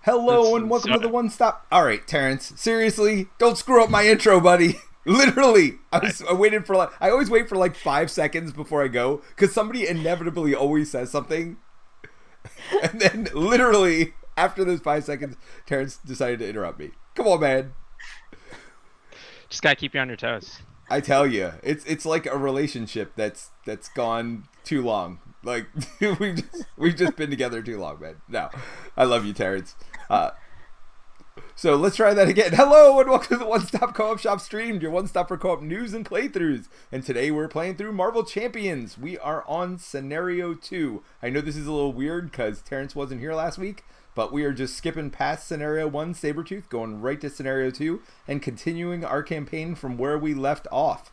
Hello and welcome to the One Stop. All right, Terence. Seriously, don't screw up my intro, buddy. Literally, I waited for I always wait for like 5 seconds before I go because somebody inevitably always says something, and then literally after those 5 seconds, Terence decided to interrupt me. Come on, man. Just gotta keep you on your toes. I tell you, it's like a relationship that's gone too long. Like we've just been together too long, man. No, I love you, Terence. So let's try that again. Hello and welcome to the One Stop Co-op Shop stream, your one stop for co-op news and playthroughs. And today we're playing through Marvel Champions. We are on Scenario 2. I know this is a little weird because Terence wasn't here last week, but we are just skipping past Scenario 1, Sabretooth, going right to Scenario 2, and continuing our campaign from where we left off.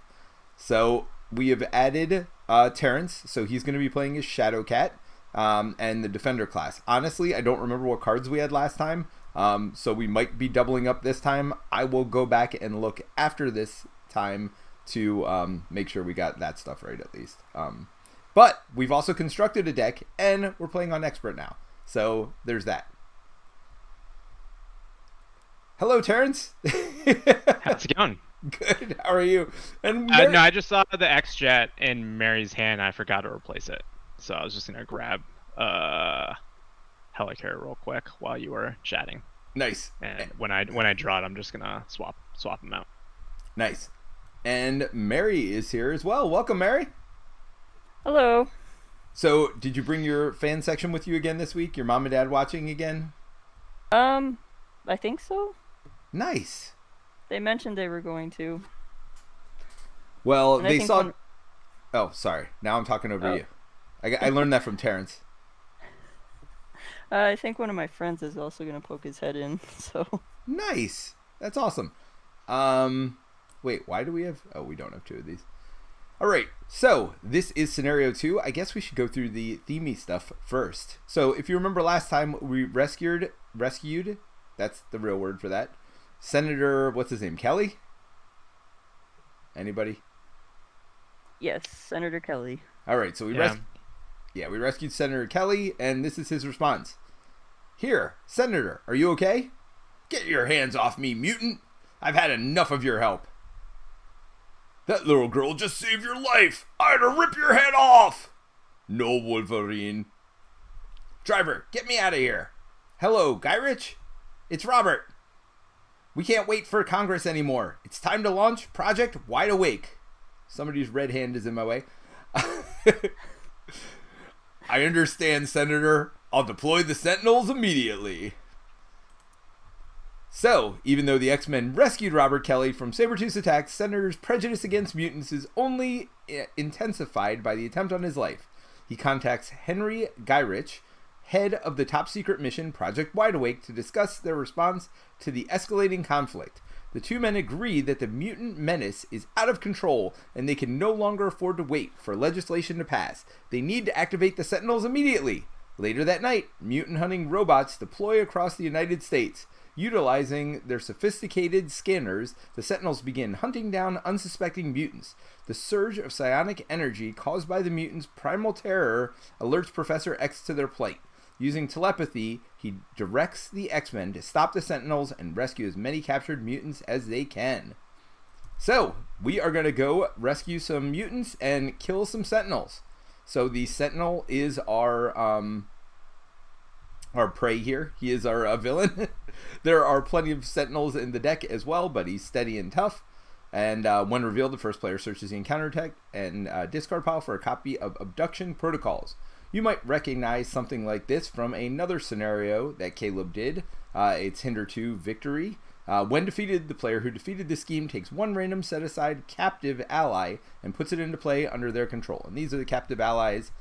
So we have added Terence, so he's going to be playing as Shadowcat and the Defender class. Honestly, I don't remember what cards we had last time. So we might be doubling up this time. I will go back and look after this time to make sure we got that stuff right at least. But we've also constructed a deck and we're playing on Expert now. So there's that. Hello, Terence. How's it going? Good. How are you? And no, I just saw the X-Jet in Mary's hand. I forgot to replace it. So I was just going to grab Helicarrier real quick while you were chatting. Nice. And when I draw it, I'm just gonna swap them out. Nice. And Mary is here as well. Welcome, Mary. Hello. So, did you bring your fan section with you again this week? Your mom and dad watching again? I think so. Nice. They mentioned they were going to. Well, they saw. Oh, sorry. Now I'm talking over you. I learned that from Terence. I think one of my friends is also going to poke his head in, so... Nice! That's awesome. Wait, why do we have... Oh, we don't have 2 of these. Alright, so this is Scenario 2. I guess we should go through the themey stuff first. So, if you remember last time, we rescued... That's the real word for that. Senator... What's his name? Kelly? Anybody? Yes, Senator Kelly. Alright, so we rescued Senator Kelly, and this is his response. Here, Senator, are you okay? Get your hands off me, mutant! I've had enough of your help. That little girl just saved your life! I had to rip your head off! No, Wolverine. Driver, get me out of here. Hello, Guy Rich? It's Robert. We can't wait for Congress anymore. It's time to launch Project Wideawake. Somebody's red hand is in my way. I understand, Senator. I'll deploy the Sentinels immediately. So, even though the X-Men rescued Robert Kelly from Sabretooth's attacks, Senator's prejudice against mutants is only intensified by the attempt on his life. He contacts Henry Gyrich, head of the top-secret mission Project Wideawake, to discuss their response to the escalating conflict. The two men agree that the mutant menace is out of control and they can no longer afford to wait for legislation to pass. They need to activate the Sentinels immediately. Later that night, mutant hunting robots deploy across the United States. Utilizing their sophisticated scanners, the Sentinels begin hunting down unsuspecting mutants. The surge of psionic energy caused by the mutants' primal terror alerts Professor X to their plight. Using telepathy, he directs the X-Men to stop the Sentinels and rescue as many captured mutants as they can. So, we are going to go rescue some mutants and kill some Sentinels. So the Sentinel is our prey here. He is our villain. There are plenty of Sentinels in the deck as well, but he's steady and tough. And when revealed, the first player searches the encounter tech and discard pile for a copy of Abduction Protocols. You might recognize something like this from another scenario that Caleb did. It's Hinder 2 Victory. When defeated, the player who defeated the scheme takes one random set-aside captive ally and puts it into play under their control. And these are the captive allies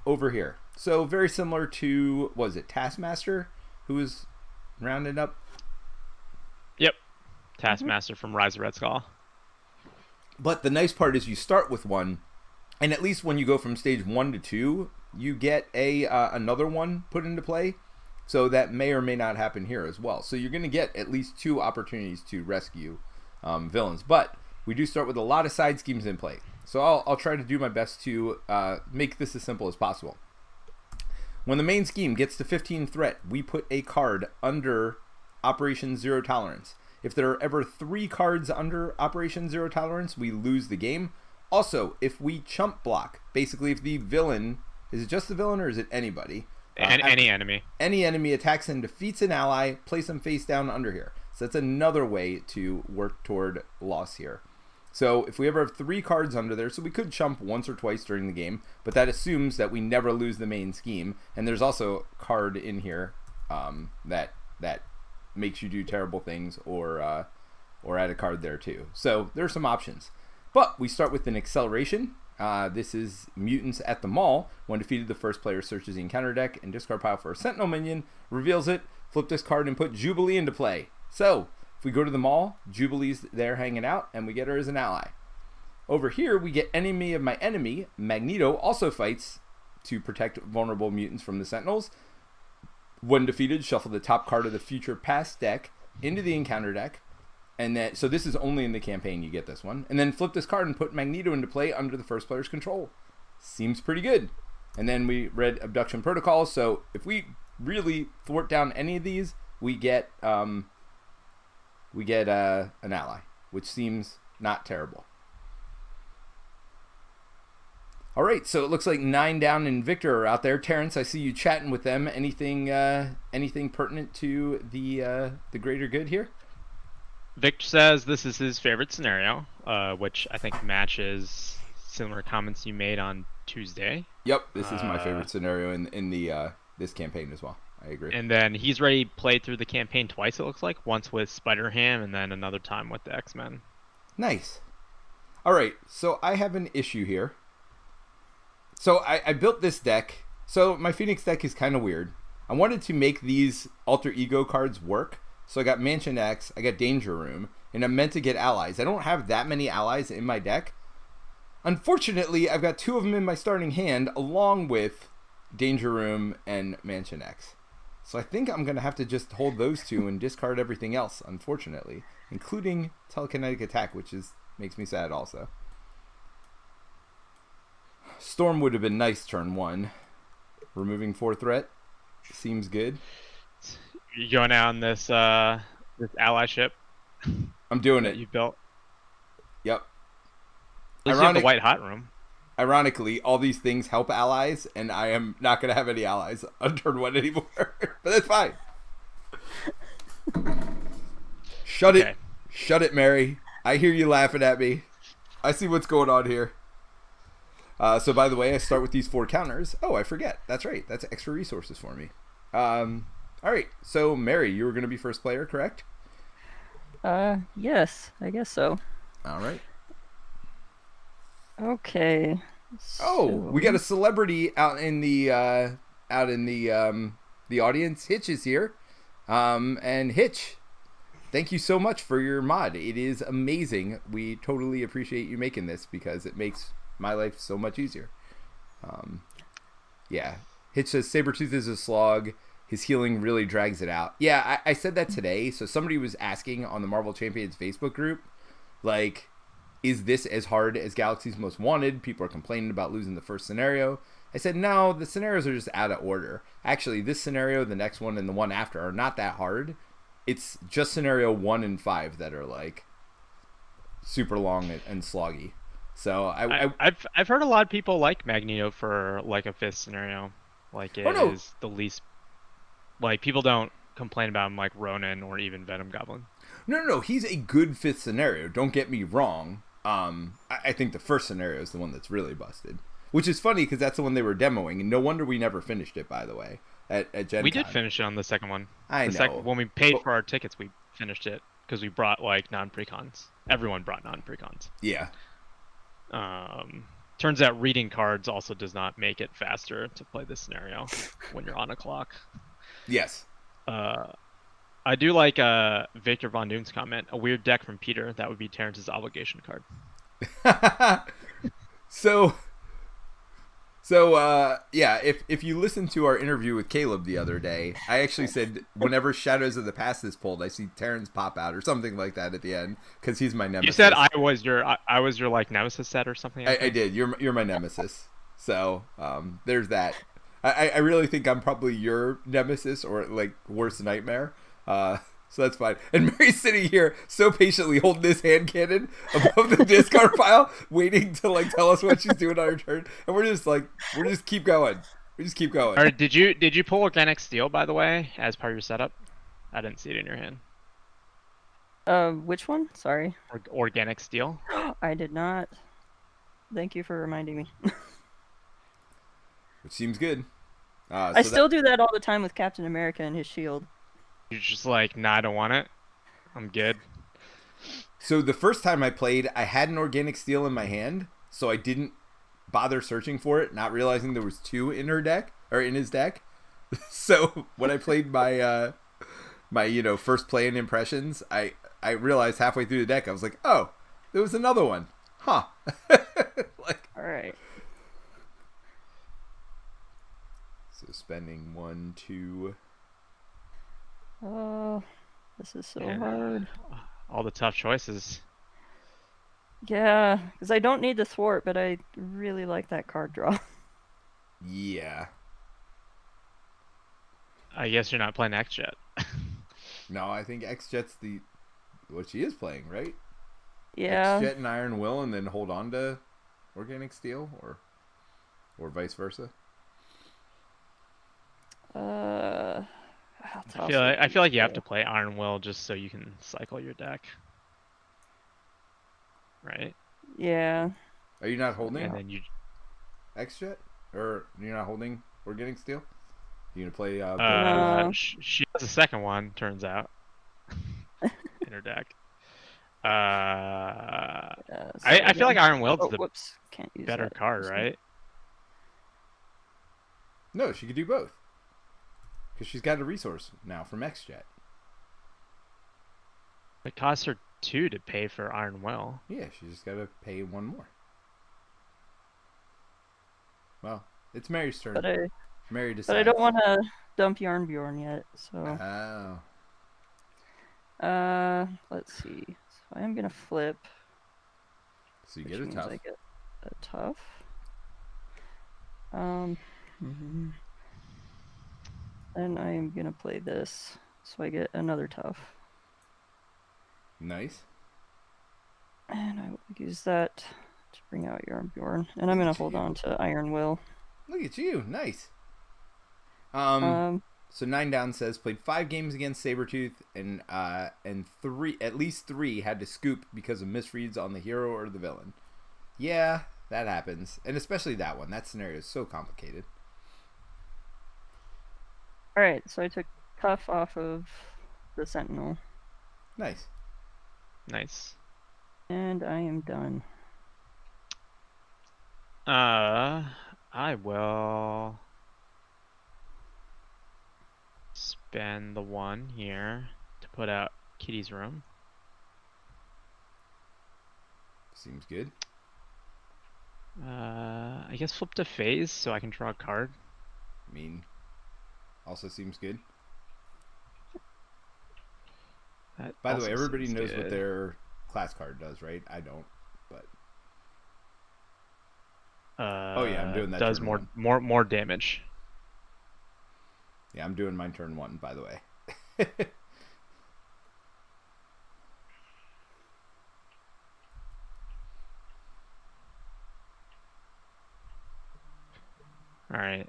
over here. So very similar to, was it Taskmaster, who was rounded up? Yep. Taskmaster from Rise of Red Skull. But the nice part is you start with one, and at least when you go from stage 1 to 2, you get another one put into play. So that may or may not happen here as well. So you're going to get at least 2 opportunities to rescue villains. But we do start with a lot of side schemes in play. So I'll try to do my best to make this as simple as possible. When the main scheme gets to 15 threat, we put a card under Operation Zero Tolerance. If there are ever 3 cards under Operation Zero Tolerance, we lose the game. Also, if we chump block, basically if the villain, is it just the villain or is it anybody? Any enemy. Any enemy attacks and defeats an ally, place them face down under here. So that's another way to work toward loss here. So if we ever have 3 cards under there, so we could chump once or twice during the game, but that assumes that we never lose the main scheme. And there's also a card in here that makes you do terrible things, or add a card there too. So there are some options. But we start with an acceleration. This is Mutants at the Mall. When defeated, the first player searches the encounter deck and discard pile for a Sentinel minion, reveals it, flip this card, and put Jubilee into play. So if we go to the mall, Jubilee's there hanging out, and we get her as an ally. Over here, we get Enemy of My Enemy. Magneto also fights to protect vulnerable mutants from the Sentinels. When defeated, shuffle the top card of the Future Past deck into the encounter deck. And then, so this is only in the campaign you get this one. And then flip this card and put Magneto into play under the first player's control. Seems pretty good. And then we read Abduction Protocol. So if we really thwart down any of these, we get an ally, which seems not terrible. All right, so it looks like 9 down and Victor are out there. Terence, I see you chatting with them. Anything pertinent to the greater good here? Victor says this is his favorite scenario, which I think matches similar comments you made on Tuesday. Yep, this is my favorite scenario in the this campaign as well. I agree. And then he's already played through the campaign twice, it looks like. Once with Spider-Ham and then another time with the X-Men. Nice. All right, so I have an issue here. So I built this deck. So my Phoenix deck is kind of weird. I wanted to make these alter ego cards work. So I got Mansion X, I got Danger Room, and I'm meant to get allies. I don't have that many allies in my deck. Unfortunately, I've got 2 of them in my starting hand, along with Danger Room and Mansion X. So I think I'm going to have to just hold those 2 and discard everything else, unfortunately, including Telekinetic Attack, which makes me sad also. Storm would have been nice turn 1. Removing 4 threat seems good. You going out on this allyship? I'm doing that it. You built. Yep. At least you have the white hot room. Ironically, all these things help allies, and I am not going to have any allies on turn 1 anymore. But that's fine. Shut it, Mary. I hear you laughing at me. I see what's going on here. So by the way, I start with these 4 counters. Oh, I forget. That's right. That's extra resources for me. All right, so Mary, you were going to be first player, correct? Yes, I guess so. All right. Okay. Oh, we got a celebrity out in the audience. Hitch is here. And Hitch, thank you so much for your mod. It is amazing. We totally appreciate you making this because it makes my life so much easier. Yeah. Hitch says Sabretooth is a slog. His healing really drags it out. Yeah, I said that today. So somebody was asking on the Marvel Champions Facebook group, like, is this as hard as Galaxy's Most Wanted? People are complaining about losing the first scenario. I said, no, the scenarios are just out of order. Actually, this scenario, the next one, and the one after are not that hard. It's just scenario 1 and 5 that are, like, super long and sloggy. So I've heard a lot of people like Magneto for, like, a 5th scenario. Like, it is the least... Like, people don't complain about him like Ronan or even Venom Goblin. No. He's a good 5th scenario. Don't get me wrong. I think the first scenario is the one that's really busted. Which is funny because that's the one they were demoing. And no wonder we never finished it, by the way, at Gen Con. We did finish it on the second one. I know. When we paid for our tickets, we finished it because we brought, like, non-precons. Everyone brought non-precons. Yeah. Turns out reading cards also does not make it faster to play this scenario when you're on a clock. Yes. I do like Victor Von Doom's comment. A weird deck from Peter. That would be Terrence's obligation card. So yeah, if you listen to our interview with Caleb the other day, I actually said whenever Shadows of the Past is pulled, I see Terrence pop out or something like that at the end because he's my nemesis. You said I was your like nemesis set or something. I did. You're my nemesis. So there's that. I really think I'm probably your nemesis or like worst nightmare. So that's fine. And Mary's sitting here so patiently holding this hand cannon above the discard pile, waiting to like tell us what she's doing on her turn. And we're just keep going. We just keep going. Or did you pull organic steel, by the way, as part of your setup? I didn't see it in your hand. Which one? Sorry. Organic steel. I did not. Thank you for reminding me. Which seems good. I still do that all the time with Captain America and his shield. You're just like, nah, I don't want it. I'm good. So the first time I played, I had an organic steel in my hand, so I didn't bother searching for it, not realizing there was 2 in her deck or in his deck. So when I played my my first play in impressions, I realized halfway through the deck I was like, oh, there was another one, huh? Like, all right. So spending 1, 2. Oh, this is so hard. All the tough choices. Yeah, because I don't need the thwart, but I really like that card draw. Yeah. I guess you're not playing X-Jet. No, I think X-Jet's what she is playing, right? Yeah. X-Jet and Iron Will, and then hold on to organic steel, or vice versa. I feel like you have to play Iron Will just so you can cycle your deck. Right? Yeah. Are you not holding? And then you X-Jet? Or you're not holding organic steel? You gonna play No. She has a second one, turns out. In her deck. I feel like Iron Will's the Can't use better that. card, right? No, she could do both. Because she's got a resource now from X-Jet. It costs her 2 to pay for Iron Will. Yeah, she just got to pay 1 more. Well, it's Mary's turn. Mary decides. But I don't want to dump Yarnbjorn yet, so. Oh. Let's see. So I am gonna flip. So you get a tough. I get a tough. Then I am gonna play this, so I get another tough. Nice. And I will use that to bring out Yarnbjorn, and I'm gonna hold on to Iron Will. Look at you, nice. So 9 Down says played 5 games against Sabretooth, and at least 3 had to scoop because of misreads on the hero or the villain. Yeah, that happens, and especially that one. That scenario is so complicated. All right, so I took tough off of the Sentinel. Nice. Nice. And I am done. I will spend the 1 here to put out Kitty's room. Seems good. I guess flip to phase so I can draw a card. I mean, also seems good. By the way, everybody knows what their class card does, right? I don't, but oh yeah, I'm doing that. Does more damage. Yeah, I'm doing mine turn 1, by the way. All right.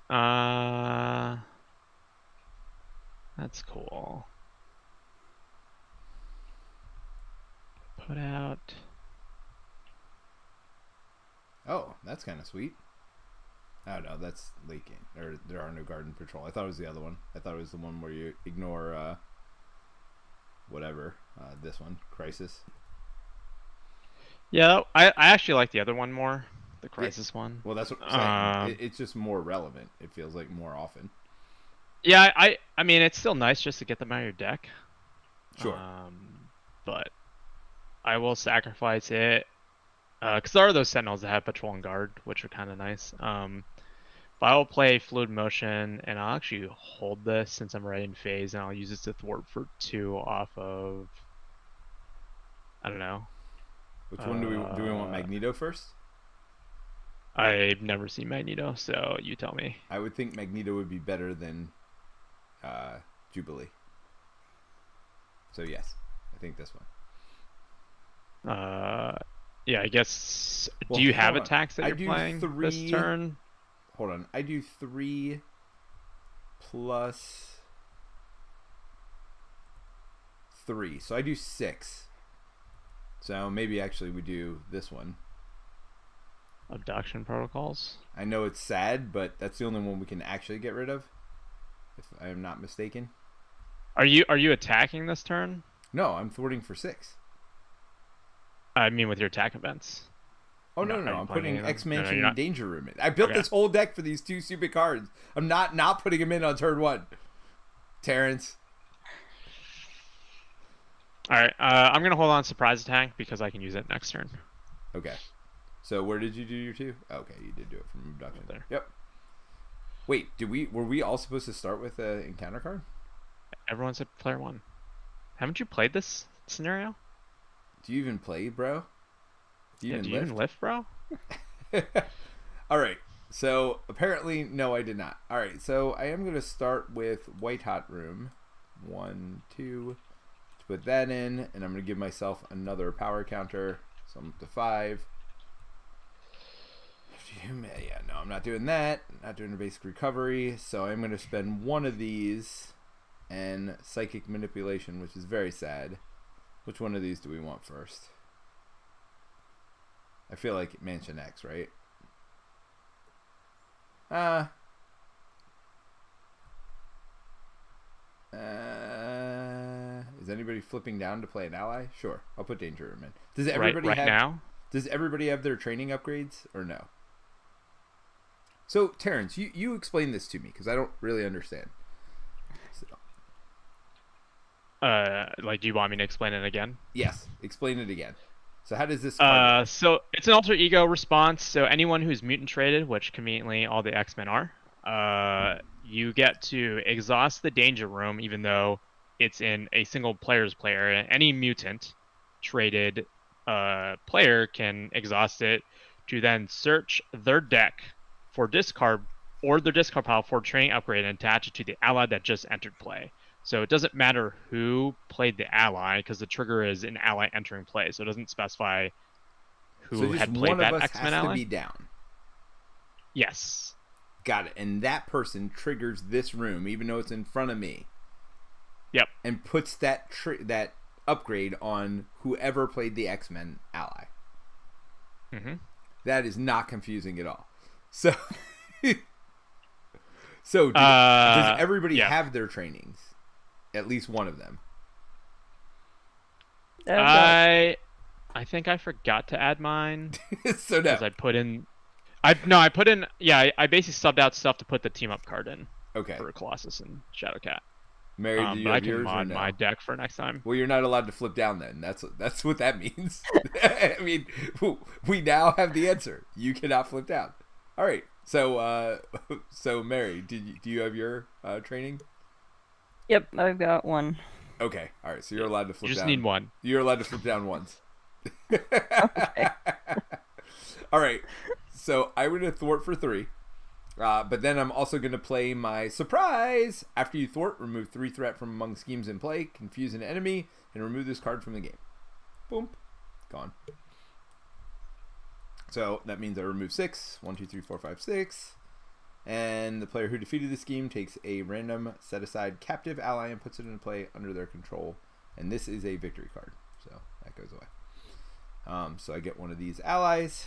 That's cool. Put out. Oh, that's kind of sweet. Oh no, that's late game. Or there are no garden patrol. I thought it was the other one. I thought it was the one where you ignore whatever. This one, crisis. Yeah, I actually like the other one more, the crisis one. Well, that's what I'm saying. It's just more relevant. It feels like more often. Yeah, I mean it's still nice just to get them out of your deck. Sure. But I will sacrifice it because there are those sentinels that have patrol and guard, which are kind of nice. But I will play fluid motion, and I'll actually hold this since I'm already in phase, and I'll use this to thwart for 2 off of. I don't know. Which one do we want? Magneto first? I've never seen Magneto, so you tell me. I would think Magneto would be better than Jubilee. So yes, I think this one. Yeah, I guess. Well, Do you have hold on. attacks that I you're do playing this 3 turn? Hold on. I do 3 plus 3. So I do 6. So maybe actually we do this one. Abduction protocols. I know it's sad, but that's the only one we can actually get rid of, if I am not mistaken. Are you attacking this turn? No, I'm thwarting for 6. I mean, with your attack events. Oh, You're no, not- are you I'm playing putting any of them? X-Mansion you're and not. Danger Room in. I built Okay. this whole deck for these 2 stupid cards. I'm not putting them in on turn 1. Terence. All right. I'm gonna hold on surprise attack because I can use it next turn. Okay. So where did you do your 2? Okay, you did do it from abduction. Right there. Yep. Wait, were we all supposed to start with an encounter card? Everyone's at player 1. Haven't you played this scenario? Do you even play, bro? Do you Do you even lift, bro? All right. So apparently, no, I did not. All right. So I am going to start with White Hot Room. 1, 2. Let's put that in, and I'm going to give myself another power counter. So I'm up to 5. Yeah, no, I'm not doing that. Not doing a basic recovery. So I'm going to spend one of these and Psychic Manipulation, which is very sad. Which one of these do we want first? I feel like Mansion X, right? Is anybody flipping down to play an ally? Sure, I'll put Danger Room in. Does everybody right have now? Does everybody have their training upgrades or no? So Terrence, you explain this to me because I don't really understand. So, Like, do you want me to explain it again? yes, explain it again. So how does this card work? So it's an alter ego response. So anyone who's mutant traded, which conveniently all the X-Men are, you get to exhaust the danger room, even though it's in a single player's play area. Any mutant traded player can exhaust it to then search their deck for discard or their discard pile for training upgrade and attach it to the ally that just entered play. So it doesn't matter who played the ally because the trigger is an ally entering play. So it doesn't specify who So just had played one that of us X-Men has to ally. be down. Yes. Got it. And that person triggers this room, even though it's in front of me. Yep. And puts that that upgrade on whoever played the X-Men ally. Mm-hmm. That is not confusing at all. So, does everybody yeah. have their trainings? At least one of them. I think I forgot to add mine So no. because I put in. I basically subbed out stuff to put the team up card in Okay. for Colossus and Shadowcat. Mary, do you But I have can yours or mod no? my deck for next time. Well, you're not allowed to flip down then. That's what that means. I mean, we now have the answer. You cannot flip down. All right. So, Mary, do you have your training? Yep, I've got one. Okay. All right. So you're allowed to flip down. You just need one. You're allowed to flip down once. Okay. All right. So I'm going to thwart for 3. But then I'm also going to play my surprise. After you thwart, remove 3 threat from among schemes in play, confuse an enemy, and remove this card from the game. Boom. Gone. So that means I remove 6. 1, 2, 3, 4, 5, 6. And the player who defeated the scheme takes a random set-aside captive ally and puts it into play under their control. And this is a victory card. So that goes away. So I get one of these allies.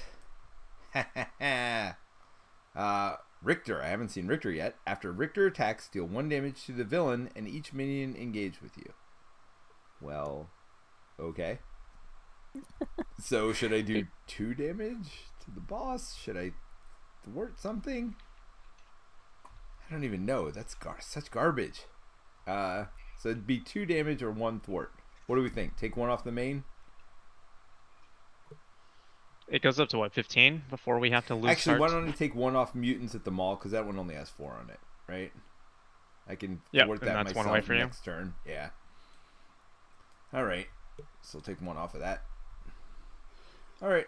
Richter. I haven't seen Richter yet. After Richter attacks, deal 1 damage to the villain and each minion engaged with you. Well, okay. So should I do 2 damage to the boss? Should I thwart something? I don't even know. That's such garbage. So it'd be 2 damage or 1 thwart. What do we think? Take 1 off the main? It goes up to what, 15 before we have to lose Actually, cards? why don't I take 1 off mutants at the mall? Because that one only has 4 on it, right? I can Yep, thwart and that that's one myself away for you. next turn. Yeah. All right. So I'll take 1 off of that. All right.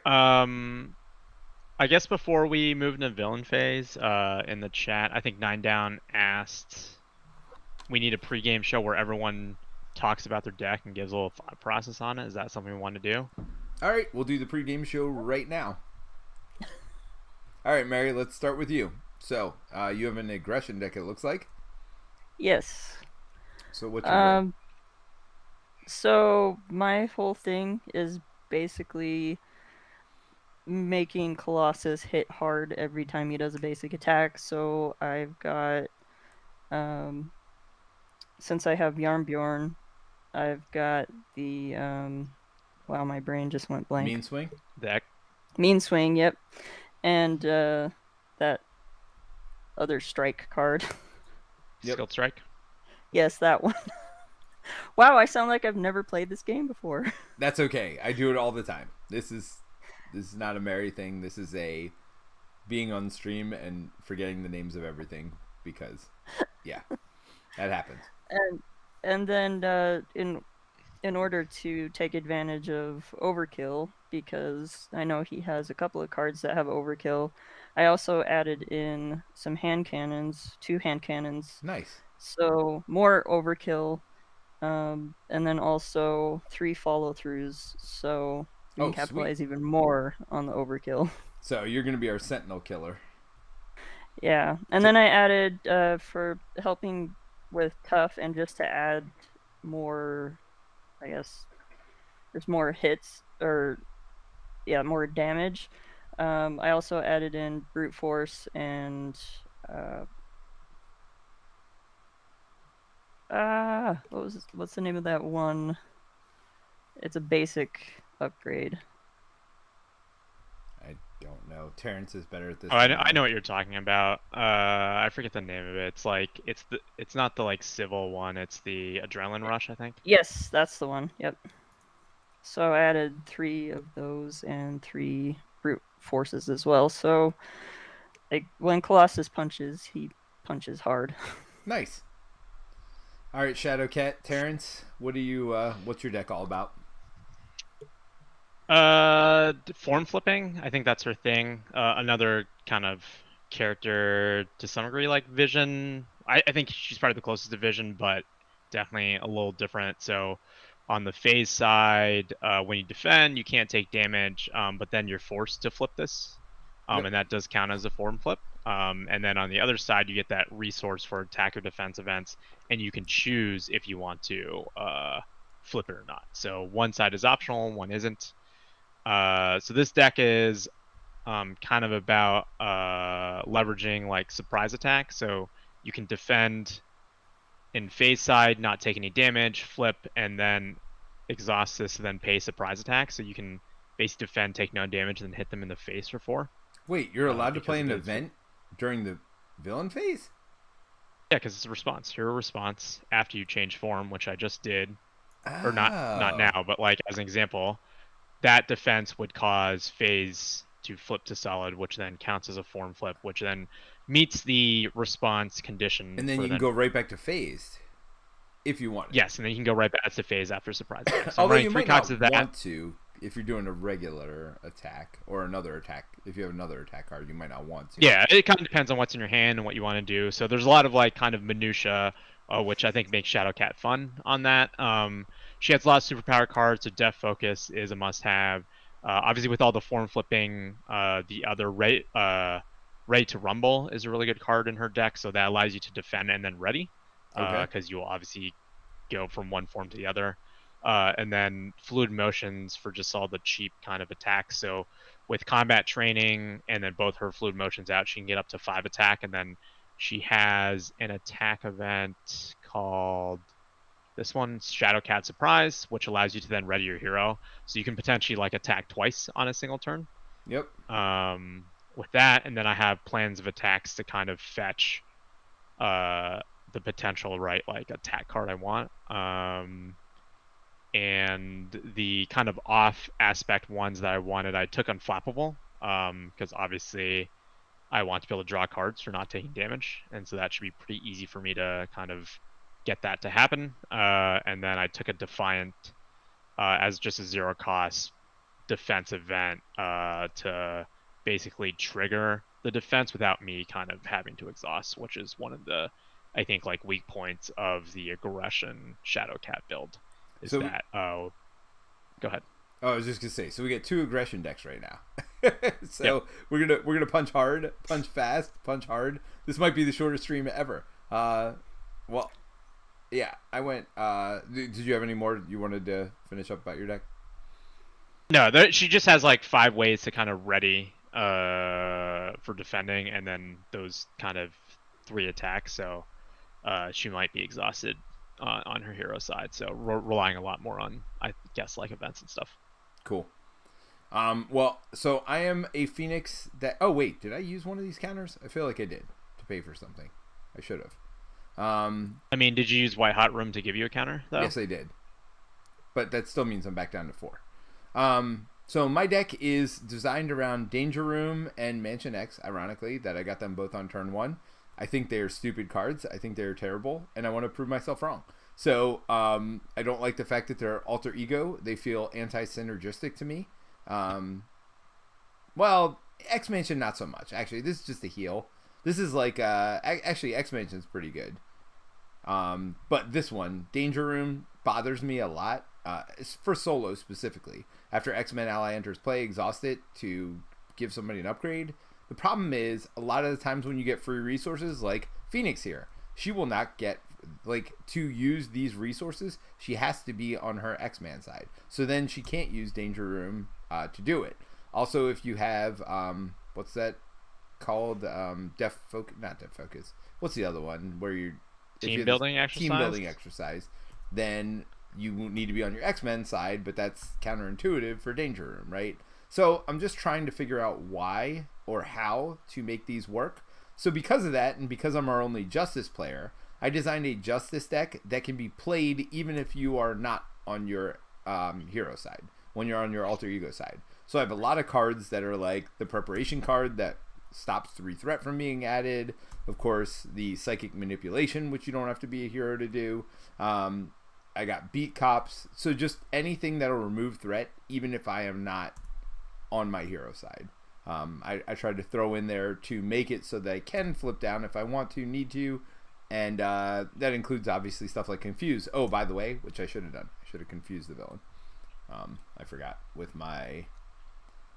I guess before we move into villain phase, in the chat, I think Nine Down asked, we need a pregame show where everyone talks about their deck and gives a little thought process on it. Is that something we want to do? All right, we'll do the pregame show right now. All right, Mary, let's start with you. So, you have an aggression deck, it looks like. Yes. So, what's your goal? So my whole thing is basically making Colossus hit hard every time he does a basic attack. So I've got, since I have Yarnbjorn, I've got the, wow, my brain just went blank. Mean Swing? Deck. Mean Swing, yep. And that other strike card. Yep. Skilled Strike. Yes, that one. Wow, I sound like I've never played this game before. That's okay. I do it all the time. This is not a Mary thing. This is a being on stream and forgetting the names of everything because, yeah, that happens. And then in order to take advantage of Overkill, because I know he has a couple of cards that have Overkill, I also added in some hand cannons, 2 hand cannons. Nice. So more Overkill, and then also 3 follow-throughs, so we can capitalize even more on the Overkill. So you're going to be our Sentinel killer. Yeah, and then I added, for helping with Tough and just to add more, I guess, there's more hits, or, yeah, more damage. I also added in Brute Force and, what's the name of that one? It's a basic upgrade. I don't know. Terrence is better at this. Oh, I know what you're talking about. I forget the name of it. It's like it's not the like civil one. It's the Adrenaline Rush, I think. Yes, that's the one. Yep. So I added 3 of those and 3 Brute Forces as well. So, like, when Colossus punches, he punches hard. Nice. All right, Shadowcat, Terrence, what do you? What's your deck all about? Form flipping. I think that's her thing. Another kind of character to some degree, like Vision. I think she's probably the closest to Vision, but definitely a little different. So, on the phase side, when you defend, you can't take damage, but then you're forced to flip this, Yep. and that does count as a form flip. And then on the other side, you get that resource for attack or defense events, and you can choose if you want to flip it or not. So one side is optional, one isn't. So this deck is kind of about leveraging like surprise attack. So you can defend in phase side, not take any damage, flip, and then exhaust this, and then pay surprise attack. So you can basically defend, take no damage, and then hit them in the face for 4. Wait, you're allowed to because play an it is- event during the villain phase? Yeah, because it's a response. You're a response after you change form, which I just did. Or not Oh. now, but like as an example, that defense would cause phase to flip to solid, which then counts as a form flip, which then meets the response condition. And then you can go right back to phased if you want. Yes, and then you can go right back to phase after surprise attack. So Although running you 3 might copies not of that. want to if you're doing a regular attack or another attack. If you have another attack card, you might not want to. Yeah, it kind of depends on what's in your hand and what you want to do. So there's a lot of like kind of minutia, which I think makes Shadowcat fun on that. She has a lot of superpower cards, so Death Focus is a must-have. Obviously, with all the form flipping, the other Ready to Rumble is a really good card in her deck, so that allows you to defend and then ready, because you will obviously go from one form to the other. And then Fluid Motions for just all the cheap kind of attacks. So with combat training and then both her Fluid Motions out, she can get up to 5 attack, and then she has an attack event called this one's Shadowcat Surprise, which allows you to then ready your hero, so you can potentially like attack twice on a single turn. Yep. With that, and then I have plans of attacks to kind of fetch the potential like attack card I want. And the kind of off aspect ones that I wanted, I took Unflappable, because obviously I want to be able to draw cards for not taking damage, and so that should be pretty easy for me to kind of get that to happen. And then I took a Defiant as just a 0 cost defense event to basically trigger the defense without me kind of having to exhaust, which is one of the, I think, like weak points of the aggression Shadowcat build. Is So that go ahead. Oh, I was just gonna say. So we get 2 aggression decks right now. So we're gonna punch hard, punch fast, punch hard. This might be the shortest stream ever. Well, yeah. I went. Did you have any more you wanted to finish up about your deck? No, she just has like 5 ways to kind of ready for defending, and then those kind of 3 attacks. So she might be exhausted on her hero side. So relying a lot more on, I guess, like events and stuff. Cool. Well, so I am a Phoenix that. Oh wait, did I use one of these counters? I feel like I did to pay for something. I should have. I mean, did you use White Hot Room to give you a counter though? Yes, I did. But that still means I'm back down to 4. So my deck is designed around Danger Room and Mansion X, ironically, that I got them both on turn 1. I think they are stupid cards. I think they're terrible, and I want to prove myself wrong. So I don't like the fact that they're alter ego. They feel anti-synergistic to me. Well, X-Mansion not so much. Actually, this is just a heal. This is like, actually, X-Mansion's pretty good. But this one, Danger Room, bothers me a lot. For solo specifically. After X-Men ally enters play, exhaust it to give somebody an upgrade. The problem is, a lot of the times when you get free resources, like Phoenix here, she will not get, like, to use these resources, she has to be on her X-Man side. So then she can't use Danger Room to do it. Also, if you have, what's that called? Not Def Focus. What's the other one? Where you're... Team building exercise. Then you need to be on your X-Men side, but that's counterintuitive for Danger Room, right? So I'm just trying to figure out why or how to make these work. So because of that, and because I'm our only Justice player, I designed a Justice deck that can be played even if you are not on your hero side, when you're on your alter ego side. So I have a lot of cards that are like the Preparation card that stops 3 threat from being added. Of course, the Psychic Manipulation, which you don't have to be a hero to do. I got Beat Cops. So just anything that'll remove threat, even if I am not on my hero side. I tried to throw in there to make it so that I can flip down if I want to, need to. And that includes, obviously, stuff like Confuse. Oh, by the way, which I should have done. I should have confused the villain. I forgot with my...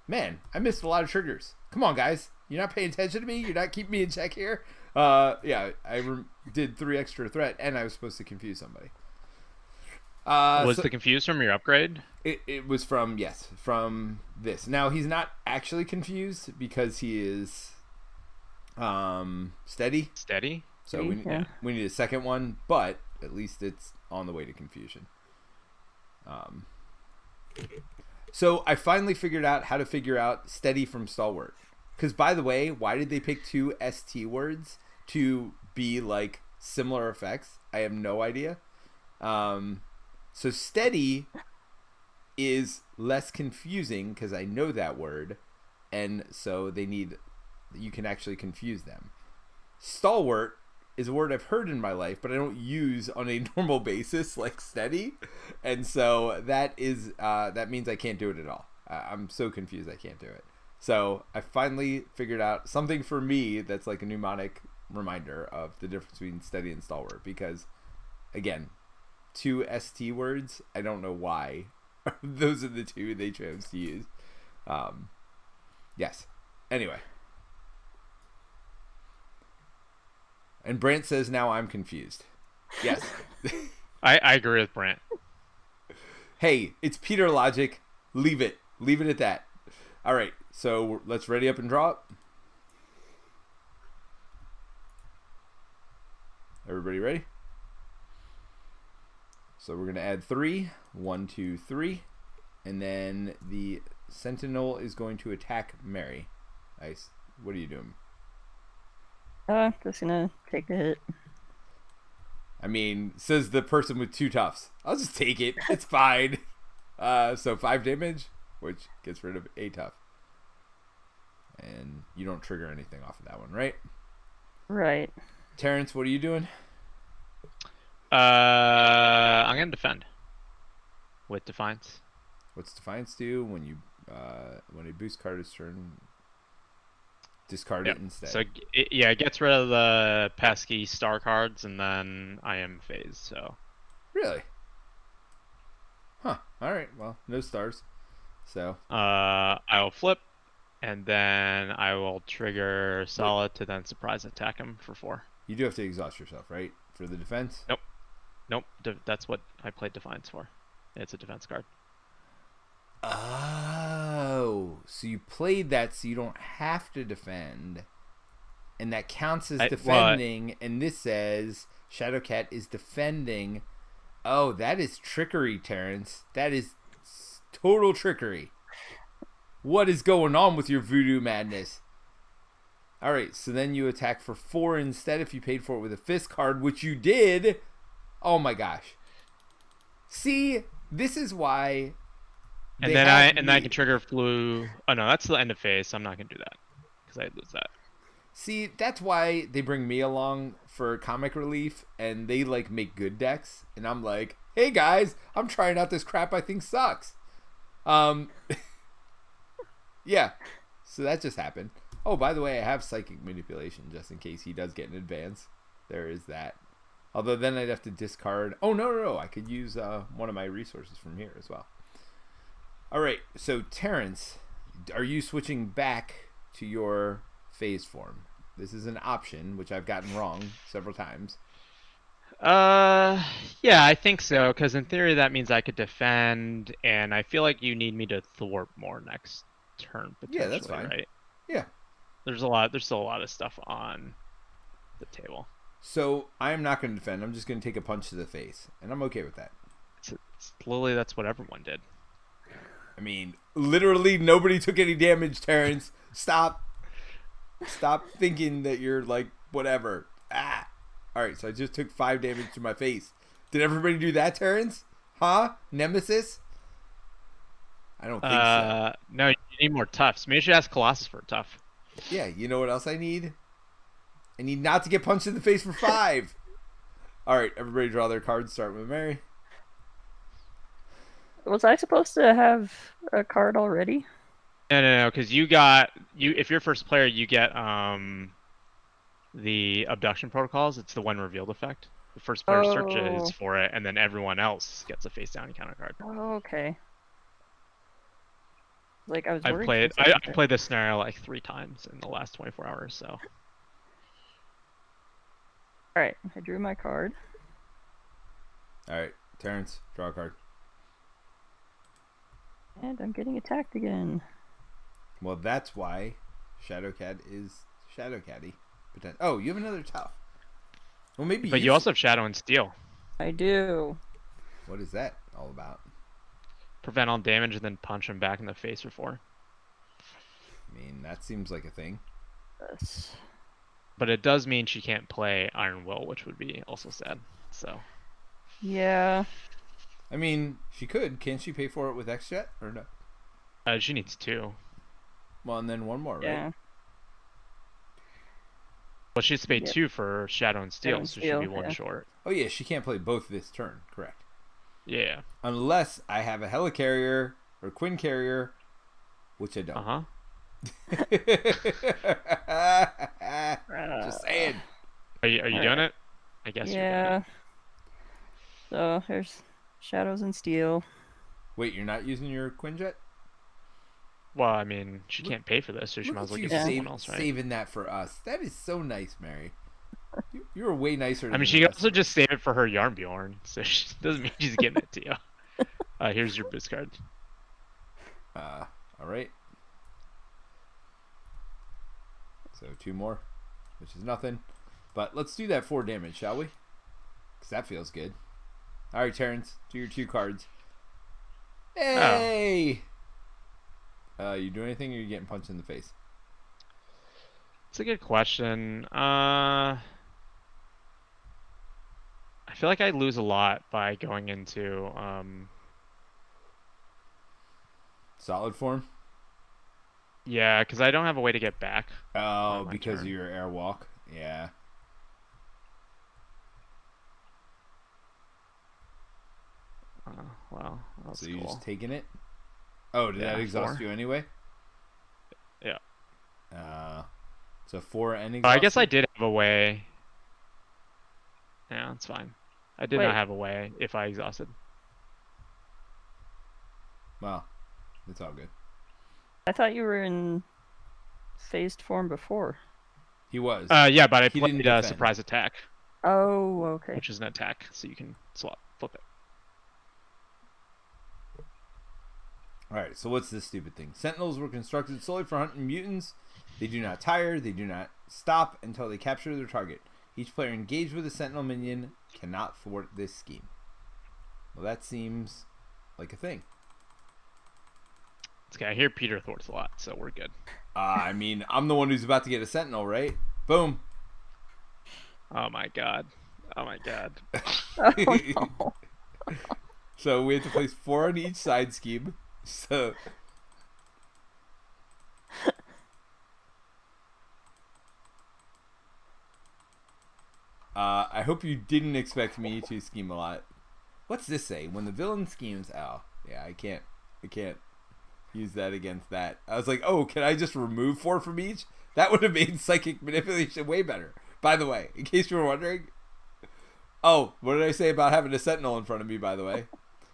Man, I missed a lot of triggers. Come on, guys. You're not paying attention to me? You're not keeping me in check here? Yeah, I did 3 extra threat, and I was supposed to confuse somebody. Was the Confuse from your upgrade? It was from this. Now, he's not actually confused because he is steady. Steady? So we need a second one, but at least it's on the way to confusion. So I finally figured out how to figure out steady from stalwart. Because, by the way, why did they pick 2 ST words to be, like, similar effects? I have no idea. So steady is less confusing because I know that word. And so you can actually confuse them. Stalwart is a word I've heard in my life, but I don't use on a normal basis like steady. And so that means I can't do it at all. I'm so confused I can't do it. So I finally figured out something for me that's like a mnemonic reminder of the difference between steady and stalwart. Because, again, 2 ST words, I don't know why. Those are the 2 they chose to use. Yes. Anyway. And Brant says, now I'm confused. Yes. I agree with Brant. Hey, it's Peter logic. Leave it. Leave it at that. All right. So let's ready up and draw it. Everybody ready? So we're going to add 3. 1, 2, 3. And then the Sentinel is going to attack Mary. Nice. What are you doing? Just gonna take the hit. I mean, says the person with 2 toughs. I'll just take it. It's fine. So 5 damage, which gets rid of a tough. And you don't trigger anything off of that one, right? Right. Terence, what are you doing? I'm gonna defend with Defiance. What's Defiance do when you when a boost card is turned? discard Yep. it instead. So it gets rid of the pesky star cards, and then I am phased. So Really? Huh. All right. Well, no stars. So. I'll flip, and then I will trigger Solid to then surprise attack him for 4. You do have to exhaust yourself, right? For the defense? Nope. That's what I played Defiance for. It's a defense card. Oh. So you played that so you don't have to defend. And that counts as defending. And this says Shadowcat is defending. Oh, that is trickery, Terence. That is total trickery. What is going on with your voodoo madness? Alright, so then you attack for 4 instead if you paid for it with a fist card, which you did. Oh my gosh. See, this is why. And then I can trigger flu. Oh no, that's the end of phase, so I'm not gonna do that because I lose that. See, that's why they bring me along for comic relief, and they like make good decks, and I'm like, hey guys, I'm trying out this crap I think sucks. Yeah, so that just happened. Oh, by the way, I have psychic manipulation just in case he does get an advance. There is that. Although then I'd have to discard. Oh no, I could use one of my resources from here as well. All right, so Terence, are you switching back to your phase form? This is an option which I've gotten wrong several times. Yeah, I think so. Because in theory, that means I could defend, and I feel like you need me to thwart more next turn potentially. Yeah, that's fine. Right? Yeah. There's still a lot of stuff on the table. So I am not going to defend. I'm just going to take a punch to the face, and I'm okay with that. Literally, that's what everyone did. I mean, literally nobody took any damage, Terence. Stop thinking that you're like whatever. Ah. All right, so I just took 5 damage to my face. Did everybody do that, Terence? Huh? Nemesis? I don't think so. No, you need more toughs. Maybe you should ask Colossus for a tough. Yeah, you know what else I need? I need not to get punched in the face for 5. All right, everybody draw their cards. Start with Mary. Was I supposed to have a card already? No, because if you're first player, you get the abduction protocols. It's the when revealed effect. The first player searches for it, and then everyone else gets a face down encounter card. Oh, okay. Like I was. I played this scenario like 3 times in the last 24 hours. So. All right, I drew my card. All right, Terence, draw a card. And I'm getting attacked again. Well, that's why Shadowcat is Shadowcatty. Oh, you have another tough. Well, maybe. But you also have Shadow and Steel. I do. What is that all about? Prevent all damage and then punch him back in the face for 4. I mean, that seems like a thing. Yes. But it does mean she can't play Iron Will, which would be also sad. So. Yeah. I mean, she could. Can't she pay for it with X-Jet or no? She needs 2. Well, and then one more, right? Yeah. Well, she has to pay 2 for Shadow and Steel, and so Steel, she'd be 1 yeah. short. Oh yeah, she can't play both this turn. Correct. Yeah. Unless I have a Helicarrier or Quinn Carrier, which I don't. Just saying. Are you doing it? I guess you're doing it. So there's Shadows and Steel. Wait, you're not using your Quinjet? Well, I mean, she can't pay for this, so she might as well give it to someone else, right? Saving that for us. That is so nice, Mary. You're way nicer than I mean, she could also just save it for her Yarnbjorn, so she doesn't mean she's giving it to you. Here's your boost card. All right. So 2 more, which is nothing. But let's do that 4 damage, shall we? Because that feels good. All right, Terence, do your 2 cards. Hey! You do anything, or you getting punched in the face? It's a good question. I feel like I lose a lot by going into solid form. Yeah, because I don't have a way to get back. Oh, because of your airwalk. Yeah. Well, that's so you're cool. just taking it? Oh, did that exhaust 4. you anyway? Yeah. So 4 and I guess I exhausted? did have a way. Yeah, that's fine. I did Wait. not have a way if I exhausted. Well, it's all good. I thought you were in phased form before. He was. Yeah, but I He didn't played a defend. surprise attack, Oh, okay. which is an attack, so you can flip it. Alright, so what's this stupid thing? Sentinels were constructed solely for hunting mutants. They do not tire, they do not stop until they capture their target. Each player engaged with a sentinel minion cannot thwart this scheme. Well, that seems like a thing. Okay, I hear Peter thwarts a lot, so we're good. I mean, I'm the one who's about to get a sentinel, right? Boom. Oh my god. Oh my god. Oh, no. So we have to place 4 on each side scheme. So I hope you didn't expect me to scheme a lot. What's this say? When the villain schemes, oh yeah, I can't use that against that. I was like, oh, can I just remove 4 from each? That would have made psychic manipulation way better. By the way, in case you were wondering. Oh, what did I say about having a sentinel in front of me? By the way,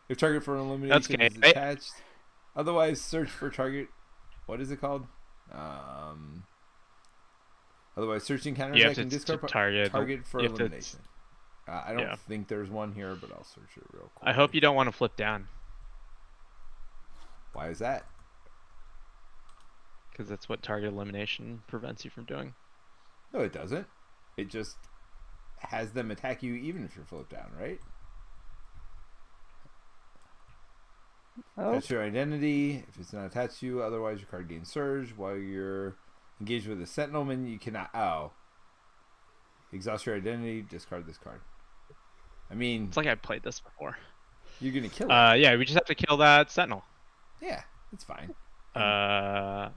if target for an elimination is attached, otherwise search for target. What is it called? Otherwise, searching counter attack and discard target for elimination. I don't think there's one here, but I'll search it real quick. I hope you don't want to flip down. Why is that? Because that's what target elimination prevents you from doing. No, it doesn't. It just has them attack you even if you're flipped down, right? Oh. That's your identity. If it's not attached to you, otherwise your card gains surge. While you're engaged with a sentinel minion, you cannot. Oh. Exhaust your identity, discard this card. I mean, It's like I played this before. you're going to kill it. Yeah, we just have to kill that sentinel. Yeah, it's fine. You got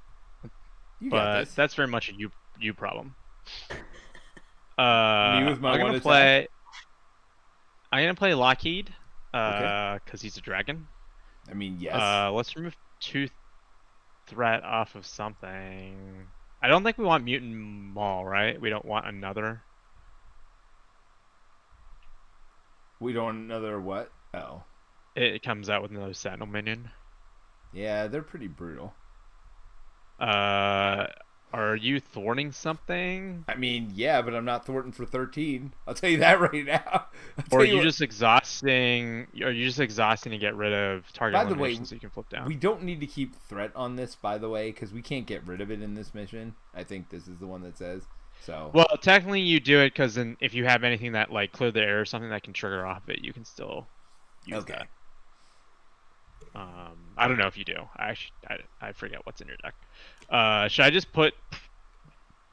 But this. that's very much a you problem. Me with my I'm one gonna attack? play. I'm gonna play Lockheed, Okay. because he's a dragon. I mean, yes. Let's remove 2 threat off of something. I don't think we want Mutant Maul, right? We don't want another. We don't want another what? Oh. It comes out with another Sentinel minion. Yeah, they're pretty brutal. Are you thwarting something? I mean, yeah, but I'm not thwarting for 13. I'll tell you that right now. Or are you just exhausting? Are you just exhausting to get rid of target By the way, elimination so you can flip down? we don't need to keep threat on this, by the way, because we can't get rid of it in this mission. I think this is the one that says. So. Well, technically you do it because if you have anything that like clear the air or something that can trigger off it, you can still use that. I don't know if you do. I forget what's in your deck. Should I just put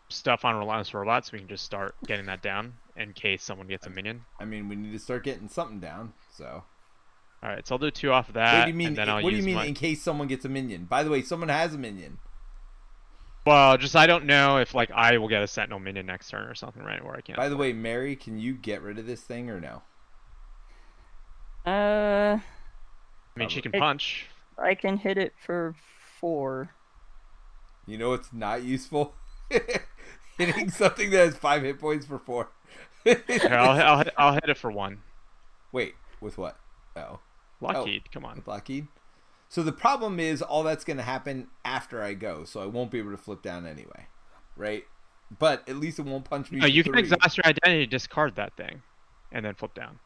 stuff on Relentless Robot so we can just start getting that down in case someone gets a minion? I mean, we need to start getting something down. So. All right, so I'll do 2 off of that. What do you mean? And then I'll What do you use mean my... in case someone gets a minion? By the way, someone has a minion. Well, just I don't know if like I will get a Sentinel minion next turn or something, right? Where I can't. By the way, Mary, can you get rid of this thing or no? I mean, she can punch. I can hit it for 4. You know it's not useful? Hitting something that has 5 hit points for 4. Here, I'll hit it for 1. Wait, with what? Oh. Lockheed, come on. With Lockheed? So the problem is all that's going to happen after I go, so I won't be able to flip down anyway. Right? But at least it won't punch me. No, you can 3. exhaust your identity, discard that thing, and then flip down.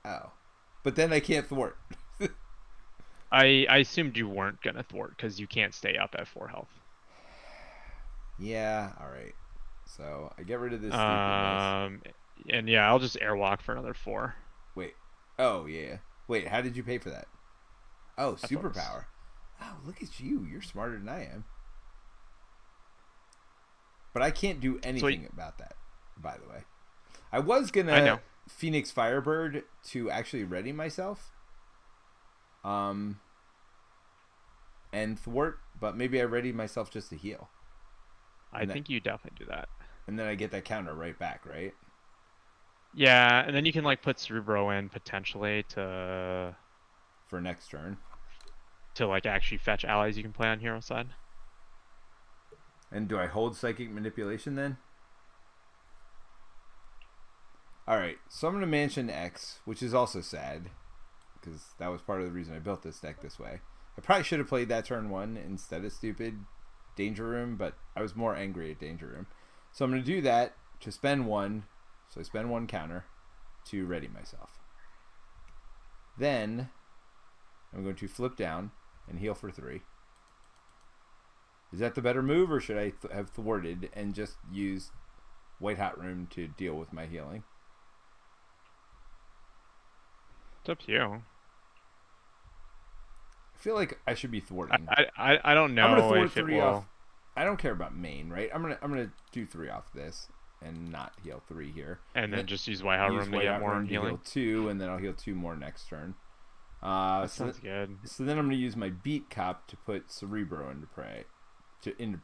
Oh. But then I can't thwart. I assumed you weren't gonna thwart because you can't stay up at 4 health. Yeah, alright. So I get rid of this stupidness. And yeah, I'll just airwalk for another 4. Wait. Oh, yeah. Wait, how did you pay for that? Oh, I thought it was- superpower. Oh, look at you. You're smarter than I am. But I can't do anything about that, by the way. I was going to Phoenix Firebird to actually ready myself. And thwart, but maybe I ready myself just to heal. I think you definitely do that. And then I get that counter right back, right? Yeah, and then you can like put Cerebro in potentially to for next turn. To like actually fetch allies you can play on hero side. And do I hold Psychic Manipulation then? Alright, so I'm going to Mansion X, which is also sad, because that was part of the reason I built this deck this way. I probably should have played that turn 1 instead of stupid Danger Room, but I was more angry at Danger Room. So I'm going to do that to spend 1, so I spend 1 counter to ready myself. Then I'm going to flip down and heal for 3. Is that the better move, or should I have thwarted and just use White Hot Room to deal with my healing? It's up to you. I feel like I should be thwarting. I don't know. I'm gonna thwart if it 3 will... off. I don't care about main, right? I'm gonna do 3 off this and not heal 3 here. And then just use White Hot Room to get more healing. Heal 2, and then I'll heal 2 more next turn. That sounds good. So then I'm gonna use my Beat Cop to put Cerebro into prey. I'm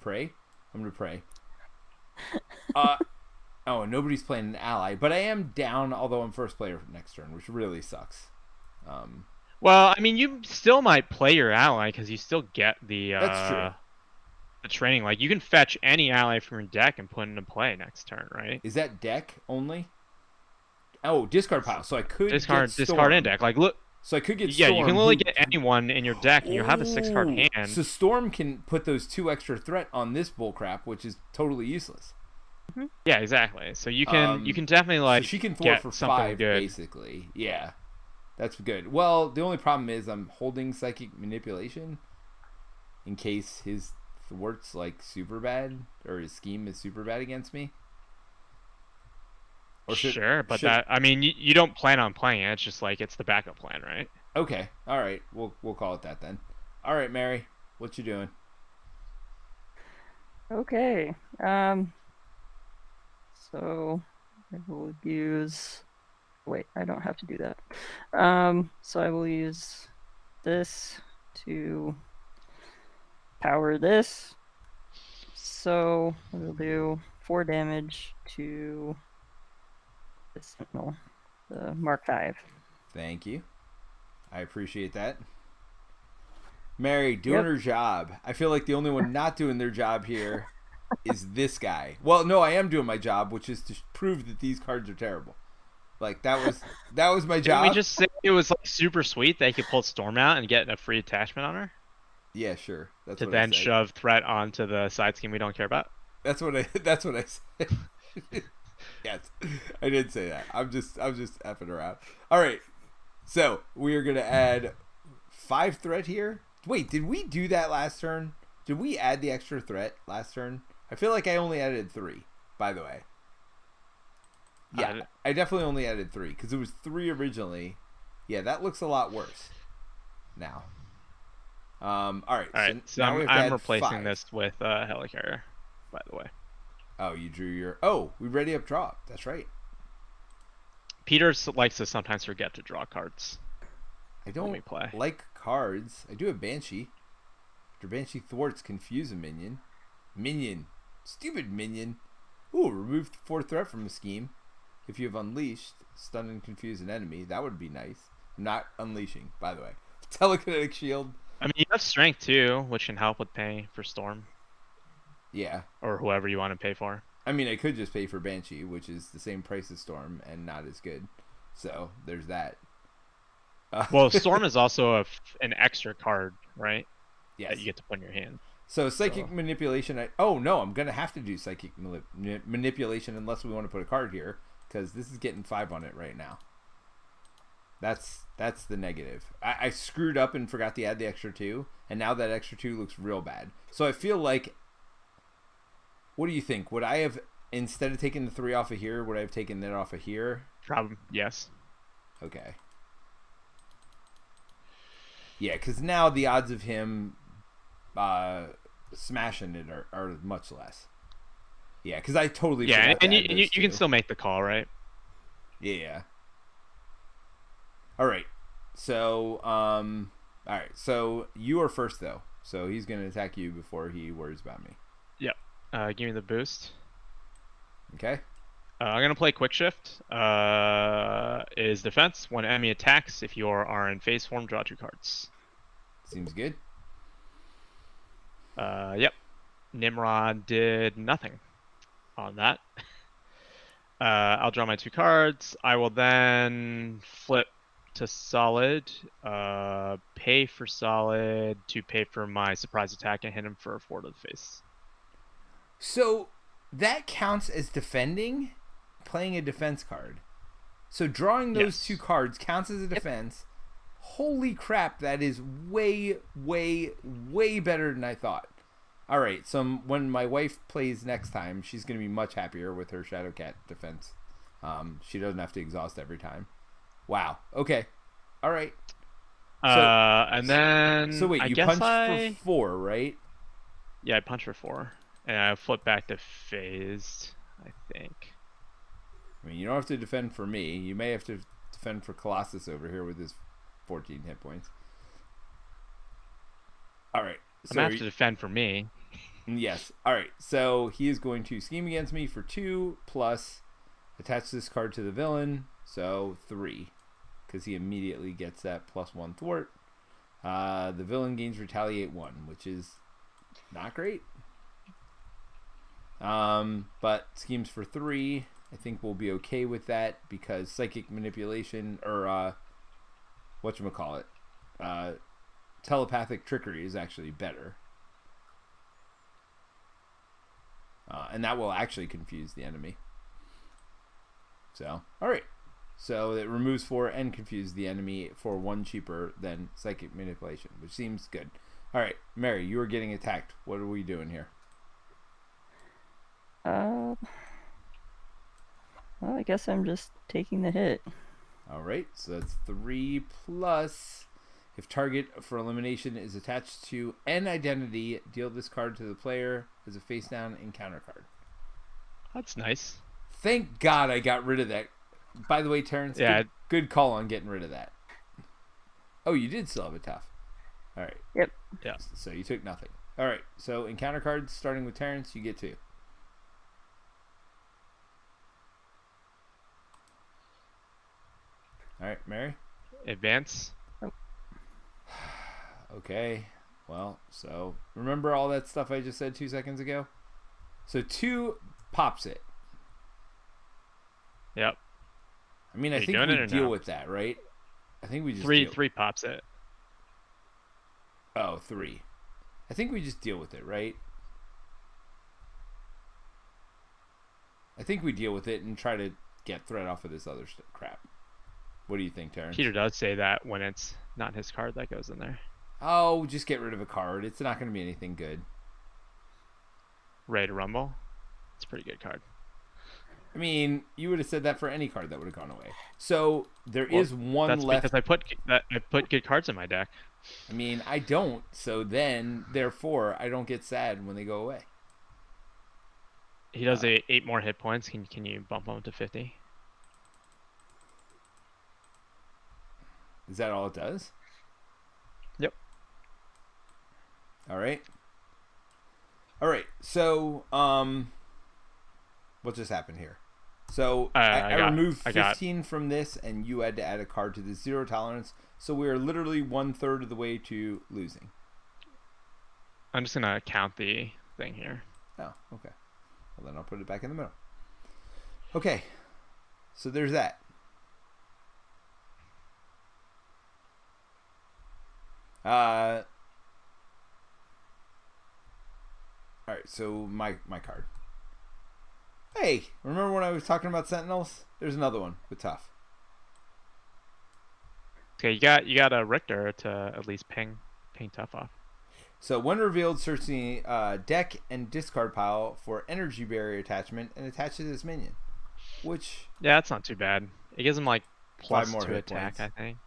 gonna pray. Oh, nobody's playing an ally, but I am down, although I'm first player next turn, which really sucks. Well, I mean, you still might play your ally because you still get the that's true. The training. Like, you can fetch any ally from your deck and put into play next turn, right? Is that deck only? Oh, discard pile. So I could discard in deck. Like, look. So I could get yeah, Storm, you can literally get anyone in your deck, and you have a 6-card hand. So Storm can put those 2 extra threat on this bullcrap, which is totally useless. Yeah, exactly. So you can definitely like so she can thwart get for something 5 good. basically. Yeah, that's good. Well, the only problem is I'm holding Psychic Manipulation in case his thwart's like super bad, or his scheme is super bad against me. Or sure, but that, I mean, you don't plan on playing it. It's just like it's the backup plan, right? Okay, all right. We'll call it that then. All right, Mary, what you doing? Okay. So I will use. Wait, I don't have to do that. So I will use this to power this. So we'll do 4 damage to the Sentinel, the Mark 5. Thank you. I appreciate that. Mary, doing her job. I feel like the only one not doing their job here is this guy. Well, no, I am doing my job, which is to prove that these cards are terrible. Like, that was my job. Didn't we just say it was like super sweet that you could pull Storm out and get a free attachment on her? Yeah, sure. That's to what then I said. shove threat onto the side scheme we don't care about? That's what I said. Yes, I did say that. I'm just effing around. All right, so we are gonna add 5 threat here. Wait, did we do that last turn? Did we add the extra threat last turn? I feel like I only added 3. By the way, yeah, I definitely only added 3 because it was 3 originally. Yeah, that looks a lot worse now. All right. So now I'm replacing 5. this with Helicarrier, by the way. Oh, you drew your... Oh, we ready up draw. That's right. Peter likes to sometimes forget to draw cards. I don't like cards. I do have Banshee. After Banshee thwarts, confuse a minion. Stupid minion. Ooh, remove 4 threat from a scheme. If you have unleashed, stun and confuse an enemy. That would be nice. Not unleashing, by the way. Telekinetic shield. I mean, you have strength too, which can help with pay for Storm. Yeah. Or whoever you want to pay for. I mean, I could just pay for Banshee, which is the same price as Storm and not as good. So, there's that. Well, Storm is also an extra card, right? Yes. That you get to put in your hand. So, Psychic Manipulation... Oh, no, I'm going to have to do Psychic Manipulation unless we want to put a card here, because this is getting 5 on it right now. That's the negative. I screwed up and forgot to add the extra 2, and now that extra 2 looks real bad. So, I feel like... What do you think? Would I have, instead of taking the 3 off of here, would I have taken that off of here? Yes. Okay. Yeah, because now the odds of him smashing it are much less. Yeah, because I totally forgot and to add you can still make the call, right? Yeah. All right. So, all right. So you are first though. So he's gonna attack you before he worries about me. Yep. Give me the boost. Okay. I'm gonna play Quick Shift. Is defense. When enemy attacks, if you are in phase form, draw 2 cards. Seems good. Yep. Nimrod did nothing on that. I'll draw my 2 cards. I will then flip to solid, pay for solid to pay for my surprise attack and hit him for a 4 to the face. So that counts as defending, playing a defense card. So drawing those 2 cards counts as a defense. Holy crap, that is way, way, way better than I thought. All right, so when my wife plays next time, she's going to be much happier with her Shadowcat defense. She doesn't have to exhaust every time. Wow. Okay. All right. And then... So wait, I you guess punched for 4, right? Yeah, I punched for 4. And I flip back to phased, I think. I mean, you don't have to defend for me. You may have to defend for Colossus over here with his 14 hit points. All right. I'm going to have to defend for me. Yes. All right. So he is going to scheme against me for 2 plus attach this card to the villain. So 3. Because he immediately gets that +1 thwart. The villain gains retaliate 1, which is not great. But schemes for 3. I think we'll be okay with that because psychic manipulation or whatchamacallit, telepathic trickery is actually better. And that will actually confuse the enemy. So, alright. So it removes 4 and confuses the enemy for 1 cheaper than psychic manipulation, which seems good. Alright, Mary, you are getting attacked. What are we doing here? Well, I guess I'm just taking the hit. Alright, so that's 3 plus... If target for elimination is attached to an identity, deal this card to the player as a face down encounter card. That's nice. Thank God I got rid of that. By the way, Terence, good call on getting rid of that. Oh, you did still have a tough. All right. Yep. Yeah. So you took nothing. All right. So encounter cards, starting with Terence, you get 2. All right, Mary? Advance. Okay. Well, so remember all that stuff I just said 2 seconds ago? So 2 pops it. Yep. I mean, I think we deal with that, right? I think we just 3 pops it. Oh, 3. I think we just deal with it, right? I think we deal with it and try to get threat off of this other crap. What do you think, Terence? Peter does say that when it's not his card that goes in there. Oh, just get rid of a card. It's not going to be anything good. Ready to Rumble. It's a pretty good card. I mean, you would have said that for any card that would have gone away. So there is one that's left. Because I put good cards in my deck. I mean, I don't. So then, therefore, I don't get sad when they go away. He does 8 more hit points. Can you bump him to 50? Is that all it does? Yep. All right. All right. So, what just happened here? So I removed 15 from this, and you had to add a card to the 0 tolerance. So we are literally 1/3 of the way to losing. I'm just gonna count the thing here. Oh, okay. Well, then I'll put it back in the middle. Okay. So there's that. All right, so my card. Hey, remember when I was talking about Sentinels? There's another one with tough. Okay, you got a Richter to at least ping tough off. So when revealed, search the deck and discard pile for energy barrier attachment and attach it to this minion. Which that's not too bad. It gives him like +2 more hit attack, points. I think.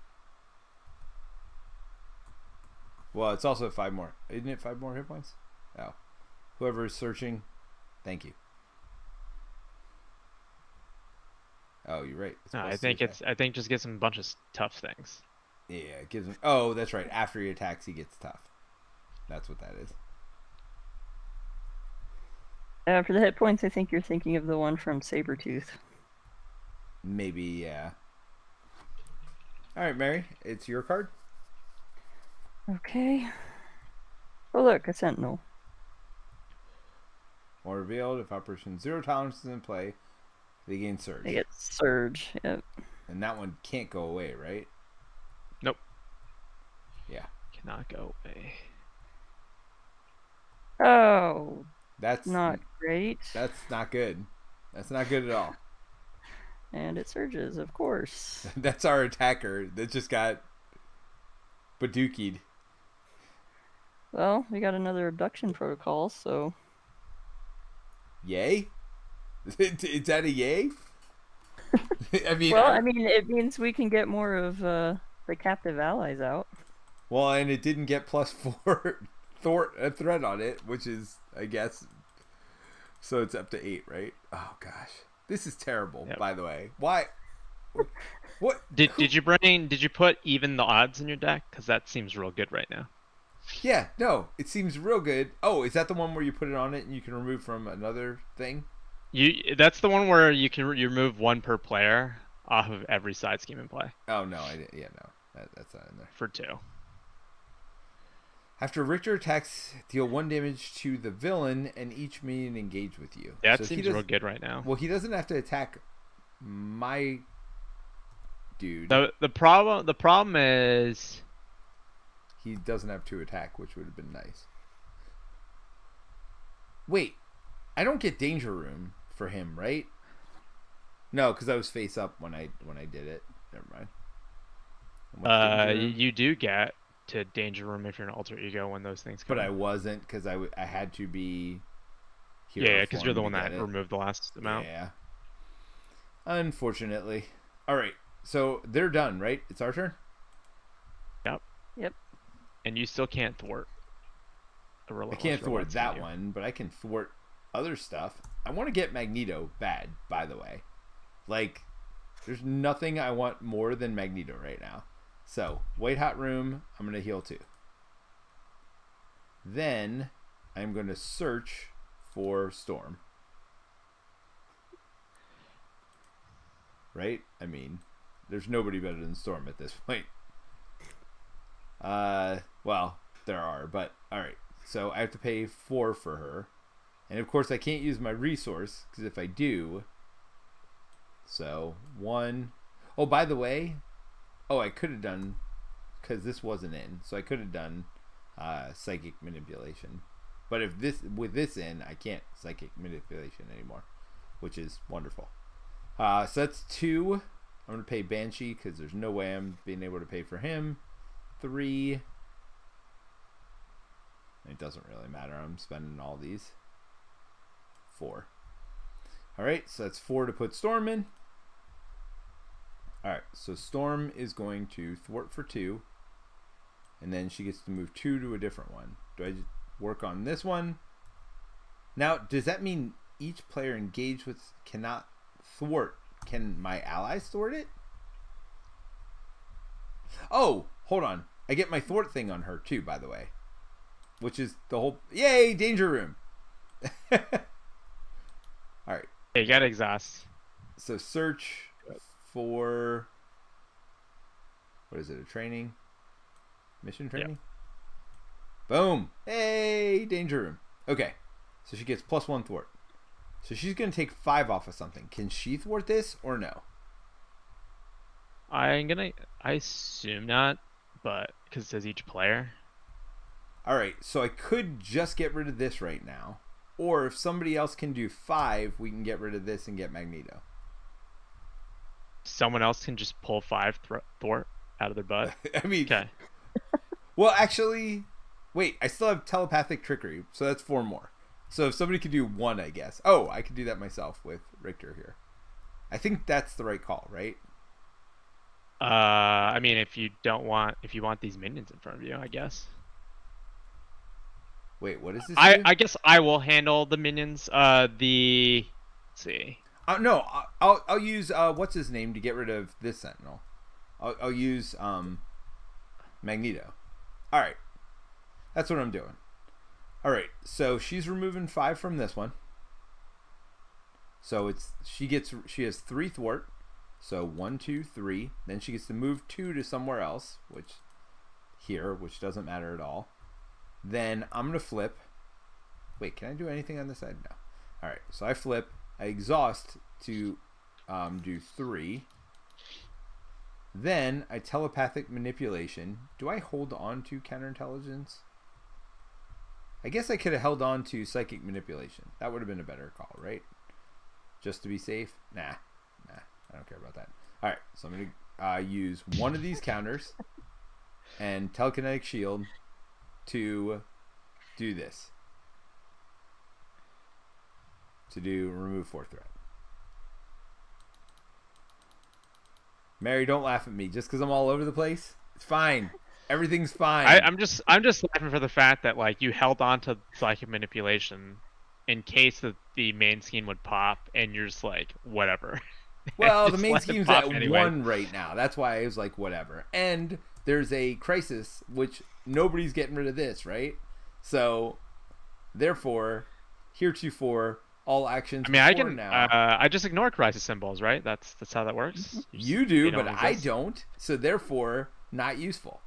Well, it's also 5 more. Isn't it 5 more hit points? Oh. Whoever is searching, thank you. Oh, you're right. No, I think just gets him a bunch of tough things. Yeah, it gives him. Oh, that's right. After he attacks, he gets tough. That's what that is. For the hit points, I think you're thinking of the one from Sabretooth. Maybe, yeah. All right, Mary, it's your card. Okay. Oh, look, a Sentinel. Or revealed if Operation Zero Tolerance is in play, they gain Surge. They get Surge. Yep. And that one can't go away, right? Nope. Yeah. Cannot go away. Oh, That's not great. That's not good. That's not good at all. And it surges, of course. That's our attacker that just got badookied. Well, we got another abduction protocol, so... Yay? Is that a yay? I mean, well, I mean, it means we can get more of the captive allies out. Well, and it didn't get +4 threat on it, which is, I guess, so it's up to 8, right? Oh gosh, this is terrible. Yep. By the way, why? What? Did you put even the odds in your deck? Because that seems real good right now. Yeah, no, it seems real good. Oh, is that the one where you put it on it and you can remove from another thing? That's the one where you remove one per player off of every side scheme in play. Oh no, that's not in there. For 2. After Richter attacks, deal 1 damage to the villain and each minion engage with you. That seems real good right now. Well, he doesn't have to attack my dude. The problem is he doesn't have to attack, which would have been nice. Wait, I don't get danger room for him, right? No, because I was face up when I did it. Never mind. You do get to danger room if you're an alter ego when those things come. But I wasn't, because I had to be hero. Yeah, because you're the one that removed the last amount. Yeah. Unfortunately. All right, so they're done, right? It's our turn. Yep. And you still can't thwart. I can't thwart that one, but I can thwart other stuff. I want to get Magneto bad, by the way. Like, there's nothing I want more than Magneto right now. So, White Hot Room, I'm going to heal 2. Then, I'm going to search for Storm. Right? I mean, there's nobody better than Storm at this point. Well, there are, but alright. So, I have to pay 4 for her. And of course, I can't use my resource, because if I do... So, 1... Oh, by the way... Oh, I could have done, because this wasn't in, so I could have done psychic manipulation. But with this in, I can't psychic manipulation anymore, which is wonderful. So that's 2. I'm going to pay Banshee, because there's no way I'm being able to pay for him. 3. It doesn't really matter. I'm spending all these. 4. Alright, so that's 4 to put Storm in. Alright, so Storm is going to thwart for 2. And then she gets to move 2 to a different one. Do I just work on this one? Now, does that mean each player engaged with cannot thwart? Can my allies thwart it? Oh, hold on. I get my thwart thing on her too, by the way. Which is the whole... Yay, danger room! Alright. You got exhaust. So search for... What is it, a training? Mission training? Yep. Boom! Hey, danger room. Okay, so she gets +1 thwart. So she's going to take 5 off of something. Can she thwart this or no? I assume not, but because it says each player. Alright, so I could just get rid of this right now. Or if somebody else can do 5, we can get rid of this and get Magneto. Someone else can just pull 5 thwart out of their butt? I mean... Okay. Well, actually... Wait, I still have telepathic trickery, so that's 4 more. So if somebody could do 1, I guess. Oh, I could do that myself with Richter here. I think that's the right call, right? I mean, if you want these minions in front of you, I guess. Wait, what is this? I guess I will handle the minions. Let's see. No, I'll use what's his name to get rid of this Sentinel. I'll use Magneto. All right, that's what I'm doing. All right, so she's removing 5 from this one. So she has 3 thwart. So 1, 2, 3. Then she gets to move 2 to somewhere else, which doesn't matter at all. Then I'm gonna flip. Wait, can I do anything on this side? No. All right, so I flip. I exhaust to do 3. Then I telepathic manipulation. Do I hold on to counterintelligence? I guess I could have held on to psychic manipulation. That would have been a better call, right? Just to be safe? Nah, I don't care about that. All right, so I'm going to use one of these counters and telekinetic shield to do this. To do remove 4 threat. Mary, don't laugh at me just because I'm all over the place. It's fine. Everything's fine. I'm just laughing for the fact that like you held on to psychic manipulation in case the main scheme would pop, and you're just like whatever. Well, the main scheme's at anyway. 1 right now. That's why I was like whatever. And there's a crisis, which nobody's getting rid of this, right? So, therefore, heretofore, all actions. I mean, I can. Now. I just ignore crisis symbols, right? That's how that works. You do, but I don't. So therefore, not useful.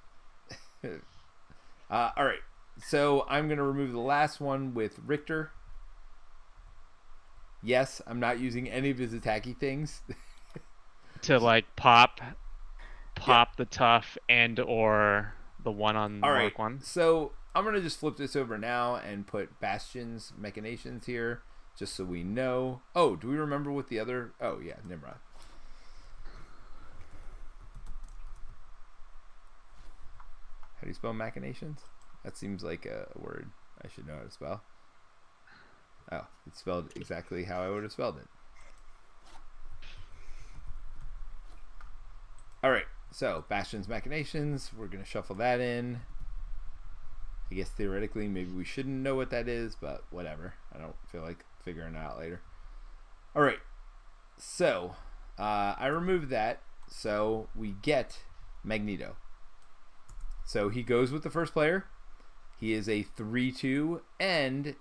All right. So I'm gonna remove the last one with Richter. Yes, I'm not using any of his attacky things. To like pop the tough and or the one on the mark one. So I'm gonna just flip this over now and put Bastion's machinations here. Just so we know. Oh, do we remember what the other... Oh, yeah, Nimrod. How do you spell machinations? That seems like a word I should know how to spell. Oh, it's spelled exactly how I would have spelled it. Alright, so Bastion's machinations. We're going to shuffle that in. I guess theoretically maybe we shouldn't know what that is, but whatever. I don't feel like figuring it out later. All right, so I removed that, so we get Magneto. So he goes with the first player. He is a 3/2 and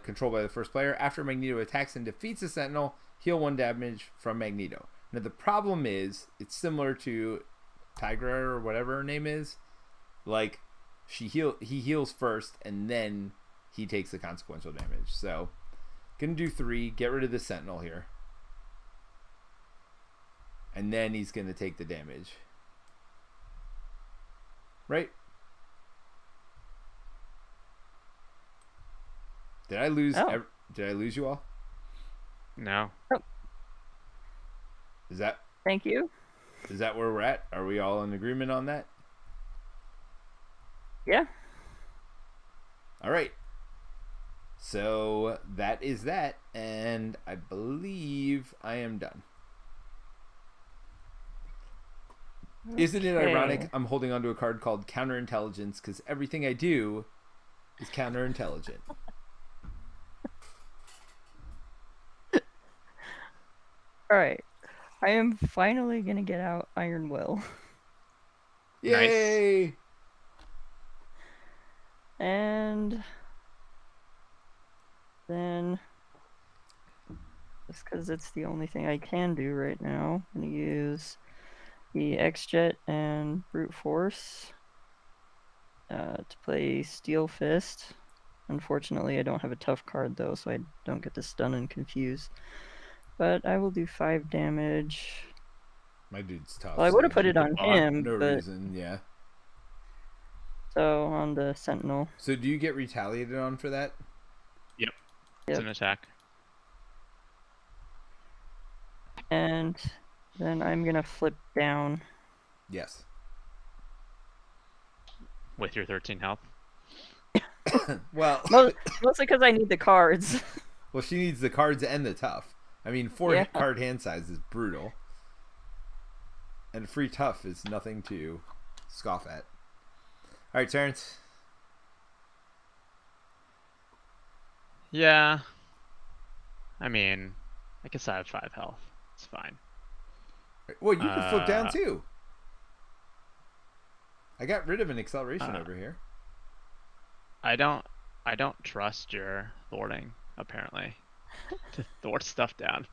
controlled by the first player. After Magneto attacks and defeats a Sentinel, heal 1 damage from Magneto. Now the problem is it's similar to Tigra or whatever her name is. Like he heals first and then he takes the consequential damage. So, gonna do 3, get rid of the Sentinel here. And then he's gonna take the damage. Right? Did I lose did I lose you all? No. Oh. Is that Thank you. Is that where we're at? Are we all in agreement on that? Yeah. All right. So that is that, and I believe I am done. Okay. Isn't it ironic I'm holding onto a card called Counterintelligence because everything I do is counterintelligent. Alright. I am finally going to get out Iron Will. Yay! Nice. And then, just because it's the only thing I can do right now, I'm going to use the X-Jet and Brute Force to play Steel Fist. Unfortunately, I don't have a tough card though, so I don't get to stun and confuse. But I will do 5 damage. My dude's tough. Well, I would have put it on him, no but... reason, yeah. So, on the Sentinel. So, do you get retaliated on for that? Yep. It's an attack. And then I'm going to flip down. Yes. With your 13 health? Well... Mostly because I need the cards. Well, she needs the cards and the tough. I mean, 4 card hand size is brutal. And free tough is nothing to scoff at. All right, Terence. Yeah. I mean, I guess I have 5 health. It's fine. Well, you can flip down too. I got rid of an acceleration over here. I don't trust your thwarting, apparently. To thwart stuff down.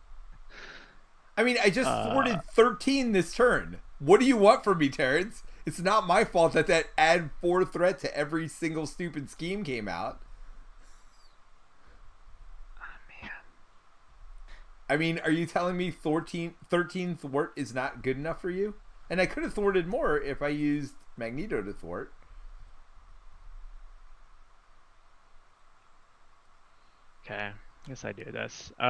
I mean, I just thwarted 13 this turn. What do you want from me, Terence? It's not my fault that add 4 threat to every single stupid scheme came out. I mean, are you telling me 13 thwart is not good enough for you? And I could have thwarted more if I used Magneto to thwart. Okay, I guess I do this. Will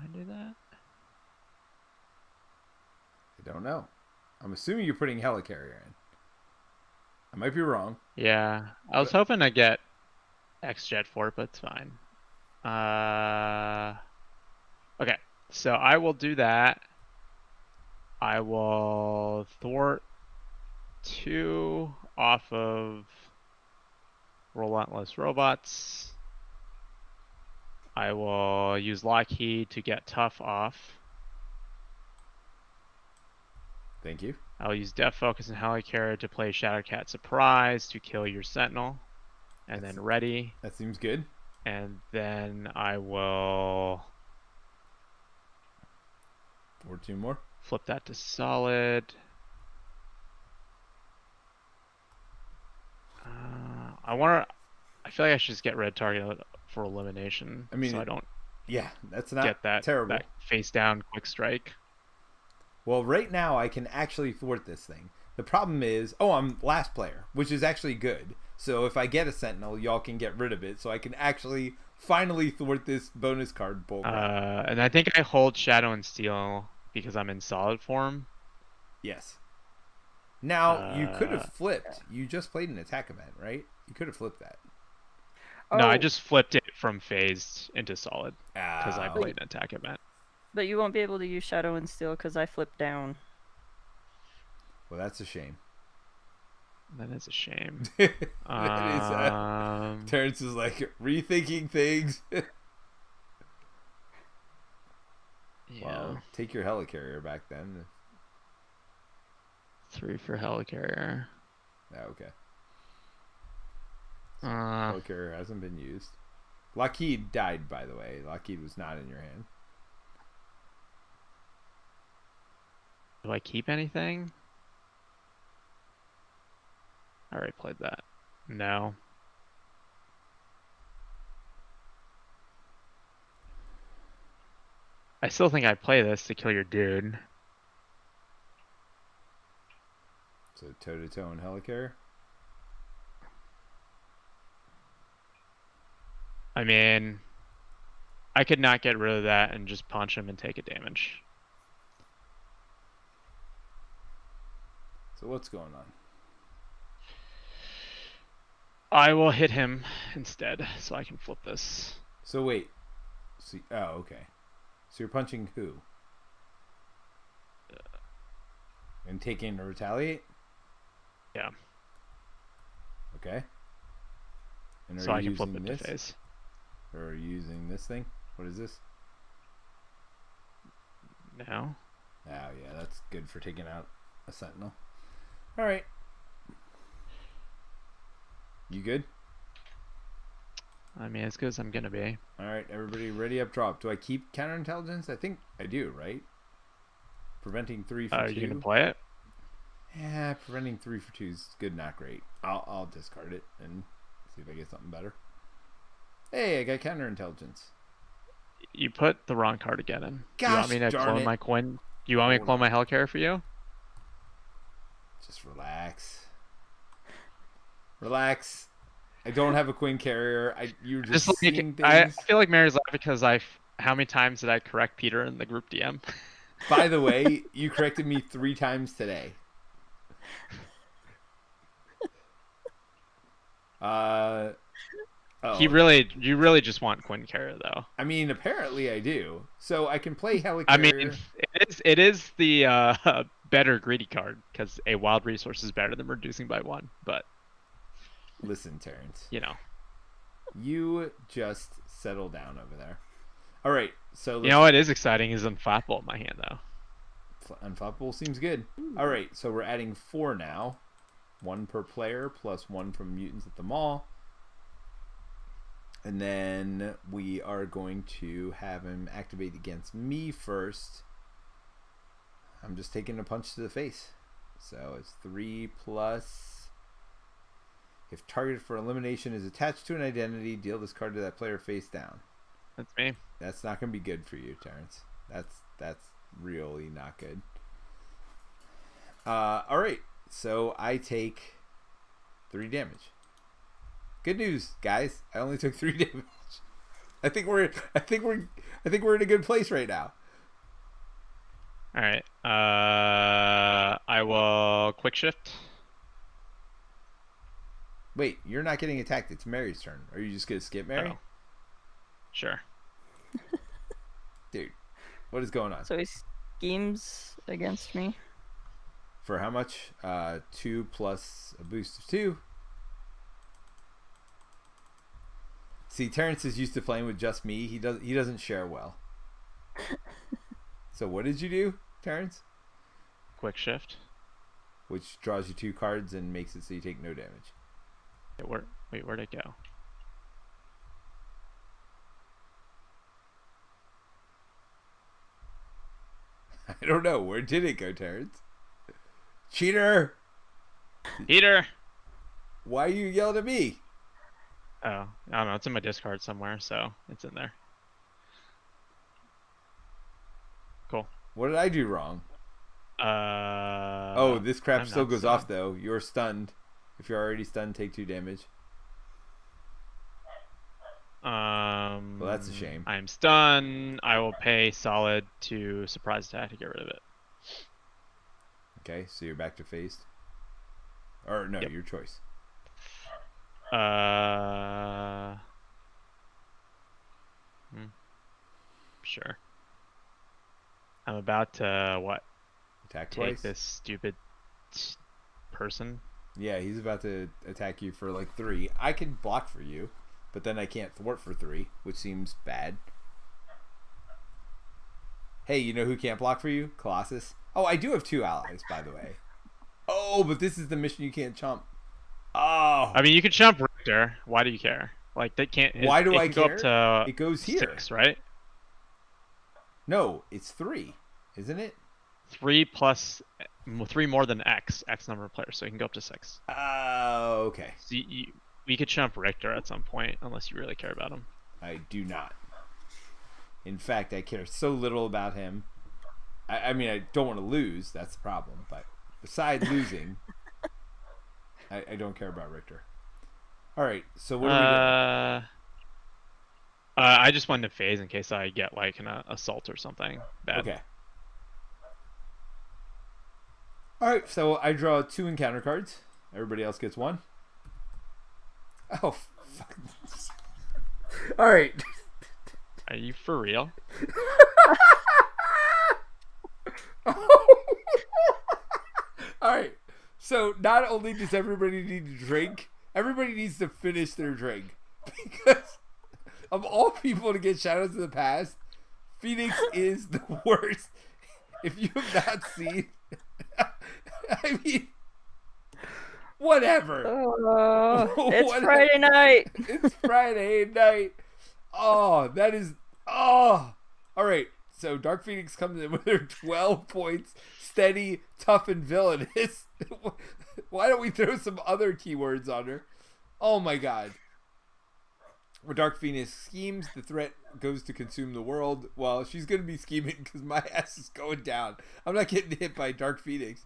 I do that? I don't know. I'm assuming you're putting Helicarrier in. I might be wrong. Yeah, I was hoping to get X-Jet for it, but it's fine. Okay, so I will do that. I will thwart 2 off of Relentless Robots. I will use Lockheed to get Tough off. Thank you. I'll use Depth Focus and Helicarrier to play Shadowcat Surprise to kill your Sentinel. And then Ready. That seems good. And then I will... Or 2 more. Flip that to Solid. I feel like I should just get Red Target for elimination. I mean, so I don't that's not get that terrible. That face down quick strike. Well, right now I can actually thwart this thing. The problem is, I'm last player, which is actually good. So if I get a Sentinel, y'all can get rid of it. So I can actually finally thwart this bonus card bull. And I think I hold Shadow and Steel because I'm in solid form. Yes. Now, you could have flipped. You just played an attack event, right? You could have flipped that. No, I just flipped it from phased into solid because I Oh. played an attack event. But you won't be able to use Shadow and Steel because I flipped down. Well, that's a shame. That is a shame. That is, Terence is like rethinking things. Yeah. Well, take your Helicarrier back then. 3 for Helicarrier. Yeah, okay. Helicarrier hasn't been used. Lockheed died, by the way. Lockheed was not in your hand. Do I keep anything? I already played that. No. I still think I'd play this to kill your dude. So toe-to-toe and Helicarrier? I mean, I could not get rid of that and just punch him and take a damage. So what's going on? I will hit him instead, so I can flip this. So wait. See, okay. So you're punching who? And taking to retaliate? Yeah. Okay. And So I can flip it to face. Or are you using this thing? What is this? No. Oh yeah, that's good for taking out a Sentinel. Alright. You good? I mean, as good as I'm gonna be. Alright, everybody ready up drop. Do I keep counterintelligence? I think I do, right? Preventing 3 for 2. Are you gonna play it? Yeah, preventing 3 for 2 is good, not great. I'll discard it and see if I get something better. Hey, I got counterintelligence. You put the wrong card again in. Gosh, you want me to darn clone it. my coin? You want me to clone my Helicarrier for you? Just relax. Relax. I don't have a Queen Carrier. You're just Like, seeing things. I feel like Mary's laughing because how many times did I correct Peter in the group DM? By the way, you corrected me 3 times today. You really just want Quinn Carrier though. I mean, apparently I do. So I can play Helicarrier. I mean, it is the better greedy card because a wild resource is better than reducing by 1. But listen, Terence. You know, you just settle down over there. All right. So you know what is exciting is Unflappable in my hand though. Unflappable seems good. All right. So we're adding 4 now. 1 per player plus 1 from Mutants at the Mall. And then we are going to have him activate against me first. I'm just taking a punch to the face. So it's 3 plus. If targeted for elimination is attached to an identity, deal this card to that player face down. That's me. That's not going to be good for you, Terence. That's really not good. All right. So I take 3 damage. Good news, guys. I only took 3 damage. I think we're in a good place right now. All right. I will quick shift. Wait, you're not getting attacked. It's Mary's turn. Are you just gonna skip Mary? Oh. Sure. Dude, what is going on? So he schemes against me. For how much? 2 plus a boost of 2. See, Terrence is used to playing with just me. He doesn't share well. So what did you do, Terrence? Quick shift. Which draws you 2 cards and makes it so you take no damage. Wait, where'd it go? I don't know. Where did it go, Terrence? Cheater! Peter! Why you yelled at me? Oh, I don't know. It's in my discard somewhere, so it's in there. Cool. What did I do wrong? Oh, this crap I'm still not goes stunned. off, though. You're stunned. If you're already stunned, take 2 damage. Well, that's a shame. I'm stunned. I will pay solid to surprise attack to get rid of it. Okay, so you're back to phased. Or, no, Yep. your choice. Sure. I'm about to, what? Attack Take twice? this stupid person. Yeah, he's about to attack you for like 3. I can block for you, but then I can't thwart for 3, which seems bad. Hey, you know who can't block for you? Colossus. Oh, I do have 2 allies, by the way. Oh, but this is the mission you can't chump. Oh. I mean, you could jump Richter. Why do you care? Like, they can't. Why do it I can go care? up to It goes here. 6, right? No, it's 3, isn't it? 3 plus 3 more than X number of players, so you can go up to 6. Oh, okay. So we could jump Richter at some point, unless you really care about him. I do not. In fact, I care so little about him. I mean, I don't want to lose. That's the problem. But besides losing, I don't care about Richter. All right. So what are we doing? I just wanted to phase in case I get like an assault or something bad. Okay. All right. So I draw 2 encounter cards. Everybody else gets 1. Oh, fuck. All right. Are you for real? All right. So not only does everybody need to drink, everybody needs to finish their drink. Because of all people to get Shadows of the Past, Phoenix is the worst. If you have not seen, I mean, whatever. Oh, it's Whatever. Friday night. It's Friday night. Oh, that is. Oh. All right. So Dark Phoenix comes in with her 12 points. Steady, tough, and villainous. Why don't we throw some other keywords on her? Oh my god. Where Dark Phoenix schemes, the threat goes to consume the world. Well, she's going to be scheming because my ass is going down. I'm not getting hit by Dark Phoenix.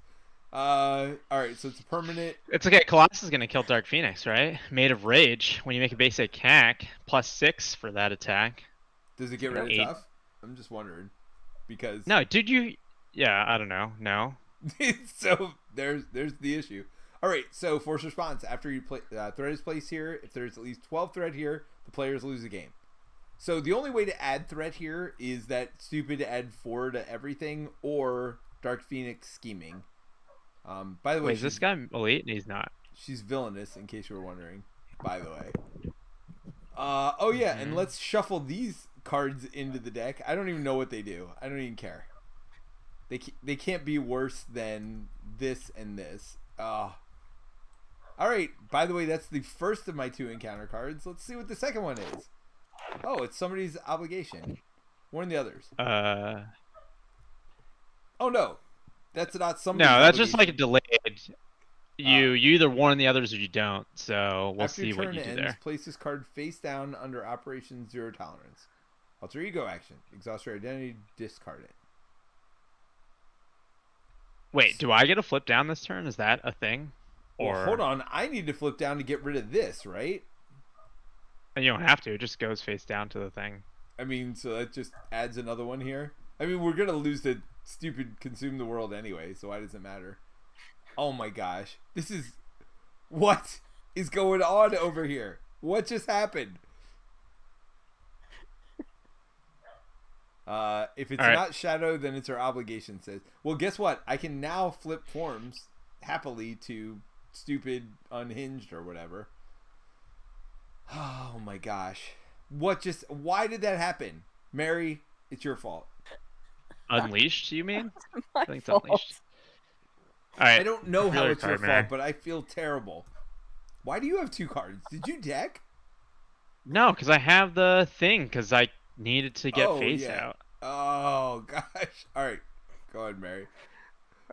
Alright, so it's a permanent. It's okay. Colossus is gonna kill Dark Phoenix, right? Made of Rage. When you make a basic attack, +6 for that attack. Does it get rid of 8. tough? I'm just wondering. Because. No, did you? Yeah, I don't know. No. So there's the issue. All right, so force response after you play threat is placed here. If there's at least 12 threat here, the players lose the game. So the only way to add threat here is that stupid add 4 to everything or Dark Phoenix scheming. By the way, Wait, is this guy elite? He's not. she's villainous in case you were wondering. By the way. Oh yeah, and let's shuffle these cards into the deck. I don't even know what they do. I don't even care. They can't be worse than this and this. All right. By the way, that's the first of my 2 encounter cards. Let's see what the second one is. Oh, it's somebody's obligation. Warn the others. Oh no, That's not somebody's No, that's just obligation. like delayed. You either warn the others or you don't. So we'll After see turn what you do ends, there. place this card face down under Operation Zero Tolerance. Alter ego action. Exhaust your identity. Discard it. Wait, do I get a flip down this turn? Is that a thing? Or Well, hold on. I need to flip down to get rid of this, right? And you don't have to. It just goes face down to the thing. I mean, so that just adds another one here. I mean, we're gonna lose the stupid consume the world anyway, so why does it matter? Oh my gosh, this is what is going on over here? What just happened? If it's not Shadow, then it's our obligation. Says, well, guess what? I can now flip forms happily to stupid, unhinged, or whatever. Oh my gosh. Why did that happen? Mary, it's your fault. Unleashed, you mean? My I think it's fault. unleashed. All right. I don't know how Really it's your card, Mary. fault, but I feel terrible. Why do you have 2 cards? Did you deck? No, because I have the thing, because I needed to get Oh, face yeah. out. Oh gosh. All right. Go ahead, Mary.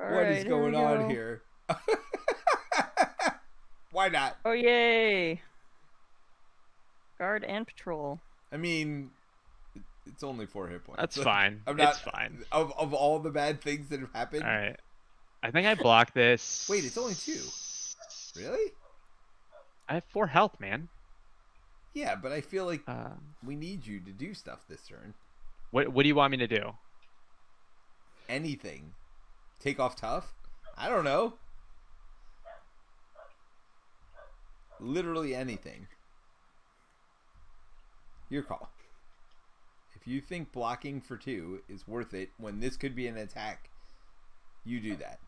All What is right, going we on go. here? Why not? Oh, yay. Guard and patrol. I mean, it's only 4 hit points. That's fine. It's fine. Of all the bad things that have happened. All right. I think I block this. Wait, it's only 2. Really? I have 4 health, man. Yeah, but I feel like we need you to do stuff this turn. What do you want me to do? Anything. Take off tough? I don't know. Literally anything. Your call. If you think blocking for 2 is worth it when this could be an attack, you do that.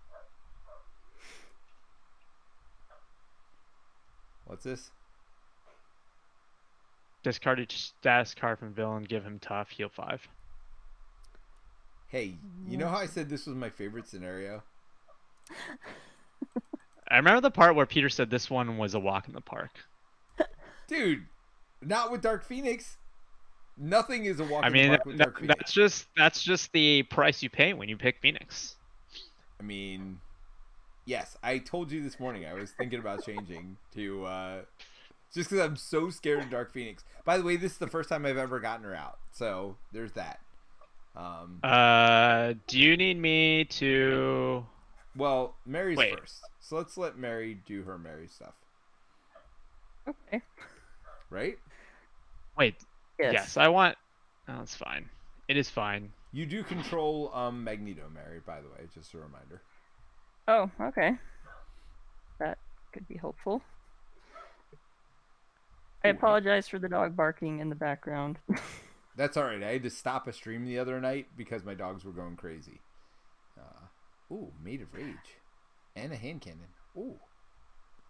What's this? Discard each status card from villain, give him tough, heal 5. Hey, you know how I said this was my favorite scenario? I remember the part where Peter said this one was a walk in the park. Dude, not with Dark Phoenix. Nothing is a walk I in mean, the park with Dark Phoenix. that's just the price you pay when you pick Phoenix. I mean, yes, I told you this morning I was thinking about changing to just because I'm so scared of Dark Phoenix. By the way, this is the first time I've ever gotten her out, so there's that. Do you need me to? Well, Mary's Wait. first, so let's let Mary do her Mary stuff, Okay. right? Wait. Yes. Yes, I want. Oh, it's fine. It is fine. You do control Magneto, Mary, by the way, just a reminder. Oh, okay. That could be helpful. I apologize for the dog barking in the background. That's all right. I had to stop a stream the other night because my dogs were going crazy. Ooh, Maid of Rage. And a hand cannon. Ooh.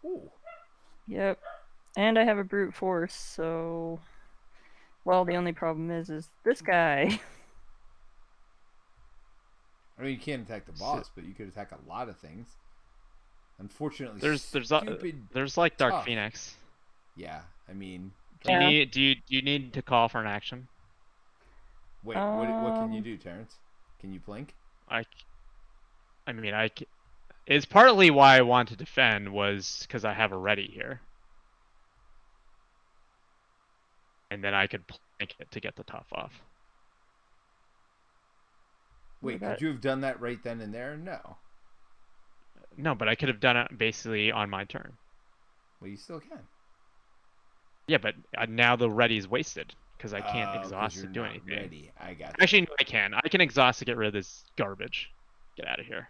Ooh. Yep. And I have a brute force, so... Well, the only problem is this guy. I mean, you can't attack the boss, but you could attack a lot of things. Unfortunately, there's like Dark tough. Phoenix. Yeah, I mean... Do you need to call for an action? Wait, what can you do, Terrence? Can you blink? It's partly why I want to defend was because I have a ready here. And then I could blink it to get the tough off. Wait, could you have done that right then and there? No. No, but I could have done it basically on my turn. Well, you still can. Yeah, but now the ready is wasted because I can't 'cause exhaust you're to do not anything. Ready. I got you. Actually, no, I can. I can exhaust to get rid of this garbage. Get out of here.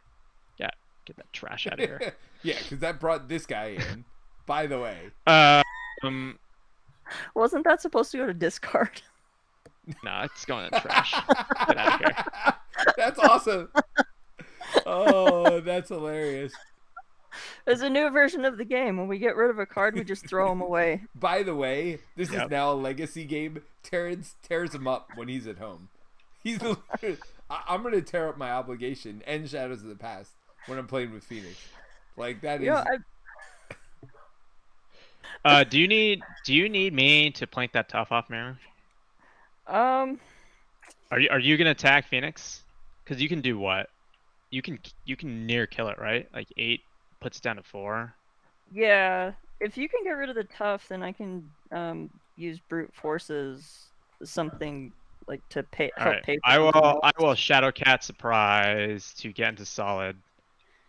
Yeah, get that trash out of here. Yeah, because that brought this guy in. By the way. Wasn't that supposed to go to discard? No, it's going in the trash. Get out of here. That's awesome. Oh, that's hilarious. There's a new version of the game. When we get rid of a card, we just throw them away. By the way, this Yep. is now a legacy game. Terrence tears him up when he's at home. I'm going to tear up my obligation and Shadows of the Past when I'm playing with Phoenix. Like, that is... Yeah, Do you need me to plank that tough off, Mara? Are you gonna attack Phoenix? Because you can do what? you can near kill it, right? Like 8 puts it down to 4. Yeah, if you can get rid of the tough, then I can use brute forces, something like to All help right, pay for I something will else. Shadowcat surprise to get into solid,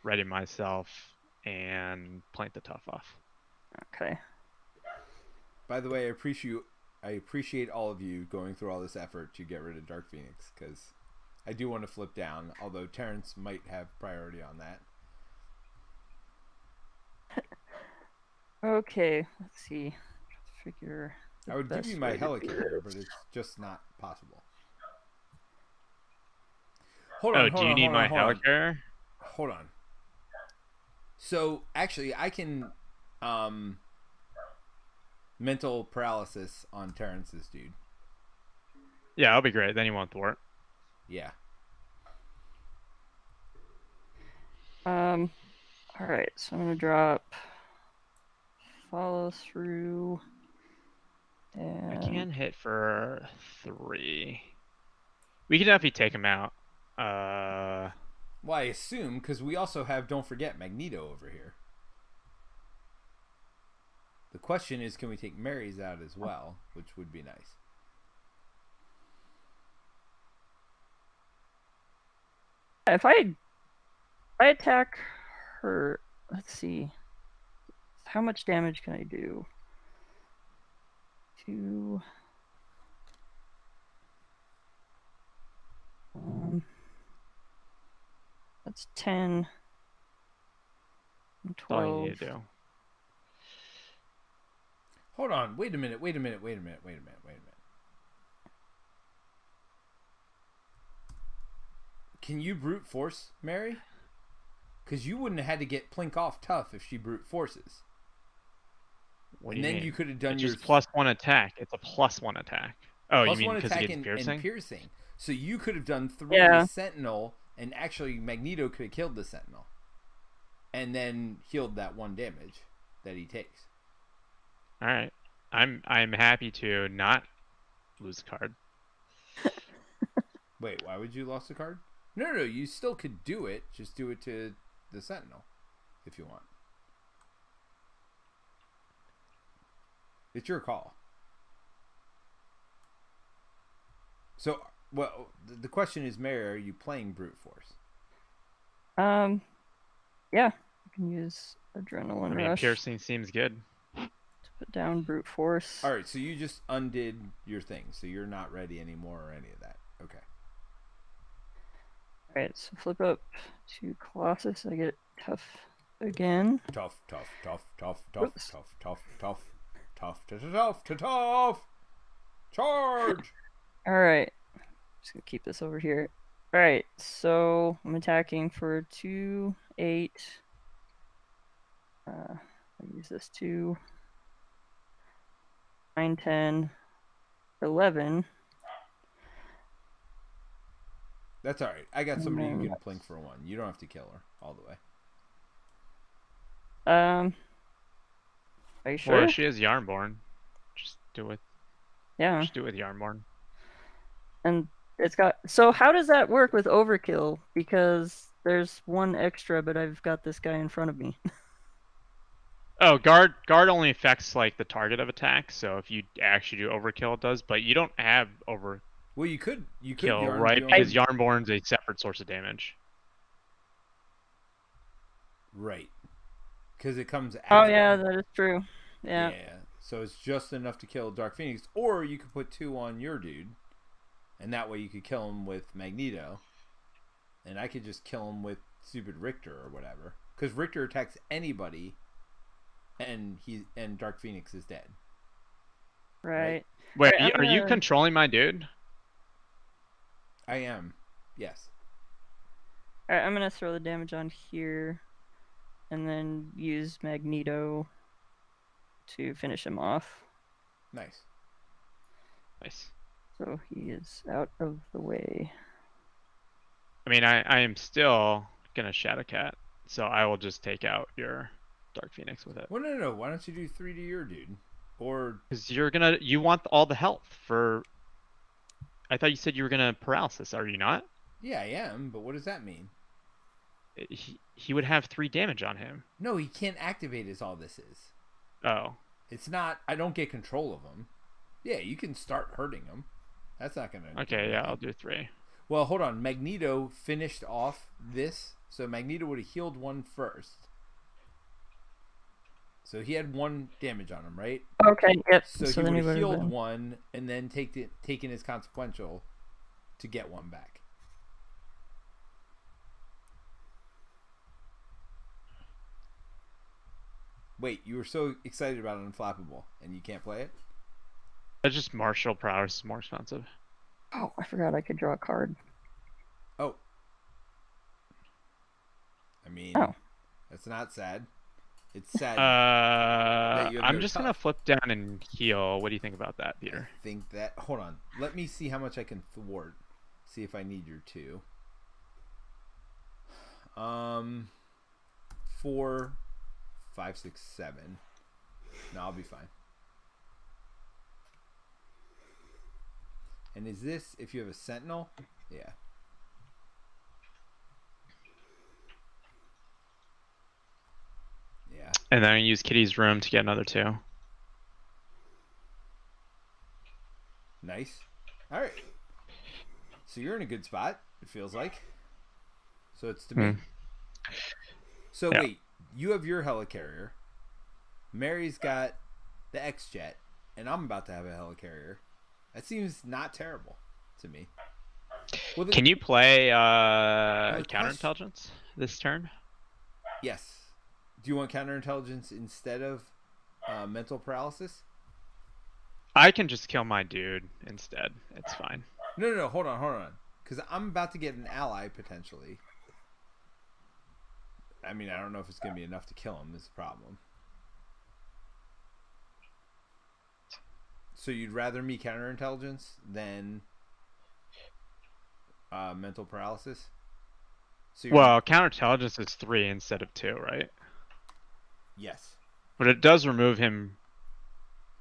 ready myself, and plant the tough off. Okay. By the way, I appreciate all of you going through all this effort to get rid of Dark Phoenix, because I do want to flip down, although Terence might have priority on that. Okay, let's see. Figure. I would give you my helicarrier, but it's just not possible. Hold on, Do you need my helicarrier? Hold on. So actually, I can mental paralysis on Terrence's dude. Yeah, that'll be great. Then you won't thwart. Yeah. All right, so I'm gonna drop follow through. And I can hit for 3. We can definitely take him out. Well, I assume, because we also have, don't forget, Magneto over here. The question is, can we take Mary's out as well, which would be nice. if I attack her, let's see. How much damage can I do? 2. That's 10. And That's all you 12. need to do. Hold on. Wait a minute. Can you brute force Mary? Because you wouldn't have had to get Plink off tough if she brute forces. What and do you then mean? you could have done it's your just +1 attack. It's a +1 attack. Oh, plus you mean one because attack it gets and piercing? So you could have done 3 Yeah. Sentinel, and actually Magneto could have killed the Sentinel, and then healed that 1 damage that he takes. All right, I'm happy to not lose a card. Wait, why would you lost a card? No, you still could do it. Just do it to the Sentinel, if you want. It's your call. So, well, the question is, Mary, are you playing brute force? Yeah, I can use adrenaline I mean, rush piercing seems good. to put down brute force. All right, so you just undid your thing, so you're not ready anymore or any of that. Okay. All right, so flip up to Colossus. I get tough again. Tough. Oops. Tough. Charge! All right, just gonna keep this over here. All right, so I'm attacking for 2, 8. I'll use this 2, 9, 10, 11. That's all right. I got somebody who can plink for 1. You don't have to kill her all the way. Are you sure? Well, she is Yarnborn. Just do it. Yeah. Just do it with Yarnborn. And it's got. So how does that work with overkill? Because there's 1 extra, but I've got this guy in front of me. Oh, guard only affects like the target of attack. So if you actually do overkill, it does. But you don't have overkill, Well, you could right? Because Yarnborn's a separate source of damage. Right. Because it comes after. Oh yeah, that is true. Yeah. So it's just enough to kill Dark Phoenix, or you could put 2 on your dude, and that way you could kill him with Magneto, and I could just kill him with stupid Richter or whatever. Because Richter attacks anybody, and Dark Phoenix is dead. Right. Wait, Right, are you controlling my dude? I am. Yes. All right, I'm gonna throw the damage on here, and then use Magneto to finish him off. Nice. So he is out of the way. I mean, I am still gonna Shadowcat, so I will just take out your Dark Phoenix with it. Well, no. Why don't you do 3 to your dude? Or because you want all the health for. I thought you said you were gonna paralysis. Are you not? Yeah, I am. But what does that mean? he would have 3 damage on him. No, he can't activate is all this is. Oh. It's not, I don't get control of him. Yeah, you can start hurting him. That's not going to... Okay, yeah, I'll do 3. Well, hold on. Magneto finished off this, so Magneto would have healed 1 first. So he had 1 damage on him, right? Okay, yep. So he would have healed 1 and then taken his consequential to get 1 back. Wait, you were so excited about Unflappable and you can't play it? It's just martial prowess is more expensive. Oh, I forgot I could draw a card. Oh. I mean, that's not sad. It's sad. I'm just gonna flip down and heal. What do you think about that, Peter? I think that. Hold on. Let me see how much I can thwart. See if I need your 2. 4, 5, 6, 7. No, I'll be fine. And is this if you have a Sentinel? Yeah. Yeah. And then I use Kitty's room to get another 2. Nice. All right. So you're in a good spot, it feels like. So it's to me. So yeah. Wait, you have your helicarrier. Mary's got the X-Jet, and I'm about to have a helicarrier. That seems not terrible to me. Well, can you play counterintelligence this turn? Yes. Do you want counterintelligence instead of mental paralysis? I can just kill my dude instead. It's fine. No. Hold on. Because I'm about to get an ally potentially. I mean, I don't know if it's going to be enough to kill him. Is the problem. So you'd rather me counterintelligence than mental paralysis? So well, counterintelligence is 3 instead of 2, right? Yes. But it does remove him.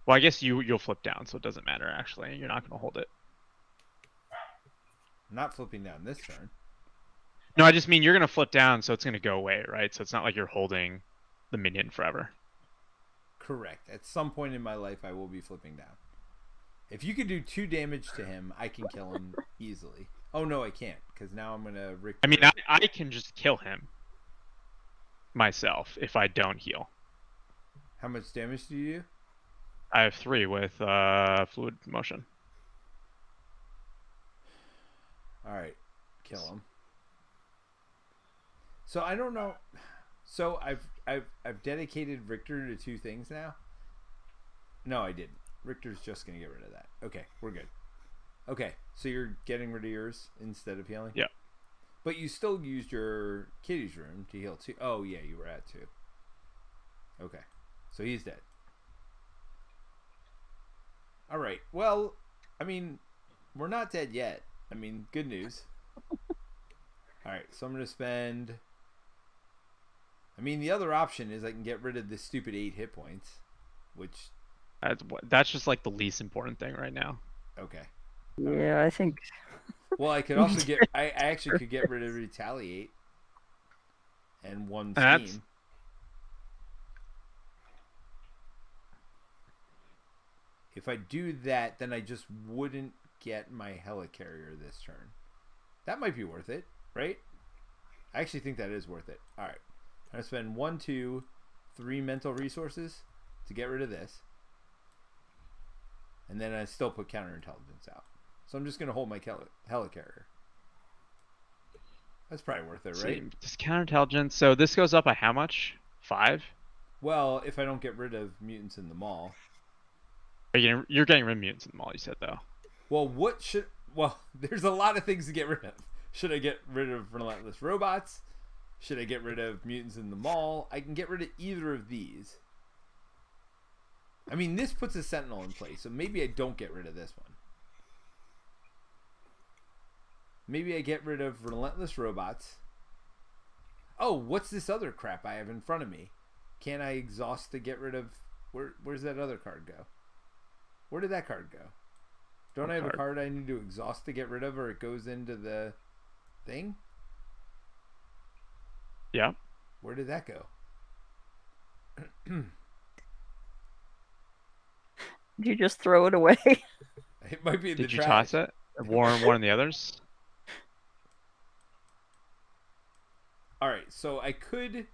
Well, I guess you'll flip down, so it doesn't matter, actually. You're not going to hold it. I'm not flipping down this turn. No, I just mean you're going to flip down, so it's going to go away, right? So it's not like you're holding the minion forever. Correct. At some point in my life, I will be flipping down. If you could do 2 damage to him, I can kill him easily. Oh, no, I can't, because now I'm going to... I mean, I can just kill him myself if I don't heal. How much damage do you do? I have 3 with fluid motion. All right, kill him. So I don't know. So I've dedicated Richter to 2 things now. No, I didn't. Richter's just gonna get rid of that. Okay, we're good. Okay, so you're getting rid of yours instead of healing. Yeah. But you still used your Kitty's room to heal 2. Oh yeah, you were at 2. Okay, so he's dead. All right. Well, I mean, we're not dead yet. I mean, good news. All right, so I'm going to spend... I mean, the other option is I can get rid of this stupid 8 hit points, which... That's just like the least important thing right now. Okay. Yeah, I think... Well, I could also get... I actually could get rid of Retaliate and 1 Steam. If I do that, then I just wouldn't get my helicarrier this turn. That might be worth it, right? I actually think that is worth it. All right. I'm going to spend 1, 2, 3 mental resources to get rid of this. And then I still put counterintelligence out. So I'm just going to hold my helicarrier. That's probably worth it, right? Just counterintelligence. So this goes up by how much? 5? Well, if I don't get rid of mutants in the mall. You're getting rid of mutants in the mall, you said, though. Well, there's a lot of things to get rid of. Should I get rid of relentless robots? Should I get rid of mutants in the mall? I can get rid of either of these. I mean, this puts a Sentinel in place, so maybe I don't get rid of this one. Maybe I get rid of relentless robots. Oh, what's this other crap I have in front of me? Can I exhaust to get rid of... Where's that other card go? Where did that card go? Don't I have a card I need to exhaust to get rid of, or it goes into the thing? Yeah. Where did that go? Did you just throw it away? It might be in the Did you trash. toss it? Warren, one of the others? All right, so I could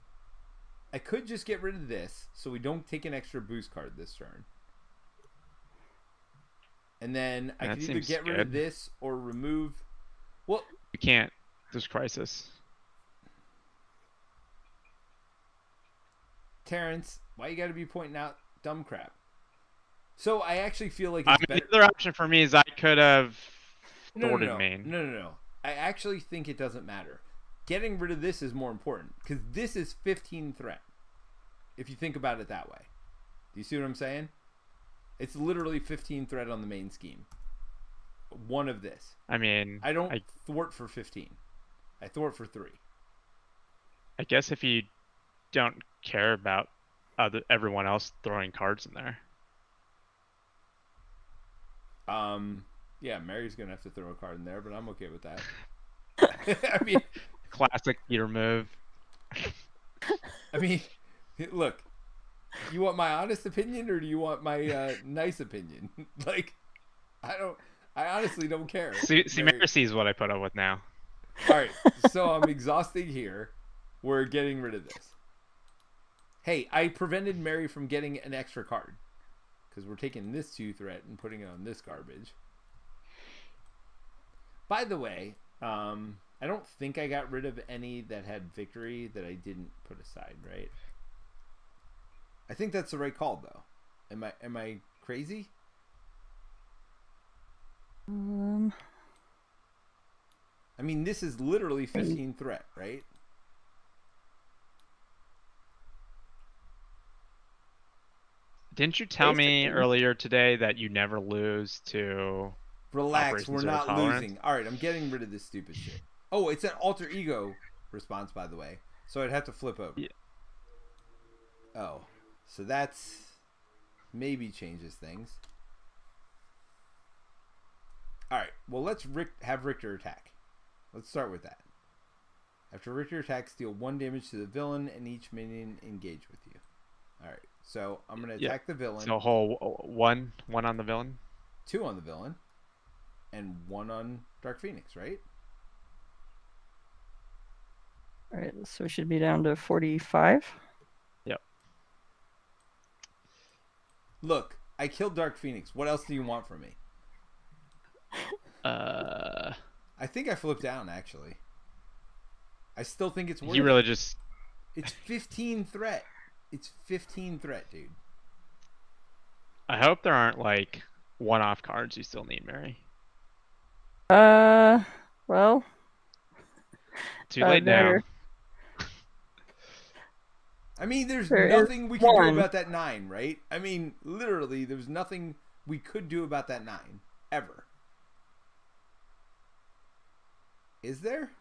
just get rid of this so we don't take an extra boost card this turn. And then I That could either seems get rid of good. this or remove. Well, You can't. There's Crisis. Terrence, why you got to be pointing out dumb crap? So I actually feel like I it's mean, better. the other option for me is I could have No, thwarted main. No. I actually think it doesn't matter. Getting rid of this is more important because this is 15 threat. If you think about it that way, do you see what I'm saying? It's literally 15 threat on the main scheme. One of this. I mean, I don't thwart for 15. I thwart for 3. I guess if you don't care about everyone else throwing cards in there. Yeah, Mary's gonna have to throw a card in there, but I'm okay with that. I mean, Classic Peter move. I mean, look, you want my honest opinion or do you want my nice opinion? Like, I honestly don't care. Mary sees what I put up with now. All right, so I'm exhausting here. We're getting rid of this. Hey, I prevented Mary from getting an extra card because we're taking this 2 threat and putting it on this garbage. By the way, I don't think I got rid of any that had victory that I didn't put aside, right? I think that's the right call, though. Am I crazy? I mean, this is literally 15 threat, right? Didn't you tell me earlier today that you never lose to... Relax, we're not tolerance? losing. All right, I'm getting rid of this stupid shit. Oh, it's an alter ego response, by the way. So I'd have to flip over. Yeah. Oh, so that's maybe changes things. All right, well, let's have Richter attack. Let's start with that. After Richter attacks, deal 1 damage to the villain and each minion engage with you. All right, so I'm going to attack the villain. So whole one on the villain? 2 on the villain. And 1 on Dark Phoenix, right? All right, so we should be down to 45. Yep. Look, I killed Dark Phoenix. What else do you want from me? I think I flipped down, actually. I still think it's worth You really just... It's 15 threat. It's 15 threat, dude. I hope there aren't, like, one-off cards you still need, Mary. Well... Too late now. I mean, there's there nothing we can do 1. about that 9, right? I mean, literally, there's nothing we could do about that 9. Ever. Is there?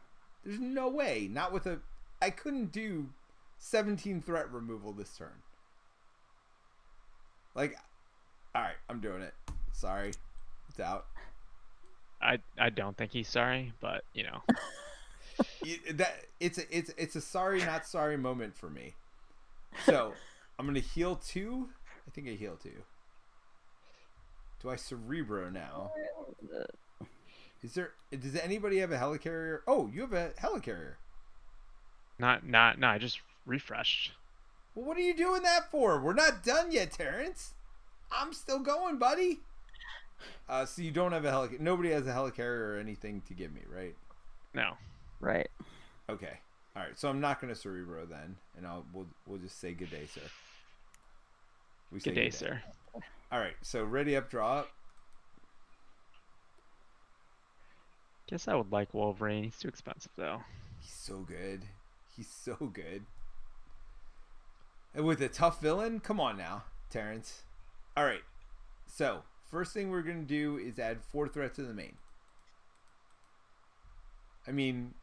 There's no way. Not with a... I couldn't do 17 threat removal this turn. Like, alright, I'm doing it. Sorry. It's out. I don't think he's sorry, but, you know. It's a sorry, not sorry moment for me. So, I'm going to heal 2. I think I heal 2. Do I Cerebro now? Does anybody have a helicarrier? Oh, you have a helicarrier. No, I just refreshed. Well, what are you doing that for? We're not done yet, Terence. I'm still going, buddy. So you don't have a helicarrier. Nobody has a helicarrier or anything to give me, right? No. Right. Okay. All right. So I'm not going to Cerebro then, and we'll just say good day, sir. We say Good day, sir. All right. So ready up, draw up. Guess I would like Wolverine. He's too expensive, though. He's so good. He's so good. And with a tough villain? Come on now, Terrence. All right. So, first thing we're going to do is add 4 threats to the main. I mean,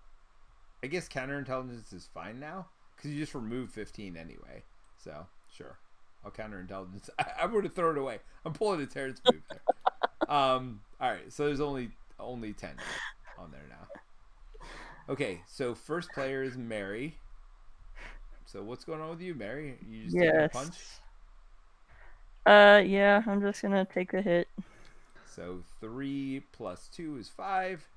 I guess counterintelligence is fine now, because you just removed 15 anyway. So, sure. I'll counterintelligence. I would have thrown it away. I'm pulling a Terrence move there. All right. So, there's only 10 on there now. Okay, so first player is Mary. So what's going on with you, Mary? You just taking a punch? Yeah, I'm just gonna take a hit. So 3 plus 2 is 5.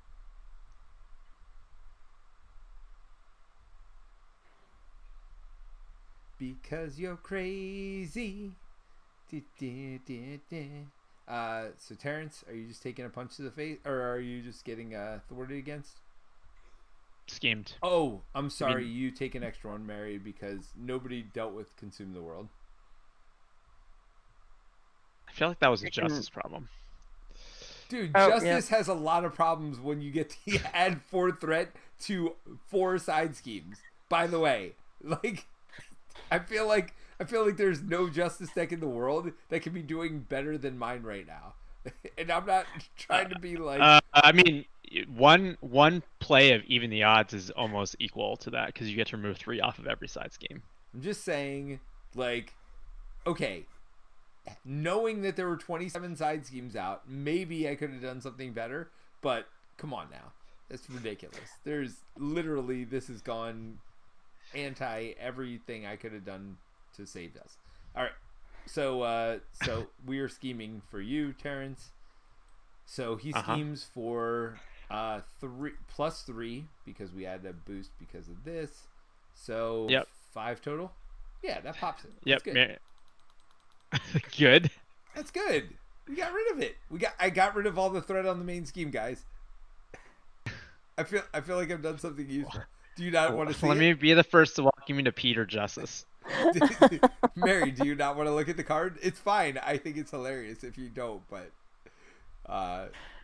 Because you're crazy. So Terence, are you just taking a punch to the face, or are you just getting thwarted against? Schemed. Oh, I'm sorry. You take an extra one, Mary, because nobody dealt with Consume the World. I feel like that was a Justice problem. Dude, Justice has a lot of problems when you get to add 4 threat to 4 side schemes. By the way, like, I feel like there's no Justice deck in the world that can be doing better than mine right now. And I'm not trying to be like. I mean, one play of even the odds is almost equal to that because you get to remove 3 off of every side scheme. I'm just saying, like, okay, knowing that there were 27 side schemes out, maybe I could have done something better. But come on now, it's ridiculous. There's literally, this has gone anti everything I could have done to save us. All right, so we are scheming for you, Terence. So he schemes for 3 plus 3 because we had a boost because of this. So 5 total. Yeah, that pops it. Yep. That's good. Good. That's good. We got rid of it. I got rid of all the threat on the main scheme, guys. I feel like I've done something useful. Do you not want to see Let me be the first to walk you into Peter Justice. Mary, do you not want to look at the card? It's fine. I think it's hilarious if you don't, but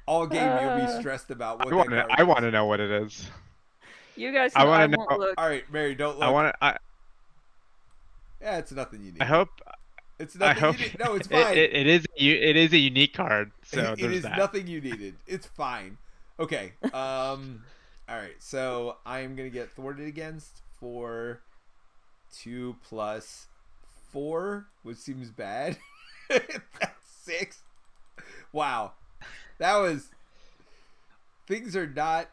all game you'll be stressed about what that card is. I want to know what it is. You guys know I won't look. All right, Mary, don't look. Yeah, it's nothing you need. I hope. It's nothing you need. No, it's fine. It is a unique card, so it is nothing you needed. It's fine. Okay. All right. So I am gonna get thwarted against for 2 plus 4, which seems bad. That's 6. Wow. That was. Things are not.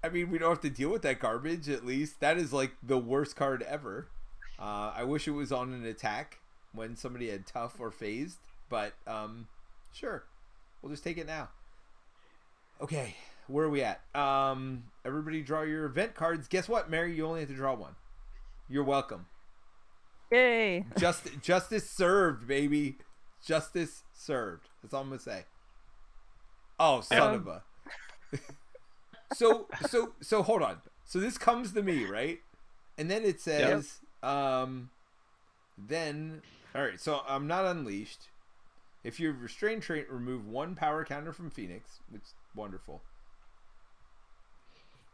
I mean, we don't have to deal with that garbage. At least that is like the worst card ever. I wish it was on an attack when somebody had tough or phased, but sure, we'll just take it now. Okay, where are we at? Everybody draw your event cards. Guess what, Mary? You only have to draw one. You're welcome. Yay! Justice served, baby. Justice served. That's all I'm gonna say. Oh, son of a. So hold on. So this comes to me, right? And then it says, then, all right. So I'm not unleashed. If you have restrained trait, remove 1 power counter from Phoenix, which is wonderful.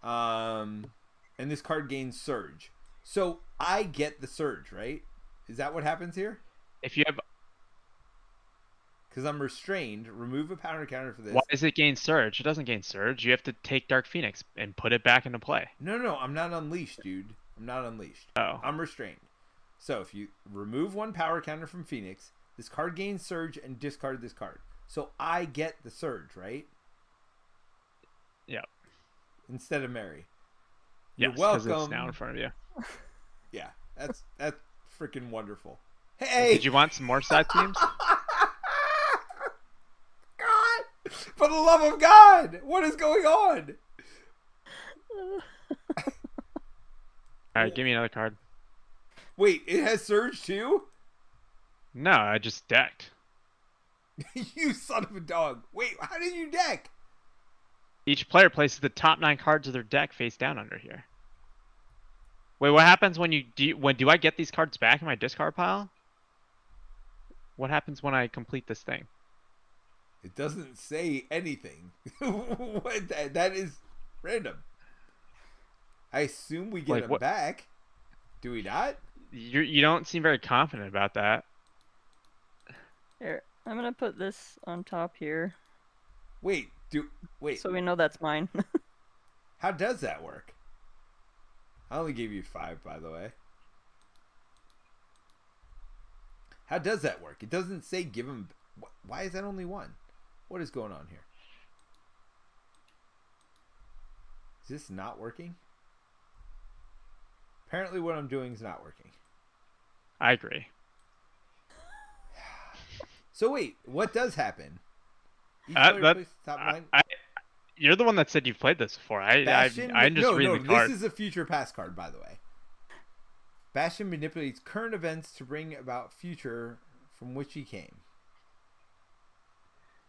And this card gains surge. So I get the surge, right? Is that what happens here? If you have, because I'm restrained, remove a power counter for this. Why does it gain surge? It doesn't gain surge. You have to take Dark Phoenix and put it back into play. No, I'm not unleashed, dude. I'm not unleashed. Oh. I'm restrained. So if you remove 1 power counter from Phoenix, this card gains surge and discard this card. So I get the surge, right? Yeah. Instead of Mary. Yes, You're welcome. because it's now in front of you. Yeah, that's freaking wonderful. Hey! Did you want some more side teams? God! For the love of God! What is going on? Alright, give me another card. Wait, it has surge too? No, I just decked. You son of a dog. Wait, how did you deck? Each player places the top 9 cards of their deck face down under here. Wait, what happens when do I get these cards back in my discard pile? What happens when I complete this thing? It doesn't say anything. That is random. I assume we get them back. Do we not? You don't seem very confident about that. Here, I'm gonna put this on top here. Wait. So we know that's mine. How does that work? I only gave you 5, by the way. How does that work? It doesn't say give him. Why is that only 1? What is going on here? Is this not working? Apparently what I'm doing is not working. I agree. So wait, what does happen? Each player plays top line. You're the one that said you've played this before. I'm just reading the card. This is a future past card, by the way. Bastion manipulates current events to bring about future from which he came.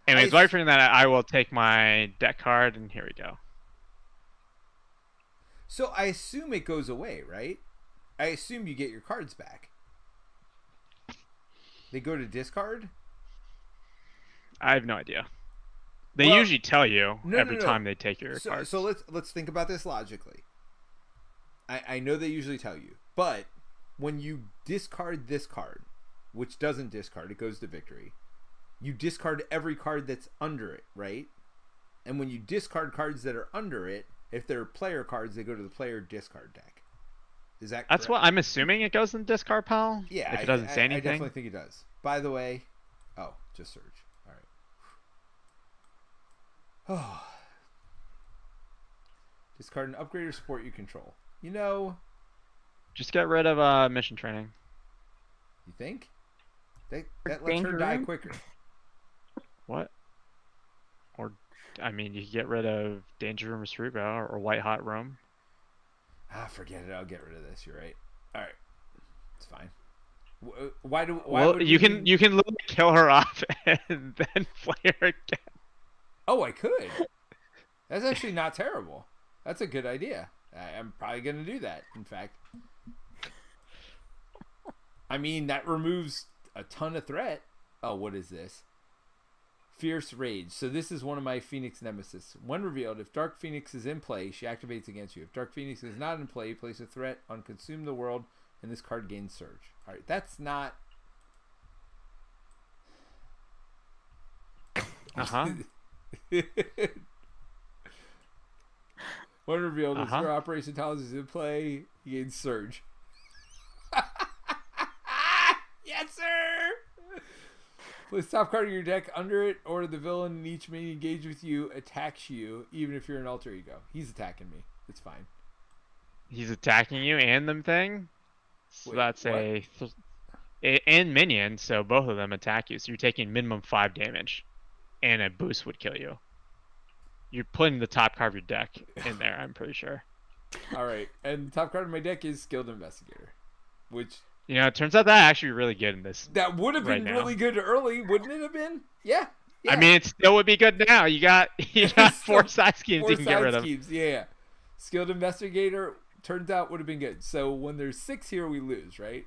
Anyways, while you're figuring that out, I will take my deck card, and here we go. So I assume it goes away, right? I assume you get your cards back. They go to discard? I have no idea. They usually tell you every time they take your cards. So let's think about this logically. I know they usually tell you, but when you discard this card, which doesn't discard, it goes to victory. You discard every card that's under it, right? And when you discard cards that are under it, if they're player cards, they go to the player discard deck. Is that correct? That's what I'm assuming it goes in discard pile? Yeah. If it doesn't say anything? I definitely think it does. By the way, just search. All right. Oh. Discard an upgrade or support you control. You know... Just get rid of mission training. You think? That lets her die quicker. What? Or, I mean, you can get rid of Danger Room Cerebro or White Hot Room. Forget it. I'll get rid of this. You're right. All right, it's fine. You can literally kill her off and then play her again. Oh, I could. That's actually not terrible. That's a good idea. I'm probably gonna do that. In fact, I mean that removes a ton of threat. Oh, what is this? Fierce Rage. So this is one of my Phoenix Nemesis. When revealed, if Dark Phoenix is in play, she activates against you. If Dark Phoenix is not in play, place a threat on Consume the World, and this card gains Surge. Alright, that's not... When revealed, if her Operation Talons is in play, he gains Surge. Yes, sir! Place top card of your deck under it, or the villain in each main engage with you attacks you, even if you're an alter ego. He's attacking me. It's fine. He's attacking you and them thing? So wait, that's what? And minion, so both of them attack you. So you're taking minimum 5 damage, and a boost would kill you. You're putting the top card of your deck in there, I'm pretty sure. Alright, and the top card of my deck is Skilled Investigator, which... You know, it turns out that actually really good in this. That would have been really good early, wouldn't it have been? Yeah. I mean, it still would be good now. You got 4 side schemes you can get rid of. Yeah. Skilled Investigator turns out would have been good. So when there's 6 here, we lose, right?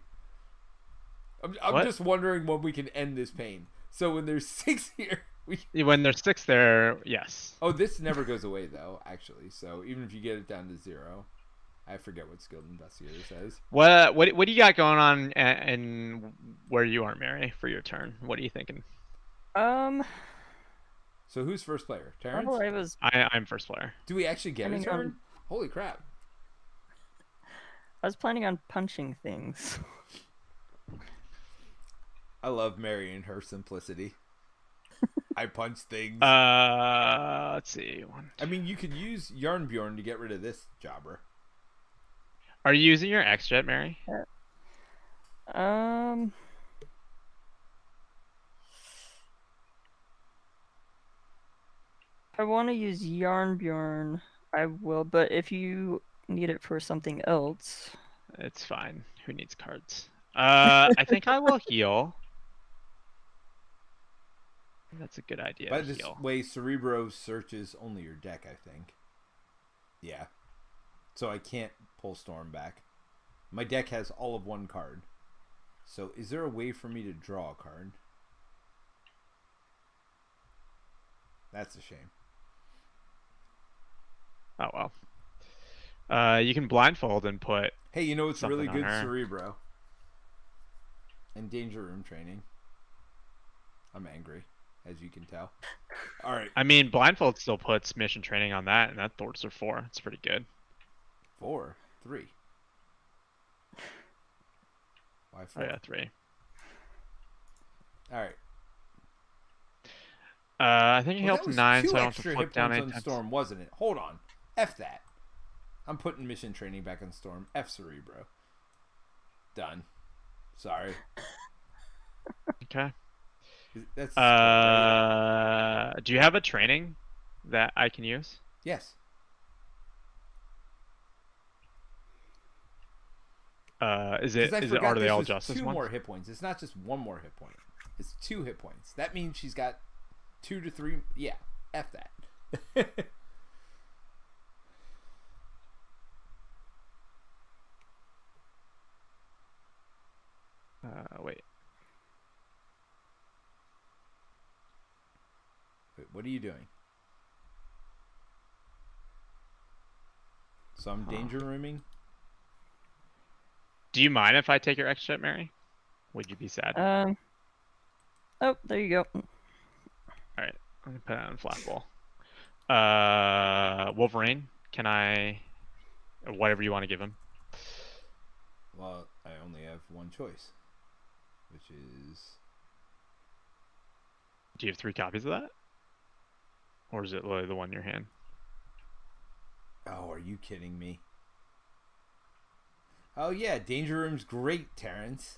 I'm just wondering when we can end this pain. So when there's 6 here, when there's 6 there, yes. Oh, this never goes away though, actually. So even if you get it down to 0. I forget what Skilled Investigator says. What do you got going on and where you are, Mary, for your turn? What are you thinking? So who's first player? Terence? I'm first player. Do we actually get a turn? Holy crap. I was planning on punching things. I love Mary and her simplicity. I punch things. Let's see. I mean, you could use Yarnbjorn to get rid of this jobber. Are you using your X-Jet, Mary? I want to use Yarnbjorn, I will, but if you need it for something else... It's fine. Who needs cards? I think I will heal. That's a good idea. By this way, Cerebro searches only your deck, I think. Yeah. So I can't pull Storm back. My deck has all of 1 card. So is there a way for me to draw a card? That's a shame. Oh well. You can blindfold and put... Hey, you know what's really good? Cerebro. And Danger Room training. I'm angry, as you can tell. Alright. I mean, blindfold still puts mission training on that, and that thwarts are 4. It's pretty good. 4? 3. Why 4? Oh yeah, 3. Alright. I think he helped 9, so I don't have to flip down on Storm, wasn't it? Hold on. F that. I'm putting mission training back on Storm. F Cerebro. Done. Sorry. Okay. That's right? Do you have a training that I can use? Yes. Are Forgot they all was justice two ones? more hit points. It's not just one more hit point. It's 2 hit points. That means she's got 2 to 3. Yeah. F that. Wait. Wait, what are you doing? So I'm danger rooming. Do you mind if I take your extra ship, Mary? Would you be sad? Oh, there you go. All right, I'm gonna put it on flat ball. Wolverine, can I? Whatever you want to give him. Well, I only have one choice, which is. Do you have 3 copies of that, or is it literally the one in your hand? Oh, are you kidding me? Oh yeah, Danger Room's great, Terence.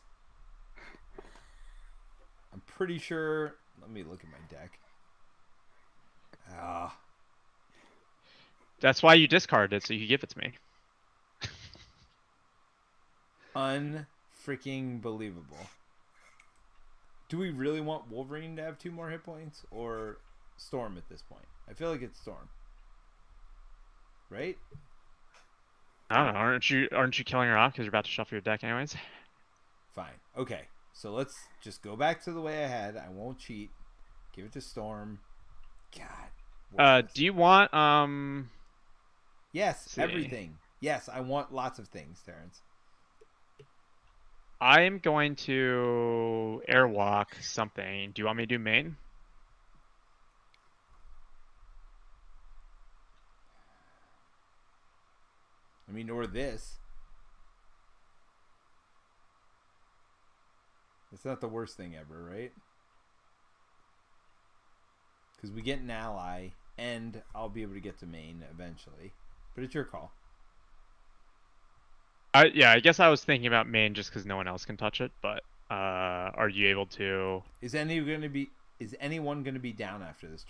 I'm pretty sure. Let me look at my deck. Ah. That's why you discarded it, so you could give it to me. Unfreaking believable. Do we really want Wolverine to have 2 more hit points, or Storm at this point? I feel like it's Storm. Right? I don't know. Aren't you killing her off because you're about to shuffle your deck anyways? Fine. Okay. So let's just go back to the way I had. I won't cheat. Give it to Storm. God. Do you want Yes, everything. Yes, I want lots of things, Terence. I am going to airwalk something. Do you want me to do main? I mean, or this. It's not the worst thing ever, right? Because we get an ally, and I'll be able to get to main eventually. But it's your call. Yeah, I guess I was thinking about main just because no one else can touch it. But are you able to? Is anyone going to be down after this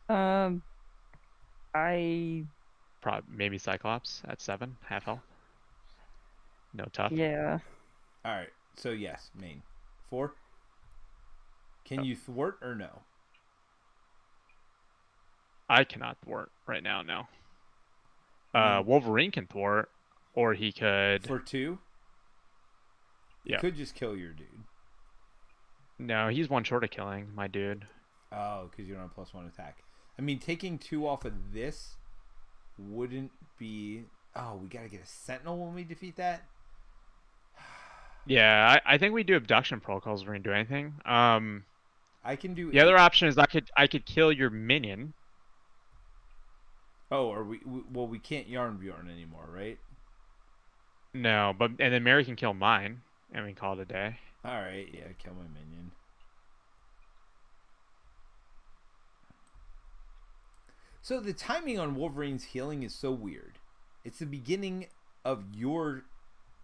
turn? Maybe Cyclops at 7, half health. No tough. Yeah. All right. So yes, main 4. Can you thwart or no? I cannot thwart right now. No. Wolverine can thwart, or he could. For 2. Yeah. You could just kill your dude. No, he's 1 short of killing my dude. Oh, because you don't have +1 attack. I mean, taking 2 off of this wouldn't be. Oh, we gotta get a sentinel when we defeat that. Yeah, I think we do abduction protocols if we're gonna do anything. I can do. The other option is I could kill your minion. Oh, or we can't Yarn Bjorn anymore, right? No, and then Mary can kill mine, and we can call it a day. All right, yeah, kill my minion. So the timing on Wolverine's healing is so weird. It's the beginning of your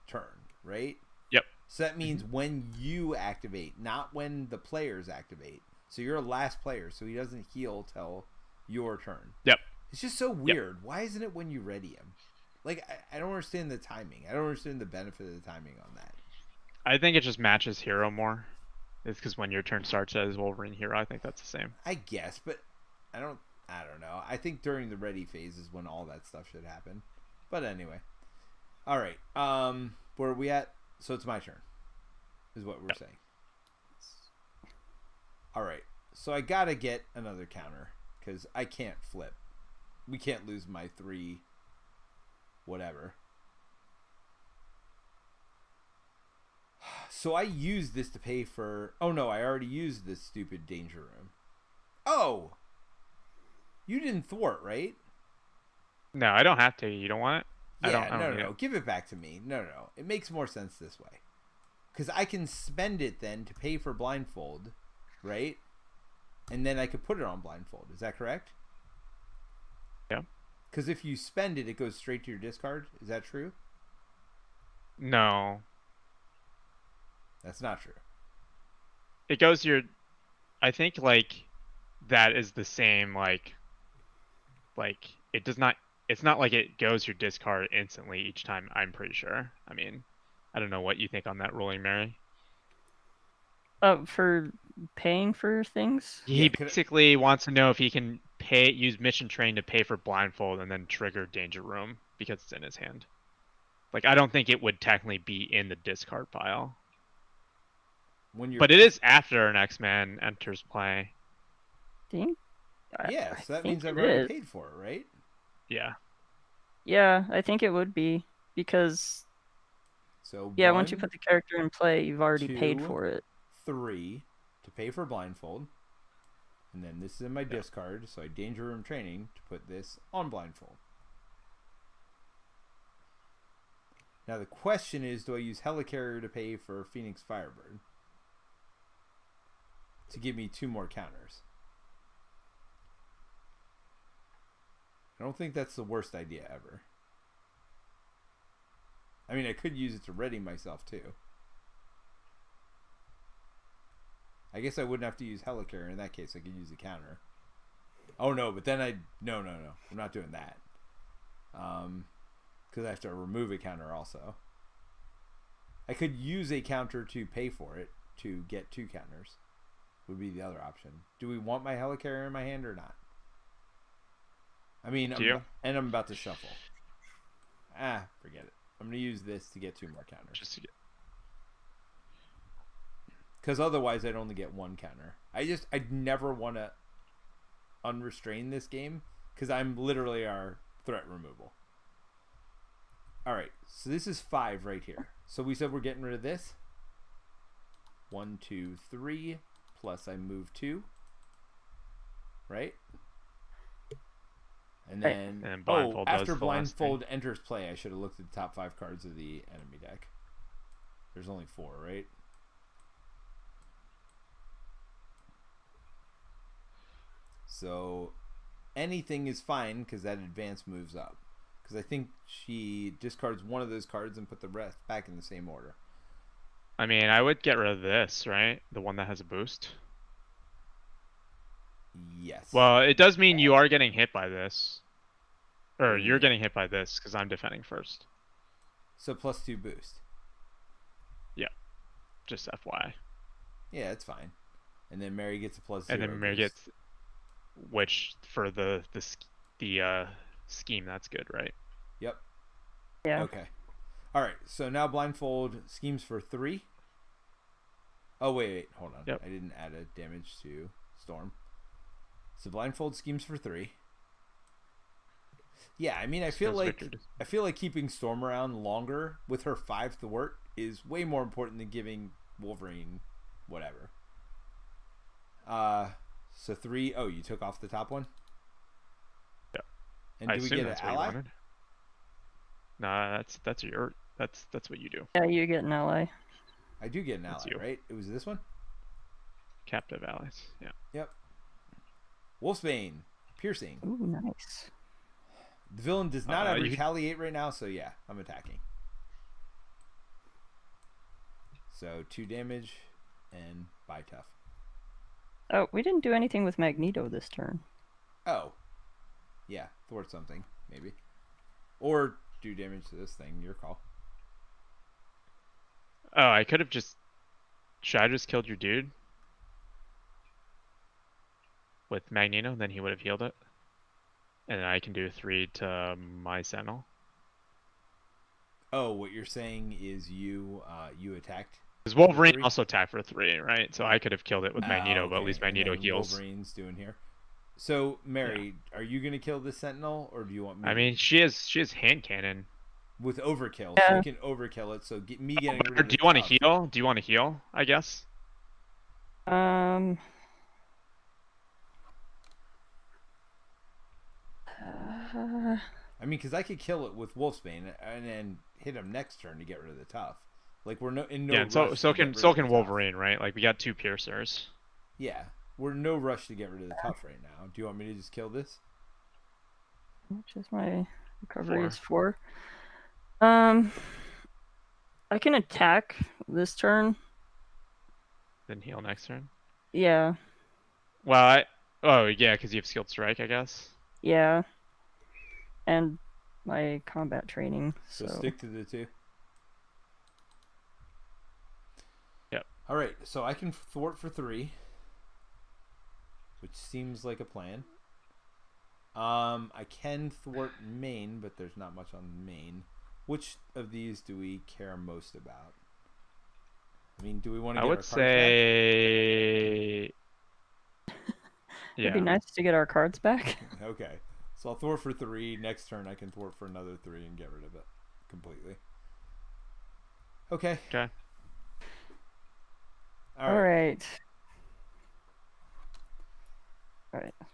turn, right? Yep. So that means when you activate, not when the players activate. So you're a last player, so he doesn't heal till your turn. Yep. It's just so weird. Yep. Why isn't it when you ready him? Like, I don't understand the timing. I don't understand the benefit of the timing on that. I think it just matches hero more. It's because when your turn starts as Wolverine hero, I think that's the same. I guess, but I don't know. I think during the ready phase is when all that stuff should happen. But anyway. All right. Where are we at? So it's my turn, is what we're saying. All right. So I got to get another counter because I can't flip. We can't lose my 3 whatever. So I used this to pay for... Oh, no, I already used this stupid danger room. Oh! You didn't thwart, right? No, I don't have to. You don't want it? Yeah, no. Give it back to me. No. It makes more sense this way. Because I can spend it then to pay for blindfold, right? And then I could put it on blindfold. Is that correct? Yeah. Because if you spend it, it goes straight to your discard. Is that true? No. That's not true. It goes your... I think, like, that is the same, like, it does not... It's not like it goes your discard instantly each time, I'm pretty sure. I mean, I don't know what you think on that ruling, Mary. For paying for things? He Yeah, basically wants to know if he can use Mission Train to pay for Blindfold and then trigger Danger Room because it's in his hand. Like, I don't think it would technically be in the discard pile. But it is after an X-Man enters play. Think? Yeah, so that think means I've it already is. paid for it, right? Yeah. Yeah, I think it would be because So yeah, one, once you put the character in play, you've already paid 2, for it. 3 to pay for Blindfold. And then this is in my discard, so I Danger Room Training to put this on Blindfold. Now the question is, do I use Helicarrier to pay for Phoenix Firebird? To give me 2 more counters. I don't think that's the worst idea ever. I mean, I could use it to ready myself too. I guess I wouldn't have to use Helicarrier in that case. I could use a counter. Oh no, but then no. I'm not doing that. Because I have to remove a counter also. I could use a counter to pay for it to get 2 counters. Would be the other option. Do we want my Helicarrier in my hand or not? I mean, I'm about to shuffle. Forget it. I'm going to use this to get 2 more counters. Just to get... Because otherwise I'd only get 1 counter. I'd never want to unrestrain this game because I'm literally our threat removal. Alright, so this is 5 right here. So we said we're getting rid of this. 1, 2, 3, plus I move 2. Right? And then, after Blindfold enters play, I should have looked at the top 5 cards of the enemy deck. There's only 4, right? So, anything is fine because that advance moves up. Because I think she discards one of those cards and put the rest back in the same order. I mean, I would get rid of this, right? The one that has a boost. Yes. Well, it does mean you are getting hit by this. Or you're getting hit by this because I'm defending first. So plus 2 boost. Yeah. Just FYI. Yeah, it's fine. And then Mary gets a plus 0. And then Mary gets... Which, for the scheme, that's good, right? Yep. Yeah. Okay. Alright, so now Blindfold schemes for 3. Oh, wait, hold on. Yep. I didn't add a damage to Storm. So Blindfold schemes for 3. Yeah, I mean, I feel like keeping Storm around longer with her 5 thwart is way more important than giving Wolverine whatever. So 3. Oh, you took off the top one? Yeah. And do we get an ally? Nah, that's what you do. Yeah, you get an ally. I do get an ally, right? It was this one? Captive allies, yeah. Yep. Wolfsbane. Piercing. Ooh, nice. The villain does not have retaliate right now, so yeah, I'm attacking. So 2 damage and bye tough. Oh, we didn't do anything with Magneto this turn. Oh. Yeah, thwart something, maybe. Or do damage to this thing, your call. Oh, I could have just... Should I just killed your dude? With Magneto, then he would have healed it. And then I can do 3 to my Sentinel. Oh, what you're saying is you attacked? Because Wolverine also attacked for 3, right? So I could have killed it with Magneto, but at least Magneto heals. Wolverine's doing here. So, Mary, are you going to kill the Sentinel, or do you want me I mean, she has hand cannon. With overkill, yeah. so you can overkill it, so get me getting rid of Do you want to heal? Do you want to heal, I guess? I mean, because I could kill it with Wolfsbane and then hit him next turn to get rid of the tough. Like, we're in no rush so to can Wolverine, right? Like, we got 2 piercers. Yeah, we're in no rush to get rid of the tough right now. Do you want me to just kill this? which is my recovery 4. is 4. I can attack this turn. Then heal next turn. Yeah, Well, oh yeah, because you have skilled strike, I guess. yeah. And my combat training. So So stick to the 2. Yep. All right, so I can thwart for 3, which seems like a plan. I can thwart main, but there's not much on main. Which of these do we care most about? I mean, do we want to I get would our cards say, it'd be yeah. nice to get our cards back. back? Okay. So I'll thwart for 3. Next turn I can thwart for another 3 and get rid of it completely. Okay. Okay. All right.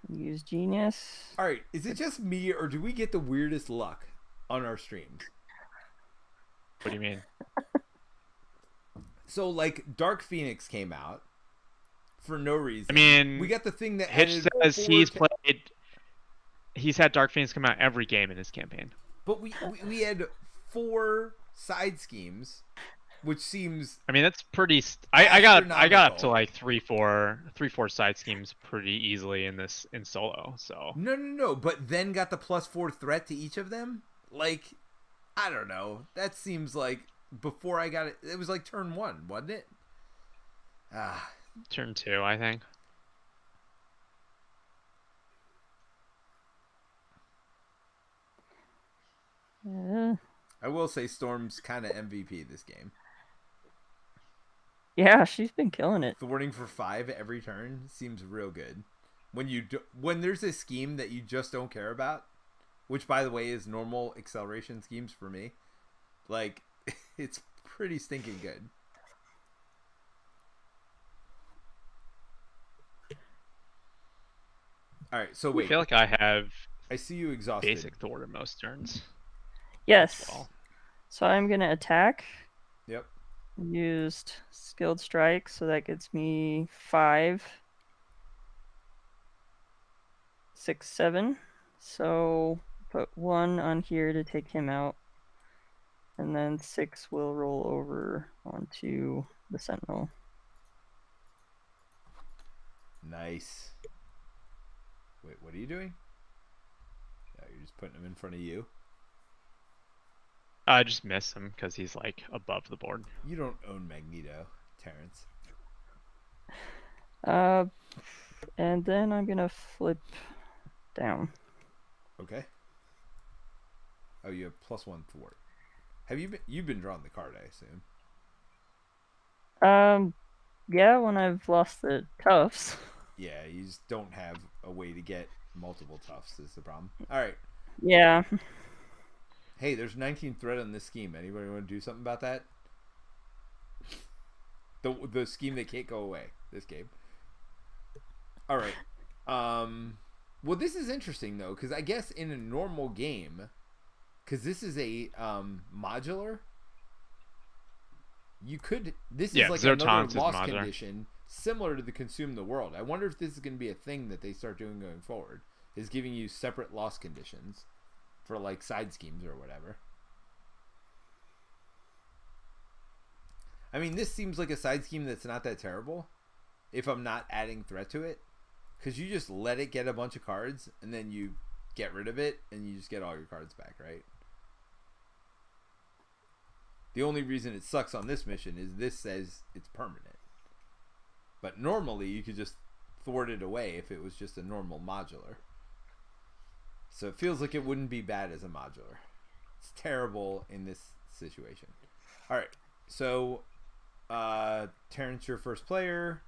Use Genius. All right. Is it just me, or do we get the weirdest luck on our streams? What do you mean? So, like, Dark Phoenix came out for no reason. I mean, we got the thing that Hitch added says 4 he's had Dark Phoenix come out every game in his campaign. But we had 4 side schemes, which seems I mean, that's pretty. I got up to astronomical. like 3-4 side schemes pretty easily in solo. So no. But then got the +4 threat to each of them. Like, I don't know. That seems like before I got it. It was like turn 1, wasn't it? turn 2, I think. I will say Storm's kind of MVP this game. Yeah, she's been killing it. Thwarting for 5 every turn seems real good. When there's a scheme that you just don't care about, which by the way is normal acceleration schemes for me, like it's pretty stinking good. All right, so wait. I feel like I have I see you exhausted. basic thwart in most turns. Yes. Well. So I'm gonna attack. Yep. Used skilled strike, so that gets me 5, 6, 7. So put 1 on here to take him out, and then 6 will roll over onto the Sentinel. Nice. Wait, what are you doing? Oh, you're just putting him in front of you. I just miss him because he's like above the board. You don't own Magneto, Terence. And then I'm gonna flip down. Okay. Oh, you have +1 thwart. You've been drawing the card, I assume. Yeah, when I've lost the Tufts. Yeah, you just don't have a way to get multiple Tufts is the problem. All right. Yeah. Hey, there's 19 threat on this scheme. Anybody want to do something about that? The scheme that can't go away this game. All right. Well, this is interesting though, because I guess in a normal game, because this is a modular, you could. This is like another loss condition similar to the consume the world. I wonder if this is going to be a thing that they start doing going forward. Is giving you separate loss conditions for like side schemes or whatever. I mean, this seems like a side scheme that's not that terrible if I'm not adding threat to it, because you just let it get a bunch of cards and then you get rid of it and you just get all your cards back, right? The only reason it sucks on this mission is this says it's permanent, but normally you could just thwart it away if it was just a normal modular. So it feels like it wouldn't be bad as a modular. It's terrible in this situation. All right. So, Terence, your first player.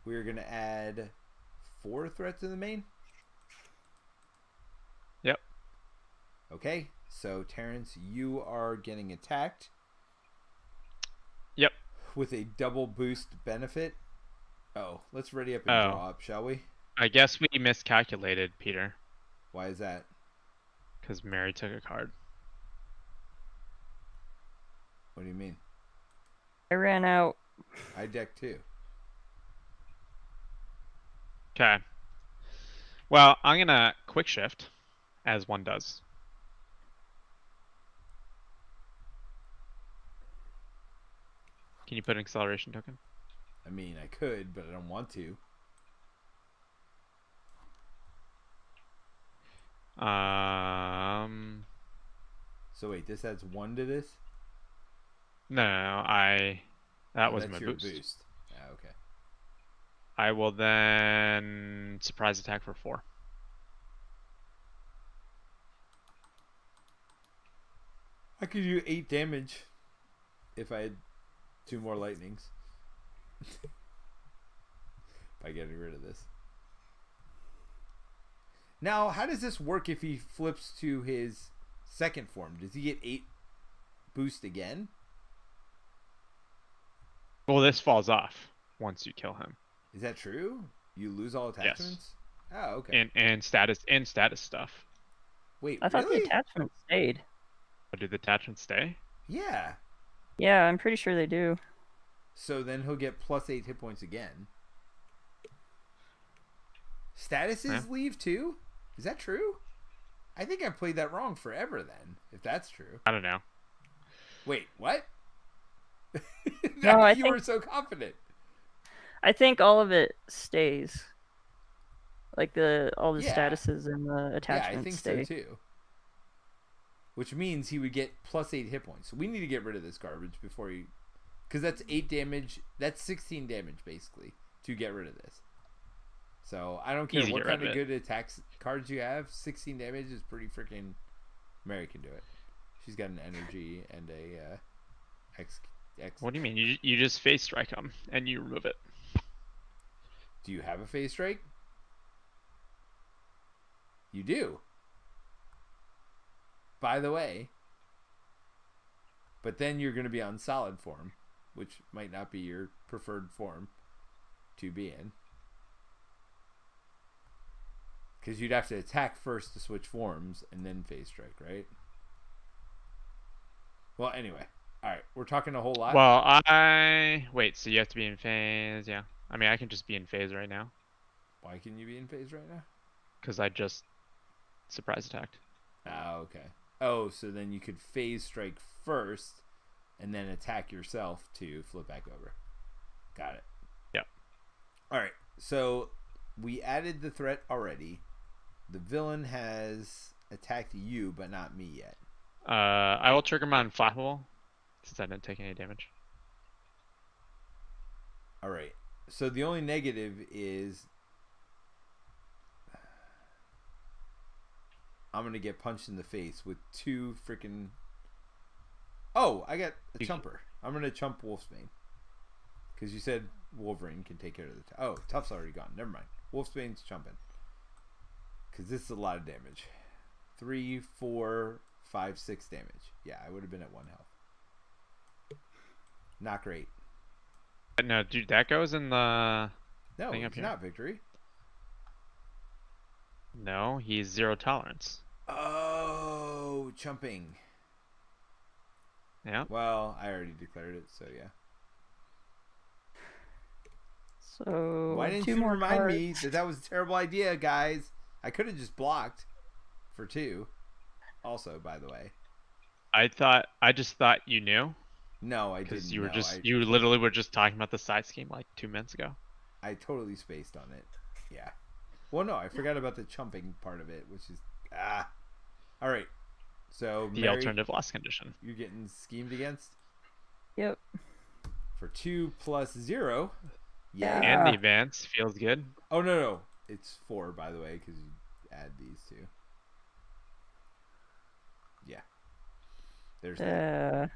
We're going to add 4 threat to the main. Yep. Okay. So, Terence, you are getting attacked. Yep. With a double boost benefit. Oh, let's ready up and draw up, shall we? I guess we miscalculated, Peter. Why is that? Because Mary took a card. What do you mean? I ran out. I decked 2. Okay. Well, I'm gonna quick shift, as one does. Can you put an acceleration token? I mean, I could, but I don't want to. So wait, this adds 1 to this? No, that was that's my your boost. Ah, okay. I will then surprise attack for 4. I could do 8 damage if I had 2 more lightnings. By getting rid of this. Now, how does this work if he flips to his second form? Does he get 8 boost again? Well, this falls off once you kill him. Is that true? You lose all attachments? Yes. Oh, okay. And status stuff. Wait, I thought really? the attachments stayed. Oh, did the attachments stay? Yeah. Yeah, I'm pretty sure they do. So then he'll get plus 8 hit points again. Statuses leave too? Is that true? I think I played that wrong forever then, if that's true. I don't know. Wait, what? No, I you think... were so confident. I think all of it stays. Like all the Yeah. statuses and the attachments Yeah, I think stay. so too. Which means he would get plus 8 hit points. So we need to get rid of this garbage before he... Because that's 8 damage. That's 16 damage, basically, to get rid of this. So I don't care Easy to what get rid kind of of good attacks cards you have. 16 damage is pretty freaking... Mary can do it. She's got an energy and a... X. What do you mean? You just face strike him and you remove it. Do you have a phase strike? You do. By the way. But then you're going to be on solid form, which might not be your preferred form to be in. Because you'd have to attack first to switch forms and then phase strike, right? Well, anyway. Alright, we're talking a whole lot. Well, wait, so you have to be in phase, yeah. I mean, I can just be in phase right now. Why can you be in phase right now? Because I just surprise attacked. Ah, okay. Oh, so then you could phase strike first and then attack yourself to flip back over. Got it. Yep. Alright, so we added the threat already. The villain has attacked you, but not me yet. I will trigger my unflappable, since I didn't take any damage. Alright, so the only negative is I'm going to get punched in the face with 2 freaking... Oh, I got a chumper. I'm going to chump Wolfsbane. Because you said Wolverine can take care of the... Oh, Tough's already gone. Never mind. Wolfsbane's chumping. Because this is a lot of damage. 3, 4, 5, 6 damage. Yeah, I would have been at 1 health. Not great. No, dude, that goes in the... No, thing up it's here. not victory. No, he's 0 tolerance. Oh, chumping. Yeah. Well, I already declared it, so yeah. So Why didn't 2 you more remind cards. me that was a terrible idea, guys? I could have just blocked for 2. Also, by the way. I just thought you knew. No, I didn't. Because you were know. you literally were just talking about the side scheme like 2 minutes ago. I totally spaced on it. Yeah. Well, no, I forgot about the chumping part of it, which is all right. So The Mary, alternative loss condition. you're getting schemed against Yep. for 2 plus 0. Yeah. And the advance feels good. Oh no, it's 4 by the way because you add these 2. Yeah. There's that.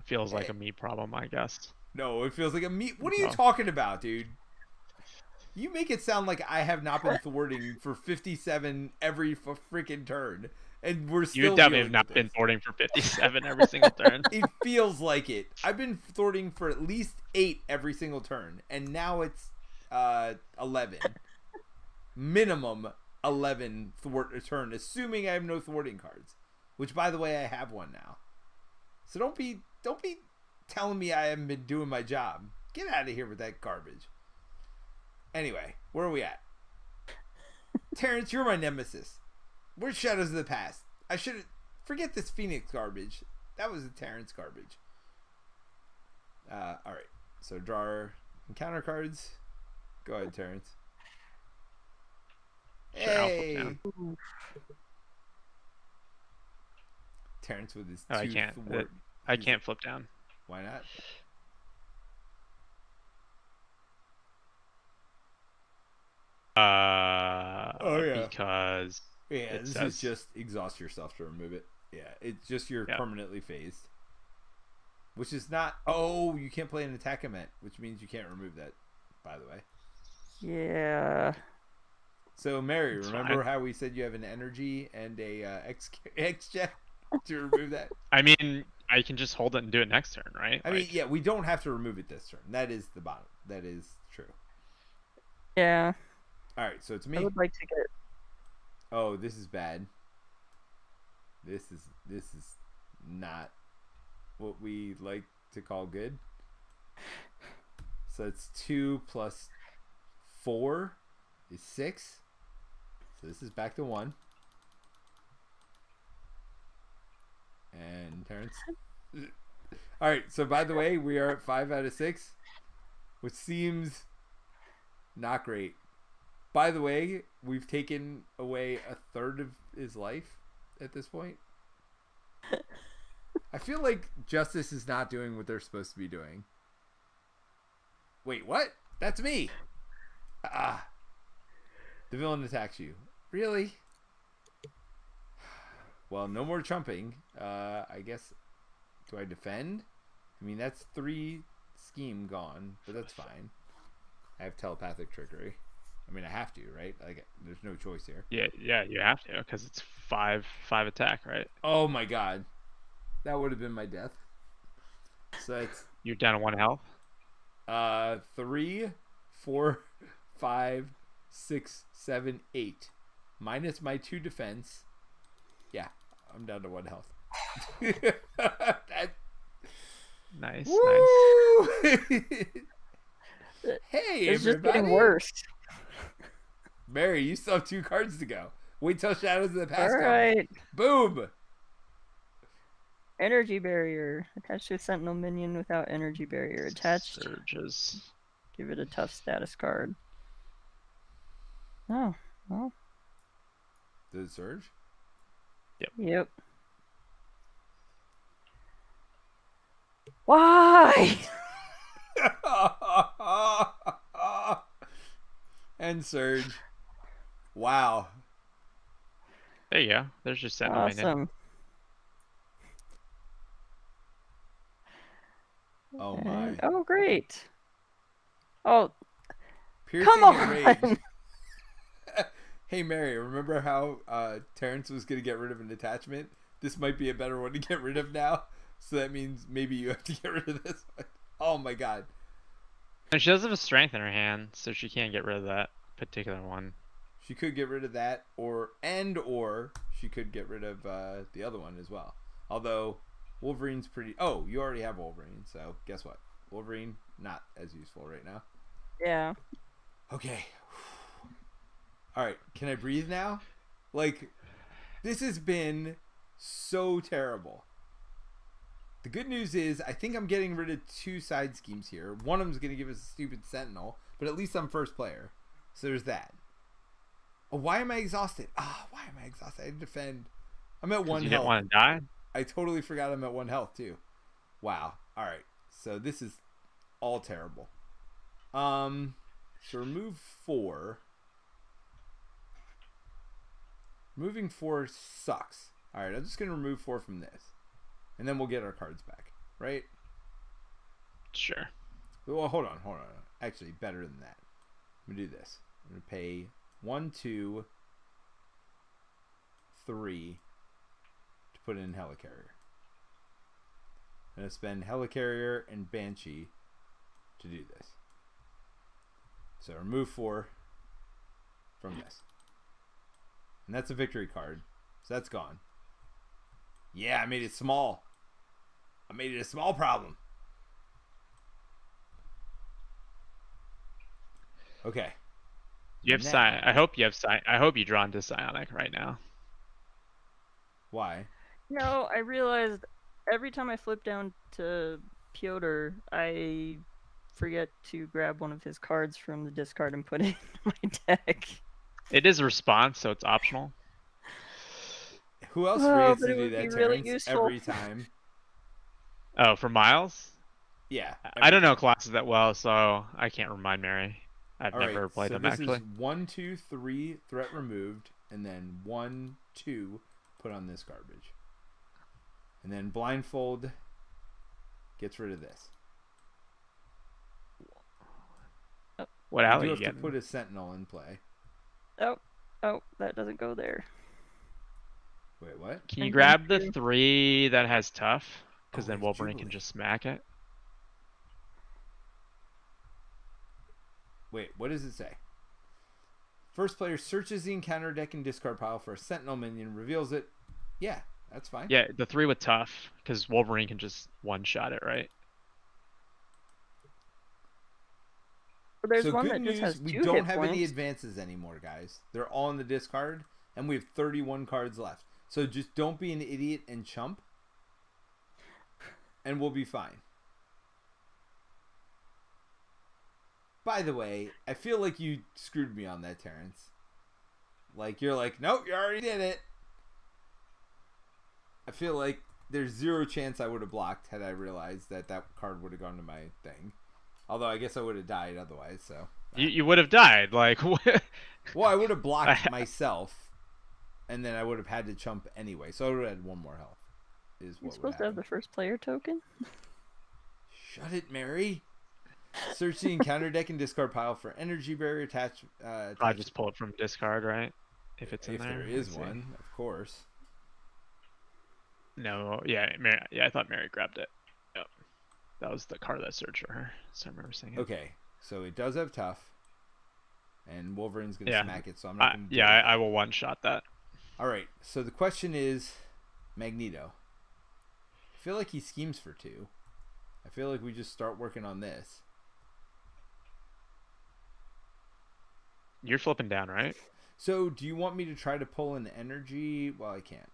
Feels like a me problem, I guess. No, it feels like a meat. What are you talking about, dude? You make it sound like I have not been thwarting for 57 every freaking turn, and we're still. You definitely have not been thwarting for 57 every single turn. It feels like it. I've been thwarting for at least 8 every single turn, and now it's 11. Minimum 11 thwart a turn, assuming I have no thwarting cards. Which, by the way, I have one now. So don't be telling me I haven't been doing my job. Get out of here with that garbage. Anyway, where are we at? Terrence, you're my nemesis. Where's Shadows of the Past? I should forget this Phoenix garbage. That was a Terence garbage. All right. So draw our encounter cards. Go ahead, Terence. Sure, I'll flip down. Terence with his Oh, I can't. I can't flip down. Why not? Because this is just exhaust yourself to remove it. Yeah, it's just you're permanently phased. Which is not... Oh, you can't play an attack event, which means you can't remove that, by the way. Yeah. So, Mary, remember how we said you have an energy and a X-Jet to remove that? I mean, I can just hold it and do it next turn, right? I mean, yeah, we don't have to remove it this turn. That is the bottom. That is true. Yeah. All right, so it's me. I would like to get... Oh, this is bad. This is not what we like to call good. So it's 2 plus 4 is 6. So this is back to 1. And Terence. All right. So by the way, we are at 5 out of 6, which seems not great. By the way, we've taken away a third of his life at this point. I feel like Justice is not doing what they're supposed to be doing. Wait, what? That's me. Ah. The villain attacks you. Really? Well, no more trumping. I guess... Do I defend? I mean, that's 3 scheme gone, but that's fine. I have telepathic trickery. I mean, I have to, right? Like, there's no choice here. Yeah, you have to, because it's 5 attack, right? Oh my god. That would have been my death. So it's... You're down to 1 health? 3, 4, 5, 6, 7, 8. Minus my 2 defense. Yeah, I'm down to 1 health. Nice. Woo! Nice. Hey, it's everybody. just getting worse. Mary, you still have 2 cards to go. Wait till Shadows of the Past All right. come. Boom! Energy barrier. Attached to a sentinel minion without energy barrier. Attached. Surges. Give it a tough status card. Oh, well. Did it surge? Yep. Why? And surge. Wow. There you go. There's just sentinel minion. Awesome. Oh my. Oh, great. Oh, Piercing come and rage. on. Hey Mary, remember how Terence was going to get rid of an attachment? This might be a better one to get rid of now. So that means maybe you have to get rid of this one. Oh my god. And she does have a strength in her hand, so she can't get rid of that particular one. She could get rid of that, or she could get rid of the other one as well. Although Wolverine's pretty... Oh, you already have Wolverine, so guess what? Wolverine, not as useful right now. Yeah. Okay. Alright, can I breathe now? Like, this has been so terrible. The good news is, I think I'm getting rid of 2 side schemes here. One of them's going to give us a stupid Sentinel, but at least I'm first player. So there's that. Oh, why am I exhausted? Why am I exhausted? I defend. I'm at 1 health. You didn't want to die? I totally forgot I'm at 1 health, too. Wow. Alright, so this is all terrible. So remove 4. Removing 4 sucks. Alright, I'm just going to remove 4 from this. And then we'll get our cards back, right? Sure. Well, hold on. Actually, better than that. I'm going to do this. I'm going to pay 1, 2, 3 to put in Helicarrier. I'm going to spend Helicarrier and Banshee to do this. So remove 4 from this. And that's a victory card. So that's gone. Yeah, I made it small. I made it a small problem. Okay. You have I hope you have I hope you draw into Psionic right now. Why? No, I realized every time I flip down to Piotr, I forget to grab one of his cards from the discard and put it in my deck. It is a response, so it's optional. Who else Oh, forgets but to it do would be that, really Terrence? useful. Every time. Oh, for Miles? Yeah. I don't know time. classes that well, so I can't remind Mary. I've All never right, played so them this actually. is 1, 2, 3 threat removed, and then 1, 2 put on this garbage, and then blindfold gets rid of this. What You alley do you have to getting? put a sentinel in play. Oh, that doesn't go there. Wait, what? Can you And grab the two. 3 that has tough? Because Oh, then it's Wolverine can Jubilee. just smack it. Wait, what does it say? First player searches the encounter deck and discard pile for a sentinel minion, reveals it. Yeah, that's fine. Yeah, the 3 with tough, because Wolverine can just one-shot it, right? But there's So one good that just news, has we 2 don't hit have any points. advances anymore, guys. They're all in the discard, and we have 31 cards left. So just don't be an idiot and chump, and we'll be fine. By the way, I feel like you screwed me on that, Terrence. Like, you're like, nope, you already did it. I feel like there's zero chance I would have blocked had I realized that that card would have gone to my thing. Although I guess I would have died otherwise, so. You would have died, like... Well, I would have blocked myself, and then I would have had to chump anyway, so I would have had 1 more health. Is You're what supposed would to have the happen. first player token? Shut it, Mary. Search the encounter deck and discard pile for energy barrier attached. I just pull it from discard, right? If it's in if there. there is one, of course. No, yeah, I thought Mary grabbed it. Yep. That was the card that searched for her, so I remember saying it. Okay, so it does have tough, and Wolverine's gonna smack it, so I'm not gonna. Yeah, I will one-shot that. All right, so the question is, Magneto. I feel like he schemes for 2. I feel like we just start working on this. You're flipping down, right? So, do you want me to try to pull an energy? Well, I can't.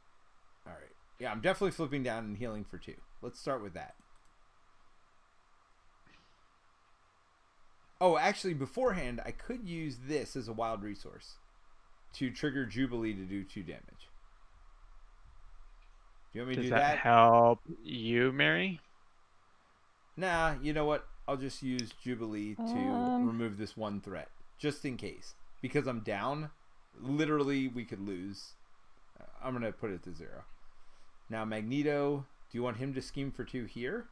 All right. Yeah, I'm definitely flipping down and healing for 2. Let's start with that. Oh, actually, beforehand, I could use this as a wild resource to trigger Jubilee to do 2 damage. Do you want me to do that? Does that help you, Mary? Nah, you know what? I'll just use Jubilee to remove this 1 threat, just in case. Because I'm down, literally we could lose. I'm going to put it to 0. Now, Magneto, do you want him to scheme for 2 here?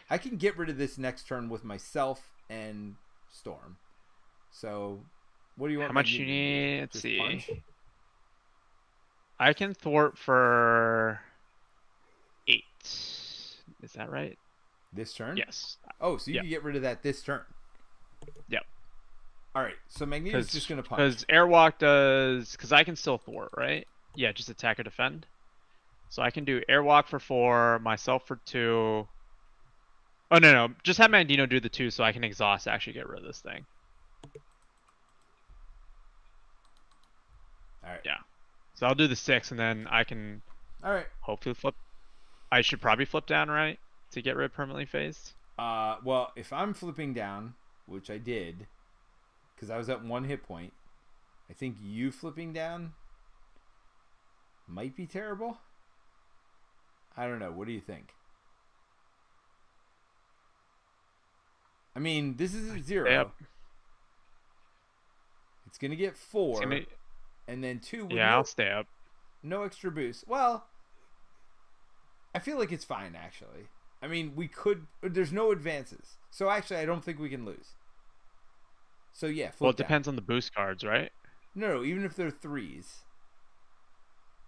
I can get rid of this next turn with myself and Storm. So, what do you want? How much Magneto you to do? need? Let's Just see. punch? I can thwart for 8. Is that right? This turn? Yes. Oh, so you can get rid of that this turn. Yep. All right, so Magneto's just going to punch. Because Airwalk does... Because I can still thwart, right? Yeah, just attack or defend. So I can do Airwalk for 4, myself for 2. Oh, no. Just have Magneto do the 2 so I can exhaust to actually get rid of this thing. All right. Yeah. So I'll do the 6 and then I can All right. hopefully flip. I should probably flip down, right? To get rid of permanently phased. Well, if I'm flipping down, which I did, because I was at 1 hit point, I think you flipping down might be terrible. I don't know. What do you think? I mean, this is a 0. Yep. It's going to get 4, and then 2 with I'll stay up. no extra boost. Well, I feel like it's fine, actually. I mean, we could... There's no advances. So, actually, I don't think we can lose. So, yeah, flip Well, it down. depends on the boost cards, right? No, even if they're 3s.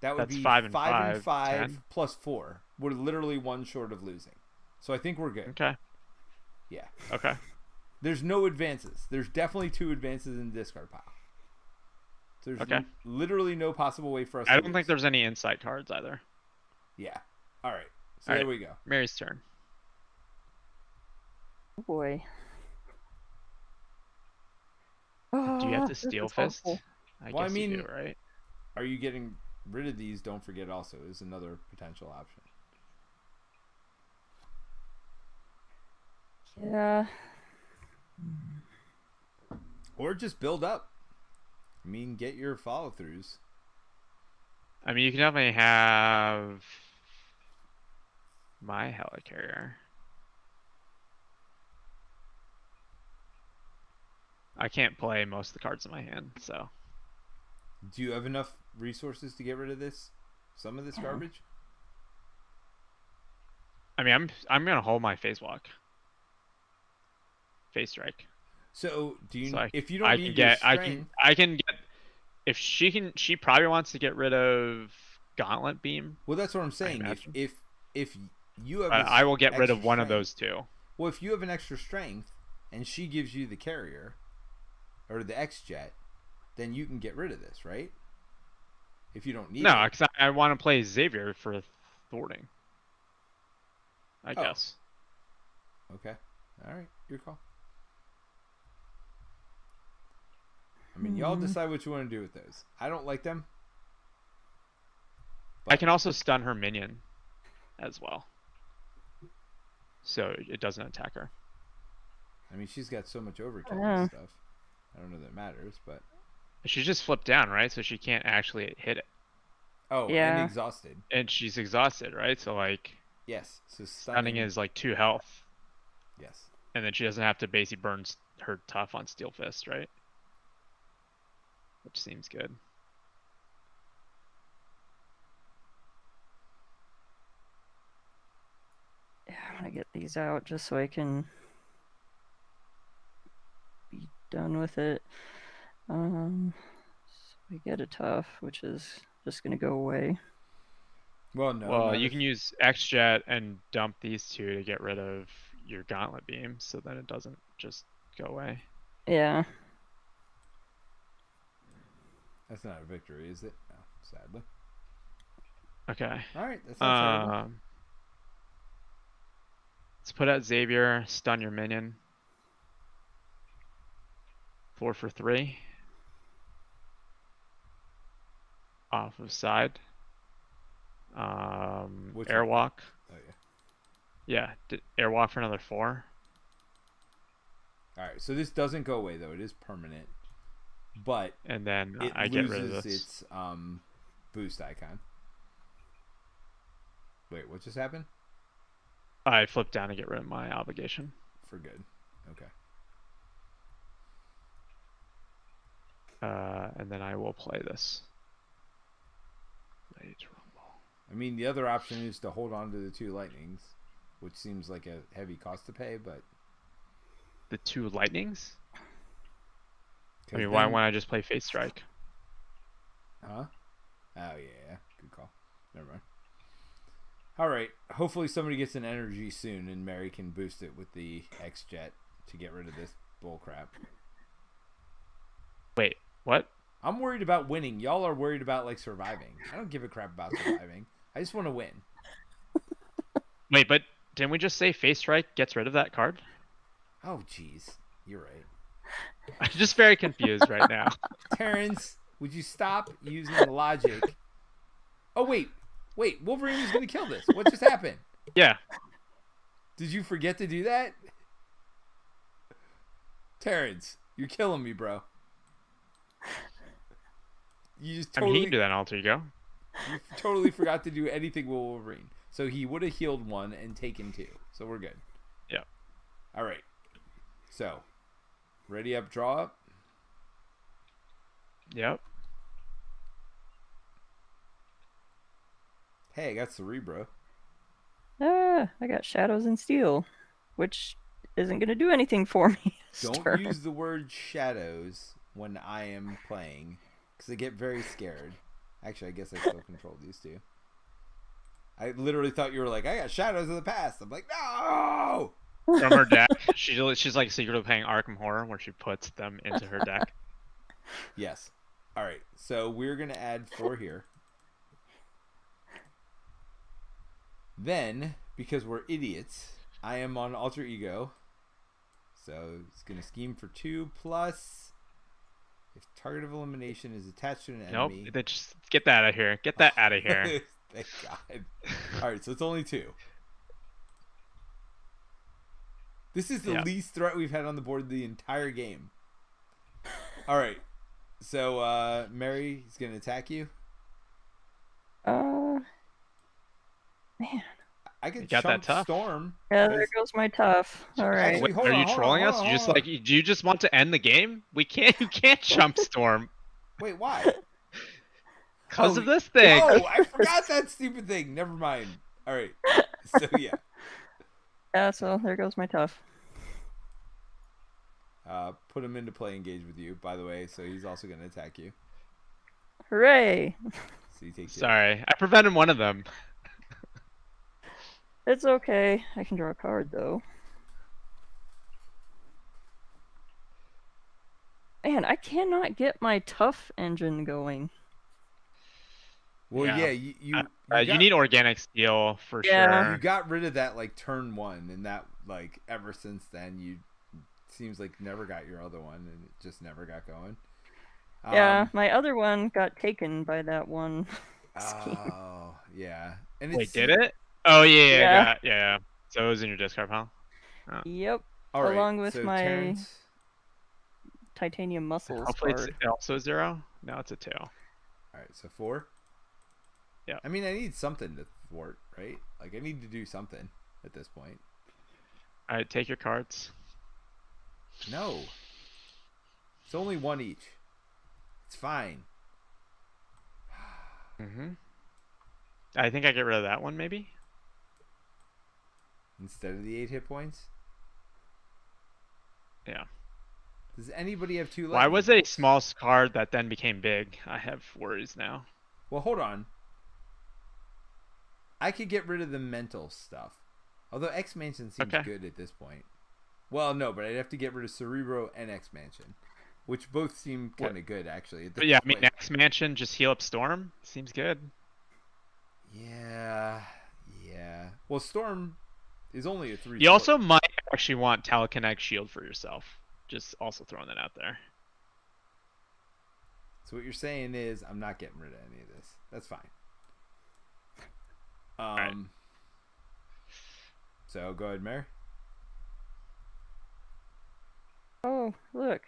That would That's be 5 and 5 5, 10. plus 4. We're literally 1 short of losing. So I think we're good. Okay. Yeah. Okay. There's no advances. There's definitely 2 advances in the discard pile. So there's literally no possible way for us I to don't lose. think there's any insight cards either. Yeah. All right. So there we go. Mary's turn. Oh boy. Do you have to This Steel is Fist? awful. I Well, guess I mean, you do, right? Are you getting... rid of these, don't forget also is another potential option. Yeah. Or just build up. I mean, get your follow-throughs. I mean, you can definitely have my helicarrier. I can't play most of the cards in my hand, so. Do you have enough resources to get rid of this? Some of this garbage? I mean, I'm gonna hold my phase walk. Phase strike. So do you? So if you don't need your strength, I can get. If she probably wants to get rid of Gauntlet Beam. Well, that's what I'm saying. If you have, I will get rid of one strength, of those two. Well, if you have an extra strength and she gives you the carrier or the X-Jet, then you can get rid of this, right? If you don't need no, because I want to play Xavier for thwarting. I guess. Okay. All right. Your call. I mean, y'all decide what you want to do with those. I don't like them. I can also stun her minion as well. So it doesn't attack her. I mean, she's got so much overkill and stuff. I don't know that matters, but... She's just flipped down, right? So she can't actually hit it. Oh, yeah. And exhausted. And she's exhausted, right? So, like... Yes. So stunning is, like, 2 health. Yes. And then she doesn't have to basically burn her tough on Steel Fist, right? Which seems good. Yeah, I want to get these out just so I can be done with it. So we get a tough, which is just going to go away. Well, no. Well, you can use X-Jet and dump these two to get rid of your Gauntlet Beam, so then it doesn't just go away. Yeah. That's not a victory, is it? No, sadly. Okay. All right, that's not terrible. Let's put out Xavier, stun your minion. 4 for 3. Off of side. Airwalk. Oh, yeah. Yeah, airwalk for another 4. Alright, so this doesn't go away, though. It is permanent. But and then I get rid of this. Its boost icon. Wait, what just happened? I flipped down to get rid of my obligation. For good. Okay. And then I will play this. Rage Rumble. I mean, the other option is to hold on to the 2 lightnings, which seems like a heavy cost to pay, but... The 2 lightnings? I mean, why wouldn't I just play Fate Strike? Huh? Oh, yeah. Good call. Never mind. Alright. Hopefully somebody gets an energy soon and Mary can boost it with the X-Jet to get rid of this bullcrap. Wait, what? I'm worried about winning. Y'all are worried about, like, surviving. I don't give a crap about surviving. I just want to win. Wait, but didn't we just say Face Strike gets rid of that card? Oh, jeez. You're right. I'm just very confused right now. Terence, would you stop using the logic? Oh, wait. Wait, Wolverine was going to kill this. What just happened? Yeah. Did you forget to do that? Terence, you're killing me, bro. You just totally... I mean, he can do that in Alter Ego. You totally forgot to do anything with Wolverine. So he would have healed 1 and taken 2. So we're good. Yeah. All right. So, ready up, draw up? Yep. Hey, I got Cerebro. I got Shadows and Steel, which isn't going to do anything for me. Don't use the word shadows when I am playing, because I get very scared. Actually, I guess I still control these 2. I literally thought you were like, I got Shadows of the Past. I'm like, no! From her deck, she's like secretly playing Arkham Horror, where she puts them into her deck. Yes. All right. So we're gonna add 4 here. Then, because we're idiots, I am on Alter Ego. So it's gonna scheme for 2 plus. If Target of elimination is attached to an Nope. enemy. They just get that out of here. Get that out of here. Thank God. All right, so it's only 2. This is the least threat we've had on the board the entire game. All right, so Mary is gonna attack you. Man. I could got that chump tough. Storm. Yeah, there goes my tough. All right. Actually, hold Are on, you hold trolling on, us? hold You on, just hold like, on. do you just want to end the game? You can't jump Storm Wait, why? because of this thing. Oh, I forgot that stupid thing. Never mind. All right. So yeah. Yeah, so there goes my tough. Put him into play engage with you, by the way, so he's also going to attack you. Hooray! So you take 2. Sorry, I prevented one of them. It's okay. I can draw a card, though. Man, I cannot get my tough engine going. Well, Yeah. you You need organic steel for Yeah. sure. You got rid of that like turn 1, and that like ever since then you seems like never got your other one, and it just never got going. Yeah, my other one got taken by that one scheme. Oh yeah, and Wait, did it? Oh yeah, Yeah. yeah. So it was in your discard pile. Oh. Yep. All right, Along with so my Terence, titanium muscles Hopefully it's card. also a 0. No, it's a 2. all right, so 4. Yeah. I mean, I need something to thwart, right? Like I need to do something at this point. All right, take your cards. No, it's only 1 each. It's fine. I think I get rid of that one maybe. Instead of the 8 hit points. Yeah. Does anybody have 2 left? Why was a small card that then became big? I have worries now. Well, hold on. I could get rid of the mental stuff. Although X-Mansion seems good at this point. Well, no, but I'd have to get rid of Cerebro and X-Mansion. Which both seem kind of good, actually. But yeah, I mean, X Mansion, just heal up Storm. Seems good. Yeah. Well, Storm is only a 3. You also might actually want Telekinetic Shield for yourself. Just also throwing that out there. So what you're saying is I'm not getting rid of any of this. That's fine. Right. So go ahead, Mary. Oh, look.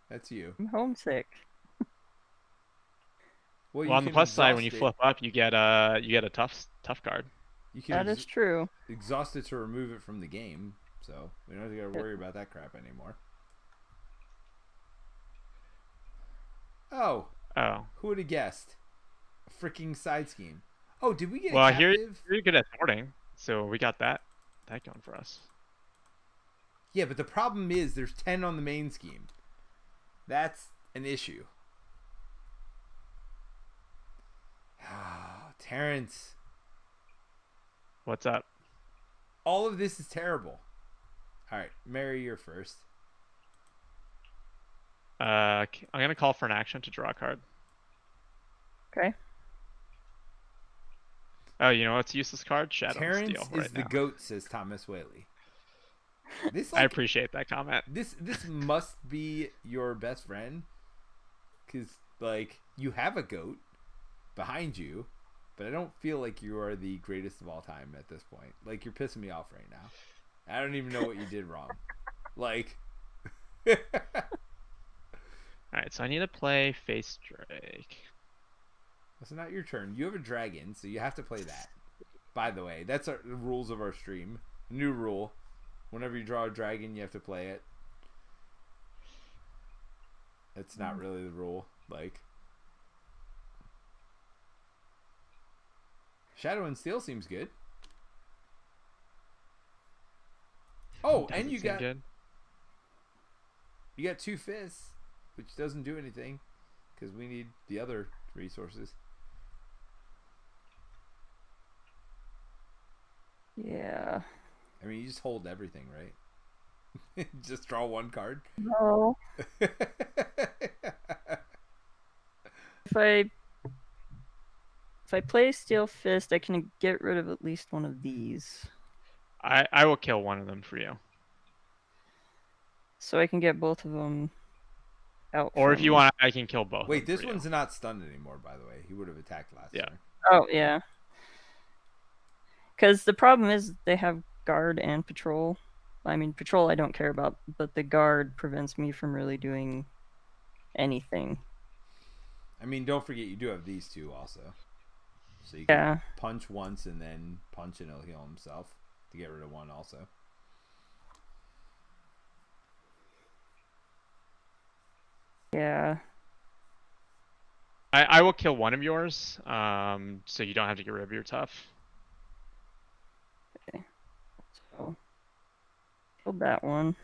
That's you. I'm homesick. Well, on the plus side, when you flip up, you get a tough card. You can That is true. exhaust it to remove it from the game, so we don't have to worry about that crap anymore. Oh, who would have guessed? A freaking side scheme. Oh, did we get a captive? Here you're good at thwarting, so we got that going for us. Yeah, but the problem is there's 10 on the main scheme. That's an issue. Terence. What's up? All of this is terrible. All right, Mary, you're first. I'm gonna call for an action to draw a card. Okay. Oh, you know what's a useless card? Shadow Terence Steel. is Right the now. goat, says Thomas Whaley. This I appreciate that comment. This must be your best friend, because like you have a goat behind you, but I don't feel like you are the greatest of all time at this point. Like you're pissing me off right now. I don't even know what you did wrong. Like. Alright, so I need to play Face Drake. It's not your turn. You have a dragon, so you have to play that. By the way, that's the rules of our stream. New rule. Whenever you draw a dragon, you have to play it. It's not really the rule. Like, Shadow and Steel seems good. Oh, and you got good. You got 2 fists, which doesn't do anything because we need the other resources. Yeah. I mean, you just hold everything, right? Just draw 1 card. No. If I play Steel Fist, I can get rid of at least one of these. I will kill one of them for you. So I can get both of them out. Or for if you me. want, I can kill both. Wait, of them this for you. one's not stunned anymore, by the way. He would have attacked last Yeah. turn. Oh yeah. Because the problem is they have guard and patrol. I mean, patrol I don't care about, but the guard prevents me from really doing anything. I mean, don't forget you do have these two also. So you Yeah. can punch once and then punch and he'll heal himself to get rid of one also. Yeah. I will kill one of yours, so you don't have to get rid of your tough. So killed that one.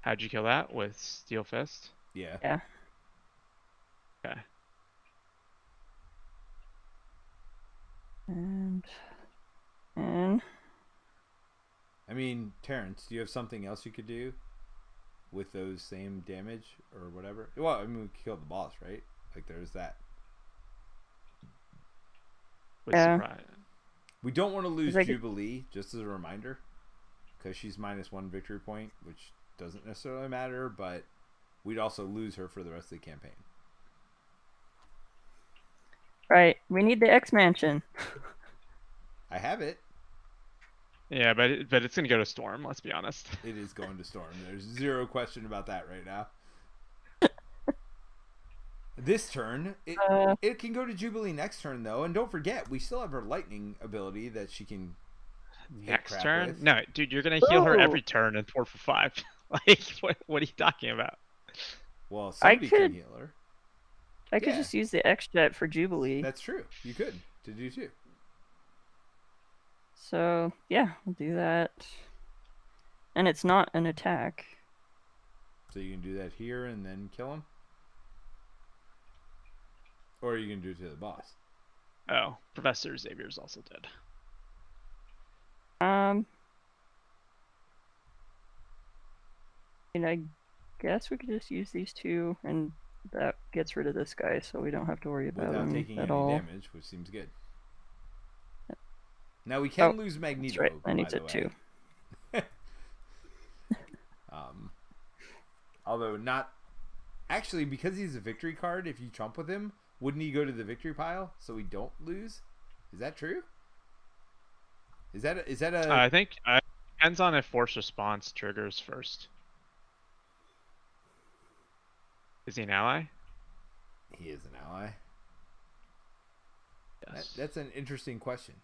How'd you kill that? With Steel Fist? Yeah. Yeah. Okay. And I mean, Terence, do you have something else you could do with those same damage or whatever? Well, I mean, we killed the boss, right? Like, there's that. With Yeah. surprise. We don't want to lose like Jubilee, just as a reminder, because she's -1 victory point, which doesn't necessarily matter, but we'd also lose her for the rest of the campaign. right, we need the X Mansion. I have it. Yeah, but it's gonna go to Storm. Let's be honest. It is going to Storm. There's zero question about that right now. This turn, it can go to Jubilee next turn, though. And don't forget, we still have her lightning ability that she can hit Next crap turn? with. No, dude, you're gonna heal her Ooh. every turn and 4 for 5. Like, what are you talking about? Well, somebody could- can heal her. I could Yeah. just use the X Jet for Jubilee. That's true. You could to do too. So yeah, we'll do that. And it's not an attack. So you can do that here and then kill him, or you can do it to the boss. Oh, Professor Xavier's also dead. And I guess we could just use these two, and that gets rid of this guy, so we don't have to worry about Without him taking at any all. damage, which seems good. Now we can Oh, lose Magneto. That's right. I need by the it way. too. Although not actually, because he's a victory card, if you trump with him, wouldn't he go to the victory pile so we don't lose? Is that true? Is that a I think depends on if force response triggers first. Is he an ally? he is an ally? Yes. That's an interesting question.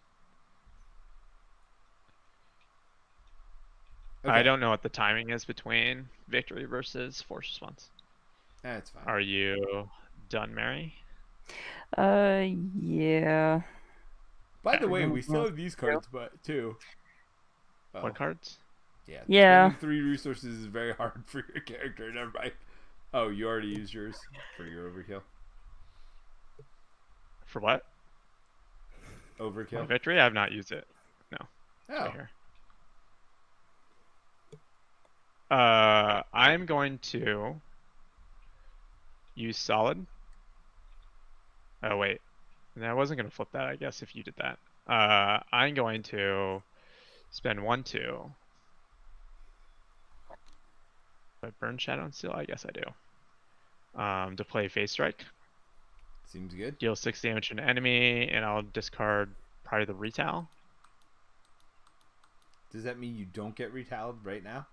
I don't know what the timing is between victory versus force response. That's fine. Are you done, Mary? Yeah. By the way, don't we still know. have these cards, but too. What cards? Yeah. Yeah. Spending 3 resources is very hard for your character. Never mind. Oh, you already used yours for your overkill. For what? My Overkill. victory? I have not used it. No. It's Oh. right here. I'm going to use solid. Oh wait, no, I wasn't gonna flip that. I guess if you did that, I'm going to spend 1, 2. Do I burn Shadow and Steel? I guess I do. To play Phase Strike, Seems good. deal 6 damage to an enemy, and I'll discard probably the Retell. Does that mean you don't get retaliated right now?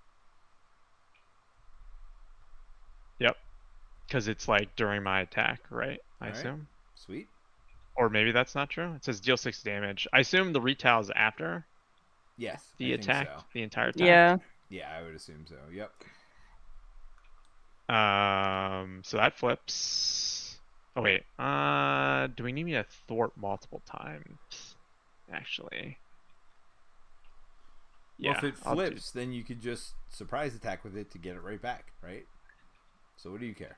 Yep, because it's like during my attack, right? I Alright. assume. Sweet. Or maybe that's not true. It says deal 6 damage. I assume the Retell is after Yes. the I think attack, so. the entire attack. Yeah. Yeah, I would assume so. Yep. So that flips. Oh wait, do we need me to thwart multiple times? Actually. Yeah. Well, if it I'll do- flips, then you could just surprise attack with it to get it right back, right? So what do you care?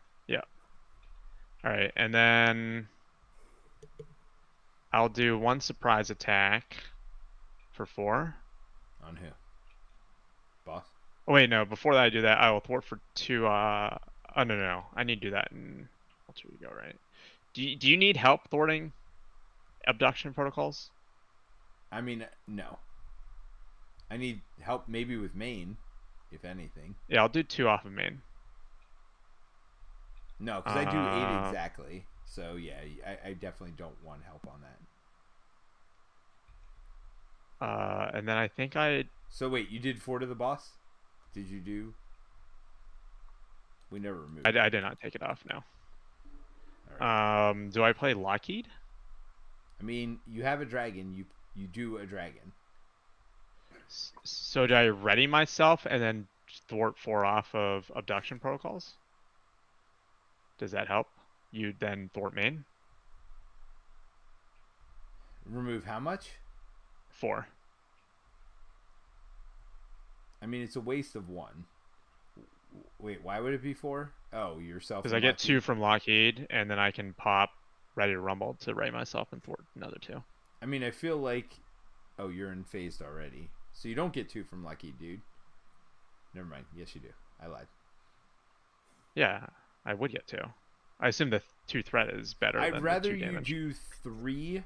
Alright, and then I'll do 1 surprise attack for 4. On who? Boss? Oh wait, no, before that I do that, I will thwart for 2, oh no, I need to do that in Alter Ego, right? Do you need help thwarting abduction protocols? I mean, no. I need help maybe with Maine. if anything. Yeah, I'll do 2 off of main. No, because I do 8 exactly. So yeah, I definitely don't want help on that. And then I think I... So wait, you did 4 to the boss? Did you do... We never removed I did not take it off, no. Right. Do I play Lockheed? I mean, you have a dragon. You do a dragon. So do I ready myself and then thwart 4 off of abduction protocols? Does that help? You then thwart main? Remove how much? 4. I mean, it's a waste of 1. Wait, why would it be 4? Oh, yourself. Because I get 2 from Lockheed, and then I can pop Ready to Rumble to ready myself and thwart another 2. I mean, I feel like... Oh, you're in phased already. So you don't get 2 from Lockheed, dude. Never mind. Yes, you do. I lied. Yeah, I would get 2. I assume the 2 threat is better than I'd rather the 2 you damage. do 3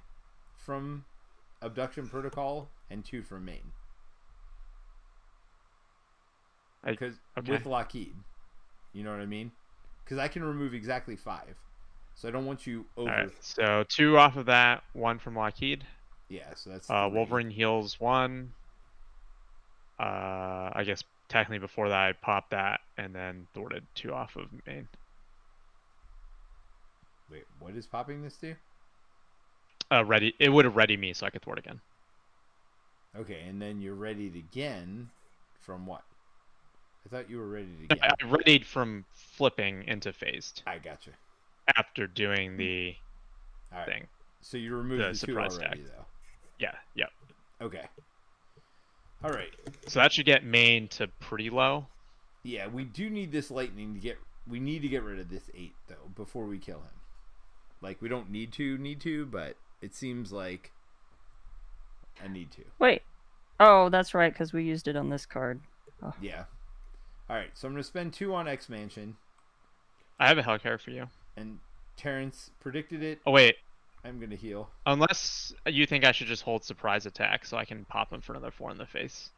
from Abduction Protocol and 2 from main. Because with Lockheed, you know what I mean? Because I can remove exactly 5, so I don't want you over. All right, so 2 off of that, 1 from Lockheed. Yeah, so that's Wolverine heals 1. I guess technically before that I popped that and then thwarted 2 off of main. Wait, what is popping this to? Ready. It would have ready me so I could thwart again. Okay, and then you're readied again from what? I thought you were readied again. I readied from flipping into phased. I gotcha. After doing the thing. So you removed the 2 already, stack. though. Yeah, yeah. Okay. All right. So that should get main to pretty low. Yeah, we do need this lightning to get... We need to get rid of this 8, though, before we kill him. Like, we don't need to, but it seems like I need to. Wait. Oh, that's right, because we used it on this card. Oh. Yeah. All right, so I'm going to spend 2 on X-Mansion. I have a Hellcarrier for you. And Terence predicted it. Oh, wait. I'm going to heal. Unless you think I should just hold surprise attack so I can pop him for another 4 in the face.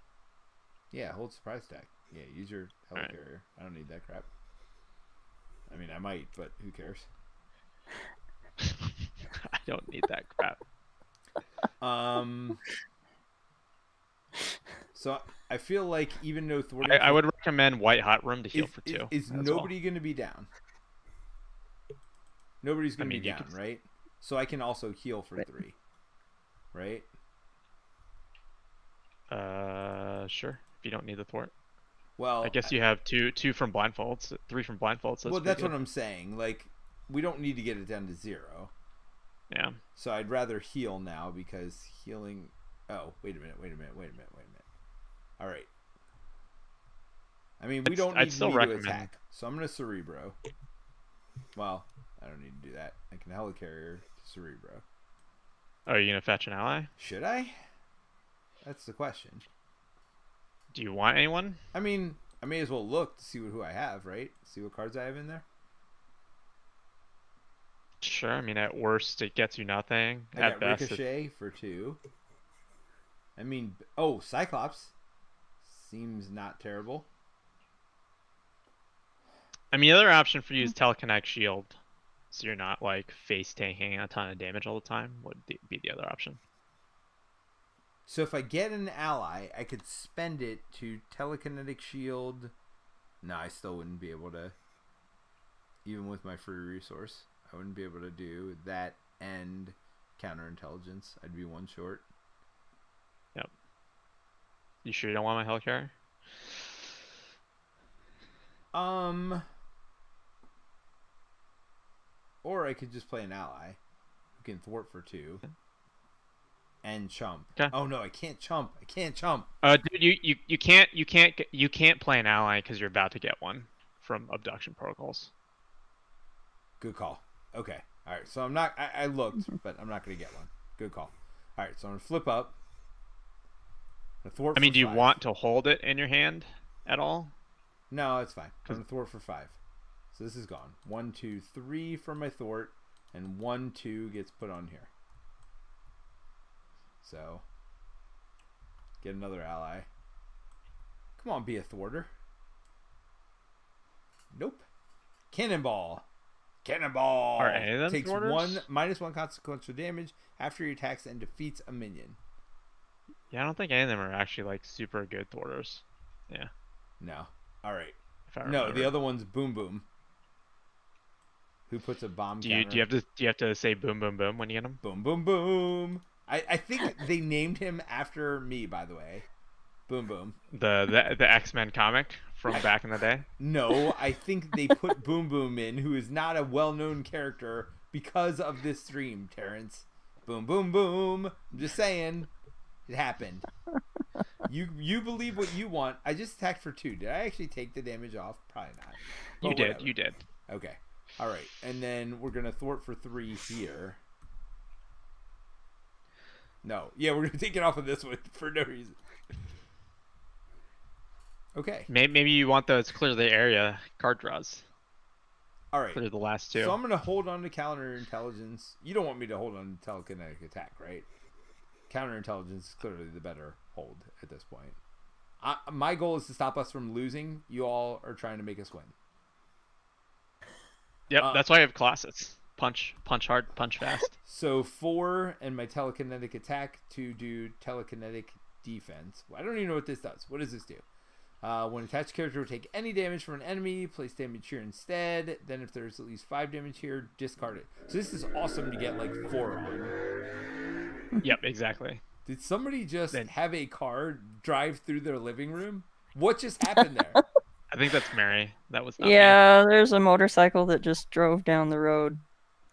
Yeah, hold surprise attack. Yeah, use your Hellcarrier. Right. I don't need that crap. I mean, I might, but who cares? I don't need that crap. So I feel like even though thwarting... I would recommend White Hot Room to heal for 2. Is nobody going to be down? Nobody's going to be down, right? So I can also heal for 3, right? Sure. If you don't need the thwart. Well, I guess you have 2 from blindfolds, 3 from blindfolds. Well, that's what I'm saying. Like, we don't need to get it down to 0. Yeah. So I'd rather heal now because healing... Oh, wait a minute. All right. I mean, we don't need to attack. So I'm going to Cerebro. Well, I don't need to do that. I can Helicarrier to Cerebro. Oh, are you going to fetch an ally? Should I? That's the question. Do you want anyone? I mean, I may as well look to see who I have, right? See what cards I have in there. Sure. I mean, at worst, it gets you nothing. I got best, Ricochet for 2. I mean, oh, Cyclops seems not terrible. I mean, the other option for you is Teleconnect Shield, so you're not like face tanking a ton of damage all the time. Would be the other option. So if I get an ally, I could spend it to Telekinetic Shield. No, I still wouldn't be able to. Even with my free resource, I wouldn't be able to do that and Counterintelligence. I'd be 1 short. Yep. You sure you don't want my Hellcarrier? Or I could just play an ally who can thwart for 2 and chump. Okay. Oh no, I can't chump. Dude, you can't play an ally because you're about to get one from abduction protocols. Good call. Okay. All right. So I'm not. I looked, but I'm not gonna get one. Good call. All right. So I'm gonna flip up. I mean, do you want to hold it in your hand at all? No, it's fine. I'm gonna thwart for 5. So this is gone. 1, 2, 3 for my thwart, and 1, 2 gets put on here. So get another ally. Come on, be a thwarter. Nope. Cannonball. Cannonball Are any of them takes thwarters? -1 consequential damage after he attacks and defeats a minion. Yeah, I don't think any of them are actually like super good thwarters. Yeah, No. All right. if I No, remember. the other one's Boom Boom. Who puts a bomb counter? Do you have to say boom boom boom when you get them? Boom Boom Boom. I think they named him after me, by the way. Boom Boom. The X-Men comic from back in the day. No, I think they put Boom Boom in, who is not a well-known character, because of this stream, Terence. Boom Boom Boom. I'm just saying. It happened. You believe what you want. I just attacked for 2. Did I actually take the damage off? Probably not. But You did. whatever. You did. Okay. All right. And then we're going to thwart for 3 here. No. Yeah, we're going to take it off of this one for no reason. Okay. Maybe you want those clear the area card draws. All right. Clear the last 2. So I'm going to hold on to counterintelligence. You don't want me to hold on to telekinetic attack, right? Counterintelligence is clearly the better hold at this point. My goal is to stop us from losing. You all are trying to make us win. Yep, that's why I have Colossus. Punch hard, punch fast. So 4 and my telekinetic attack to do telekinetic defense. I don't even know what this does. What does this do? When attached character will take any damage from an enemy, place damage here instead. Then if there's at least 5 damage here, discard it. So this is awesome to get like 4 on. Yep, exactly. Did somebody just have a car drive through their living room? What just happened there? I think that's Mary. That was not me. Yeah, there's a motorcycle that just drove down the road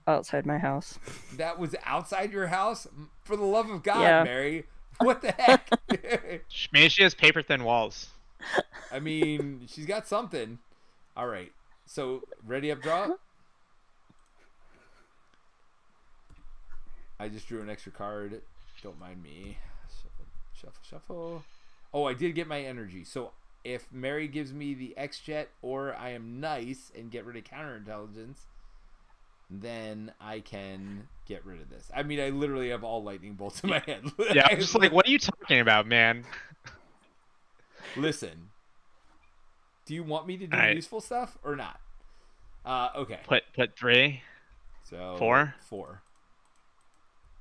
outside my house. That was outside your house? For the love of God, Yeah. Mary. What the heck? Maybe she has paper thin walls. I mean, she's got something. All right. So, ready up, draw? I just drew an extra card. Don't mind me. Shuffle. Oh, I did get my energy. So, if Mary gives me the X-Jet or I am nice and get rid of counterintelligence, then I can get rid of this. I mean, I literally have all lightning bolts in my head. Yeah, I'm just like, what are you talking about, man? Listen. Do you want me to do useful stuff or not? Okay. Put 3. So 4. 4.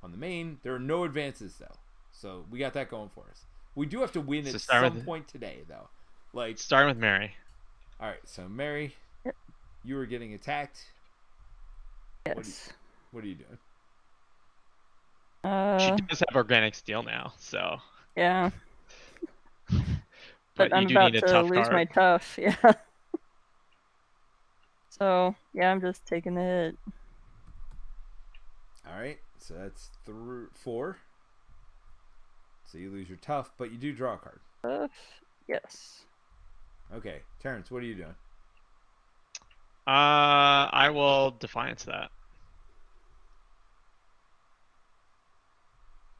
On the main, there are no advances though. So we got that going for us. We do have to win at some point today though. Like starting with Mary. All right, so Mary, you were getting attacked. Yes. What are you doing? She does have organic steel now, so. Yeah. But I'm you do about need a to tough lose card. my tough, yeah. So, yeah, I'm just taking the hit. All right, so that's 4. So you lose your tough, but you do draw a card. Tough, yes. Okay, Terence, what are you doing? I will defiance that.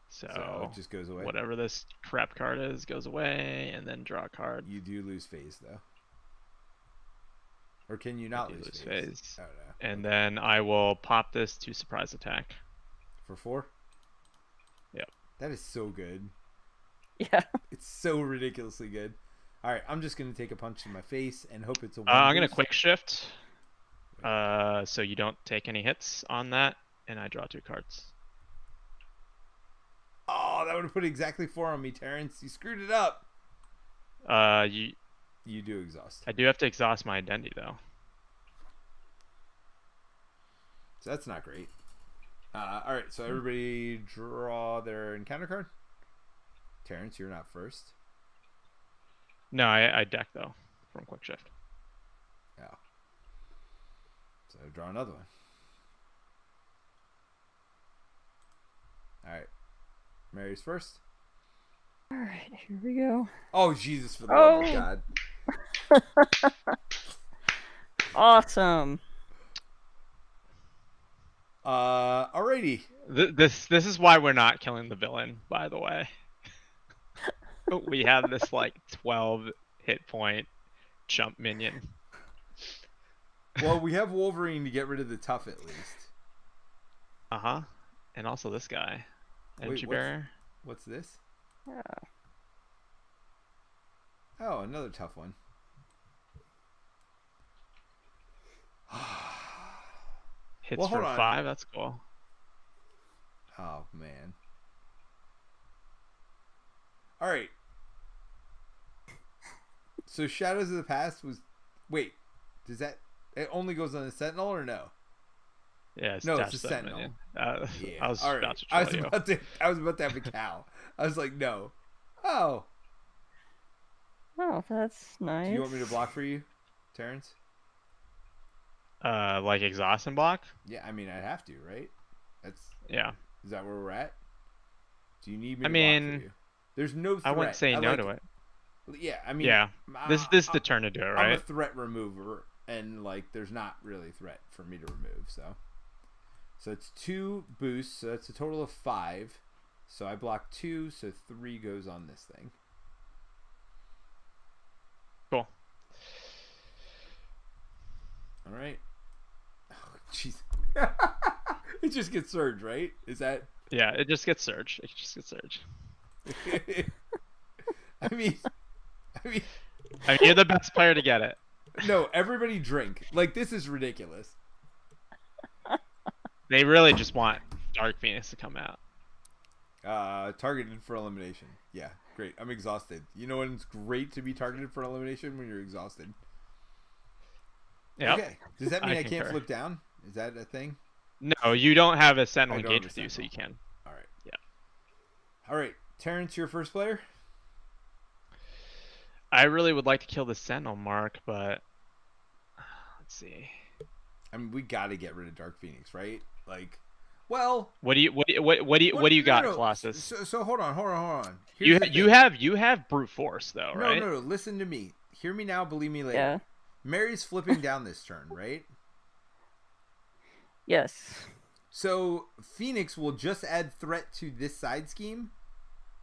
So it just goes away. Whatever this crap card is goes away, and then draw a card. You do lose phase though. Or can you not lose phase? Oh, no. And then I will pop this to surprise attack. For 4? Yep. That is so good. Yeah. It's so ridiculously good. All right, I'm just going to take a punch in my face and hope it's a 1 I'm going to boost. quick shift. So you don't take any hits on that, and I draw 2 cards. Oh, that would have put exactly 4 on me, Terence. You screwed it up. You do exhaust. I do have to exhaust my identity, though. So that's not great. All right, so everybody draw their encounter card. Terence, you're not first. No, I deck, though, from quick shift. Yeah. So draw another one. All right. Mary's first. All right, here we go. Oh, Jesus, for the love of God. Awesome. Alrighty. This is why we're not killing the villain, by the way. We have this like 12 hit point jump minion. Well, we have Wolverine to get rid of the tough at least. Uh-huh. And also this guy. Energy Wait, Bearer. What's this? Yeah. Oh, another tough one. Hits Well, hold for on. 5. That's cool. Oh man. All right. So Shadows of the Past was. Wait, does that? It only goes on the Sentinel or no? Yeah, it's No, dash it's a 7 Sentinel. minion. Yeah. I was All about right. to I troll you. was about to have a cow. I was like, no. Oh. Oh, that's nice. Do you want me to block for you, Terrence? Like exhaust and block? Yeah, I mean I'd have to, right? That's. Yeah. Is that where we're at? Do you need me I to block mean, for you? There's no threat. I wouldn't say no like to it. Yeah, I mean, Yeah. This is the turn to do it, I'm a right? threat remover, and like, there's not really a threat for me to remove. So it's 2 boosts. So that's a total of 5. So I block 2, so 3 goes on this thing. Cool. All right. Oh, jeez. It just gets surge, right? Is that? Yeah, it just gets surge. It just gets surge. I mean, I mean, you're the best player to get it. no. Everybody drink. Like, this is ridiculous. They really just want Dark Phoenix to come out. Targeted for elimination. Yeah, great. I'm exhausted. You know when it's great to be targeted for elimination? When you're exhausted. Yeah. Okay. Does that mean I can't concur. flip down? Is that a thing? No, you don't have a Sentinel I don't engage have with a you, so you Sentinel. can. All right. Yeah. All right. Terrence, your first player? I really would like to kill the Sentinel mark, but let's see. I mean, we got to get rid of Dark Phoenix, right? Like, well, What do you got, Colossus? So hold on. You Here's the thing. you have brute force though, right? No. Listen to me. Hear me now. Believe me later. Yeah. Mary's flipping down this turn, right? Yes. So Phoenix will just add threat to this side scheme.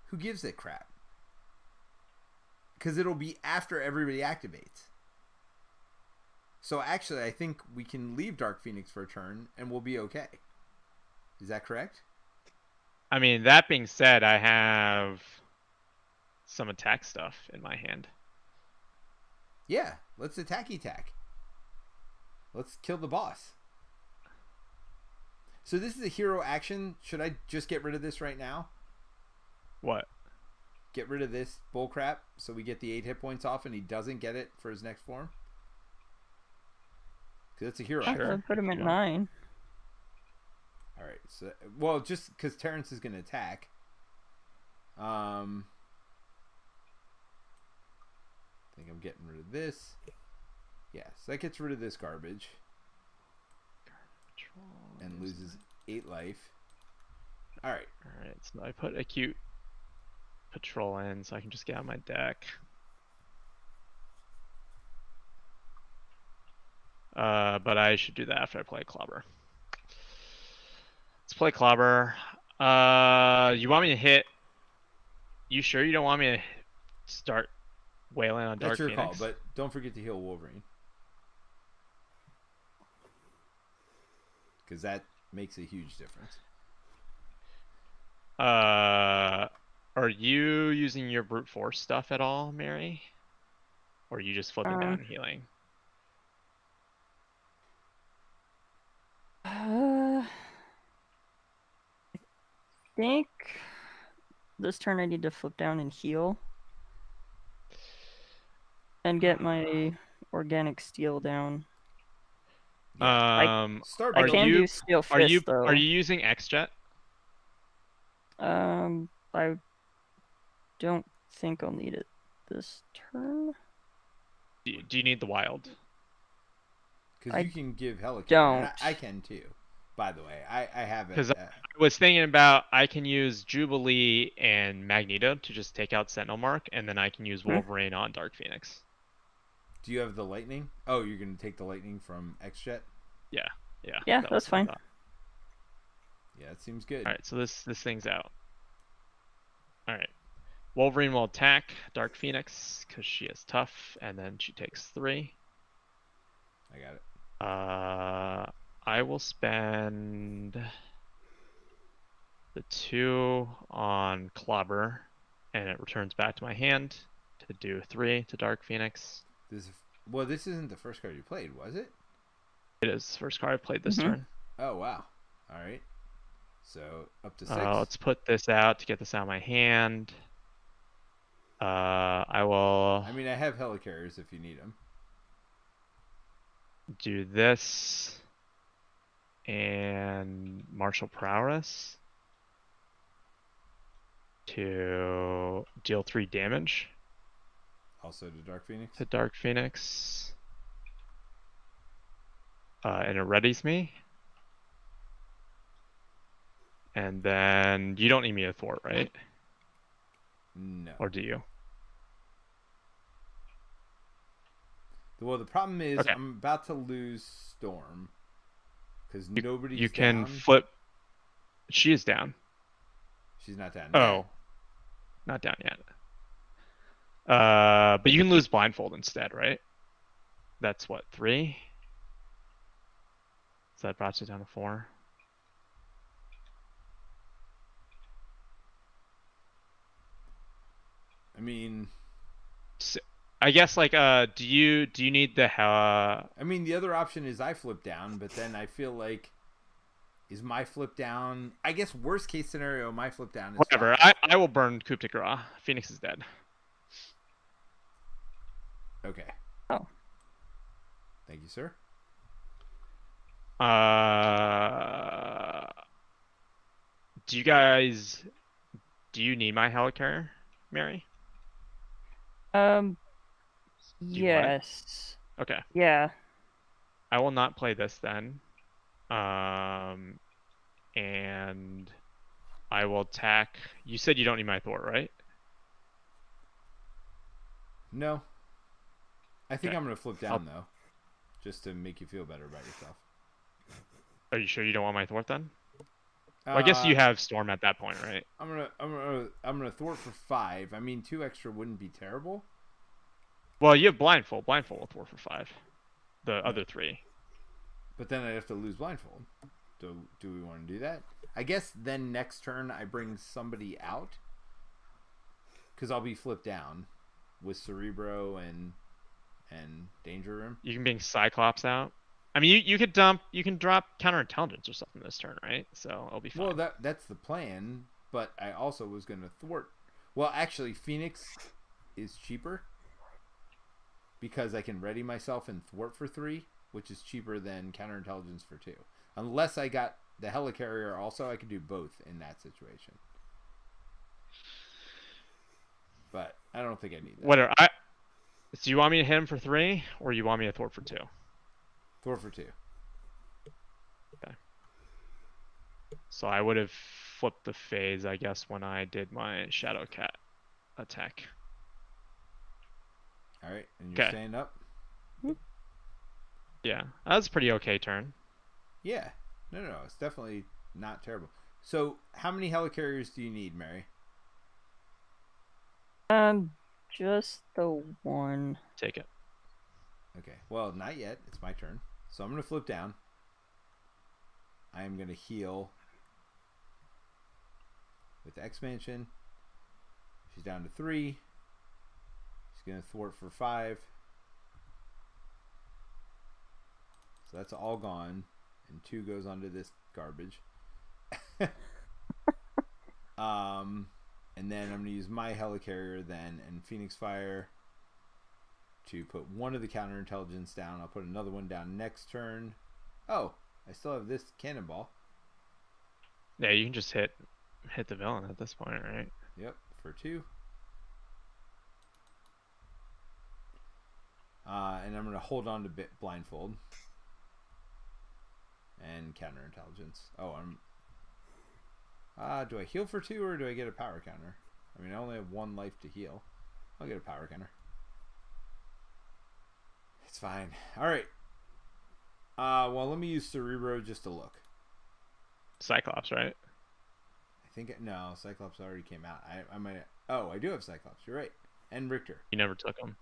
Who gives a crap? Because it'll be after everybody activates. So actually, I think we can leave Dark Phoenix for a turn and we'll be okay. Is that correct? I mean, that being said, I have some attack stuff in my hand. Yeah, let's attack. Let's kill the boss. So this is a hero action. Should I just get rid of this right now? What? Get rid of this bullcrap so we get the 8 hit points off and he doesn't get it for his next form? Because it's a hero action. Put him at 9. All right. So, well, just because Terrence is going to attack. I think I'm getting rid of this. Yeah, so that gets rid of this garbage. And loses 8 life. All right. All right. So I put acute patrol in, so I can just get out my deck. But I should do that after I play Clobber. Let's play Clobber. You want me to hit? You sure you don't want me to start wailing on Dark That's your Phoenix? call, but don't forget to heal Wolverine. Because that makes a huge difference. Are you using your brute force stuff at all, Mary? Or are you just flipping down and healing? I think this turn I need to flip down and heal. And get my organic steel down. Start I building. can do steel fist though. Are you using X-Jet? I don't think I'll need it this turn. Do you need the wild? Because you can give Helicarrier. Don't. I can too. By the way, I have it. Because I was thinking about I can use Jubilee and Magneto to just take out Sentinel Mark, and then I can use Wolverine on Dark Phoenix. Do you have the lightning? Oh, you're going to take the lightning from X-Jet? Yeah. Yeah, that's fine. Yeah, it seems good. All right, so this thing's out. All right. Wolverine will attack Dark Phoenix because she is tough, and then she takes 3. I got it. I will spend the 2 on Clobber, and it returns back to my hand to do 3 to Dark Phoenix. This isn't the first card you played, was it? It is the first card I played this turn. Oh, wow. All right. So up to 6. Let's put this out to get this out of my hand. I will I mean, I have helicarriers if you need them. do this and martial prowess to deal 3 damage Also to Dark Phoenix. to Dark Phoenix. And it readies me. And then you don't need me to thwart, right? No. Or do you? Well, the problem is Okay. I'm about to lose Storm because nobody's You can down. flip. She is down. She's not down. Oh, yet. not down yet. But you can lose blindfold instead, right? That's what, 3? So that brought you down to 4. I mean, So, I guess like do you need the I mean the other option is I flip down, but then I feel like is my flip down? I guess worst case scenario, my flip down is whatever. 5. I will burn coup de grace. Phoenix is dead. Okay. Oh. Thank you, sir. Do you need my helicarrier, Mary? you want it? Yes. Okay. Yeah. I will not play this then. And I will attack. You said you don't need my thwart, right? No. I think Okay. I'm gonna flip down though, just to make you feel better about yourself. Are you sure you don't want my thwart then? Well, I guess you have Storm at that point, right? I'm gonna thwart for 5. I mean, 2 extra wouldn't be terrible. Well, you have blindfold. Blindfold will thwart for 5. The other 3. But then I'd have to lose blindfold. Do we want to do that? I guess then next turn I bring somebody out, because I'll be flipped down with Cerebro and Danger Room. You can bring Cyclops out. I mean, you can drop counterintelligence or something this turn, right? So it'll be fine. Well, that's the plan. But I also was going to thwart. Well, actually, Phoenix is cheaper because I can ready myself and thwart for 3, which is cheaper than counterintelligence for 2. Unless I got the helicarrier also, I could do both in that situation. But I don't think I need that. Whatever. So you want me to hit him for 3, or you want me to thwart for 2? Thwart for 2. Okay. So I would have flipped the phase, I guess, when I did my Shadowcat attack. All right, and you're Okay. staying up? Yeah, that was a pretty okay turn. Yeah. No, it's definitely not terrible. So, how many helicarriers do you need, Mary? Just the 1. Take it. Okay. Well, not yet. It's my turn. So I'm going to flip down. I am going to heal with the expansion. She's down to 3. She's going to thwart for 5. So that's all gone. And 2 goes onto this garbage. And then I'm going to use my helicarrier then and Phoenix Fire to put one of the counterintelligence down. I'll put another one down next turn. Oh, I still have this cannonball. Yeah, you can just hit the villain at this point, right? Yep, for 2. And I'm going to hold on to blindfold and counterintelligence. Oh, do I heal for 2 or do I get a power counter? I mean, I only have 1 life to heal. I'll get a power counter. It's fine. All right. Well, let me use Cerebro just to look. Cyclops, right? I think no, Cyclops already came out. I might. Oh, I do have Cyclops. You're right. And Richter. You never took him.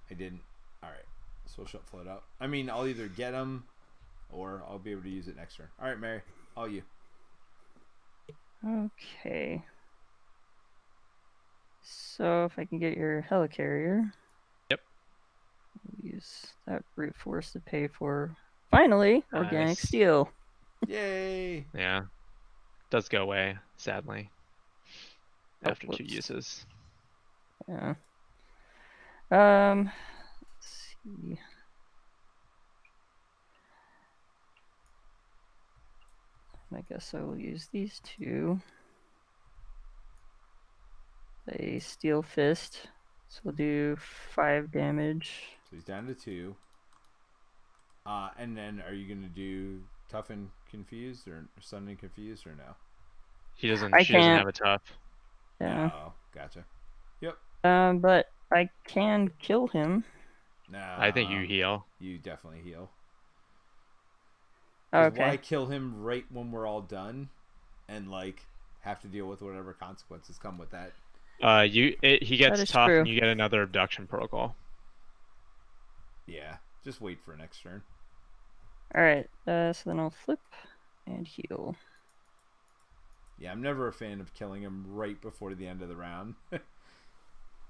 I didn't. All right. So we'll shut float out. I mean, I'll either get him or I'll be able to use it next turn. All right, Mary. All you. Okay. So if I can get your helicarrier. Yep. Use that brute force to pay for finally organic Nice. steel. Yay! Yeah. Does go away, sadly. Oh, After 2 whoops. uses. Yeah. Let's see. I guess I will use these two. A steel fist. So we'll do 5 damage. So he's down to 2. And then are you gonna do tough and confused or stun and confused or no? She doesn't I have can't. a tough. Yeah. No, gotcha. Yep. But I can kill him. No. I think you heal. You definitely heal. 'Cause Okay. why kill him right when we're all done, and like have to deal with whatever consequences come with that? He That gets is tough, true. and you get another abduction protocol. Yeah. Just wait for next turn. Alright, so then I'll flip and heal. Yeah, I'm never a fan of killing him right before the end of the round. All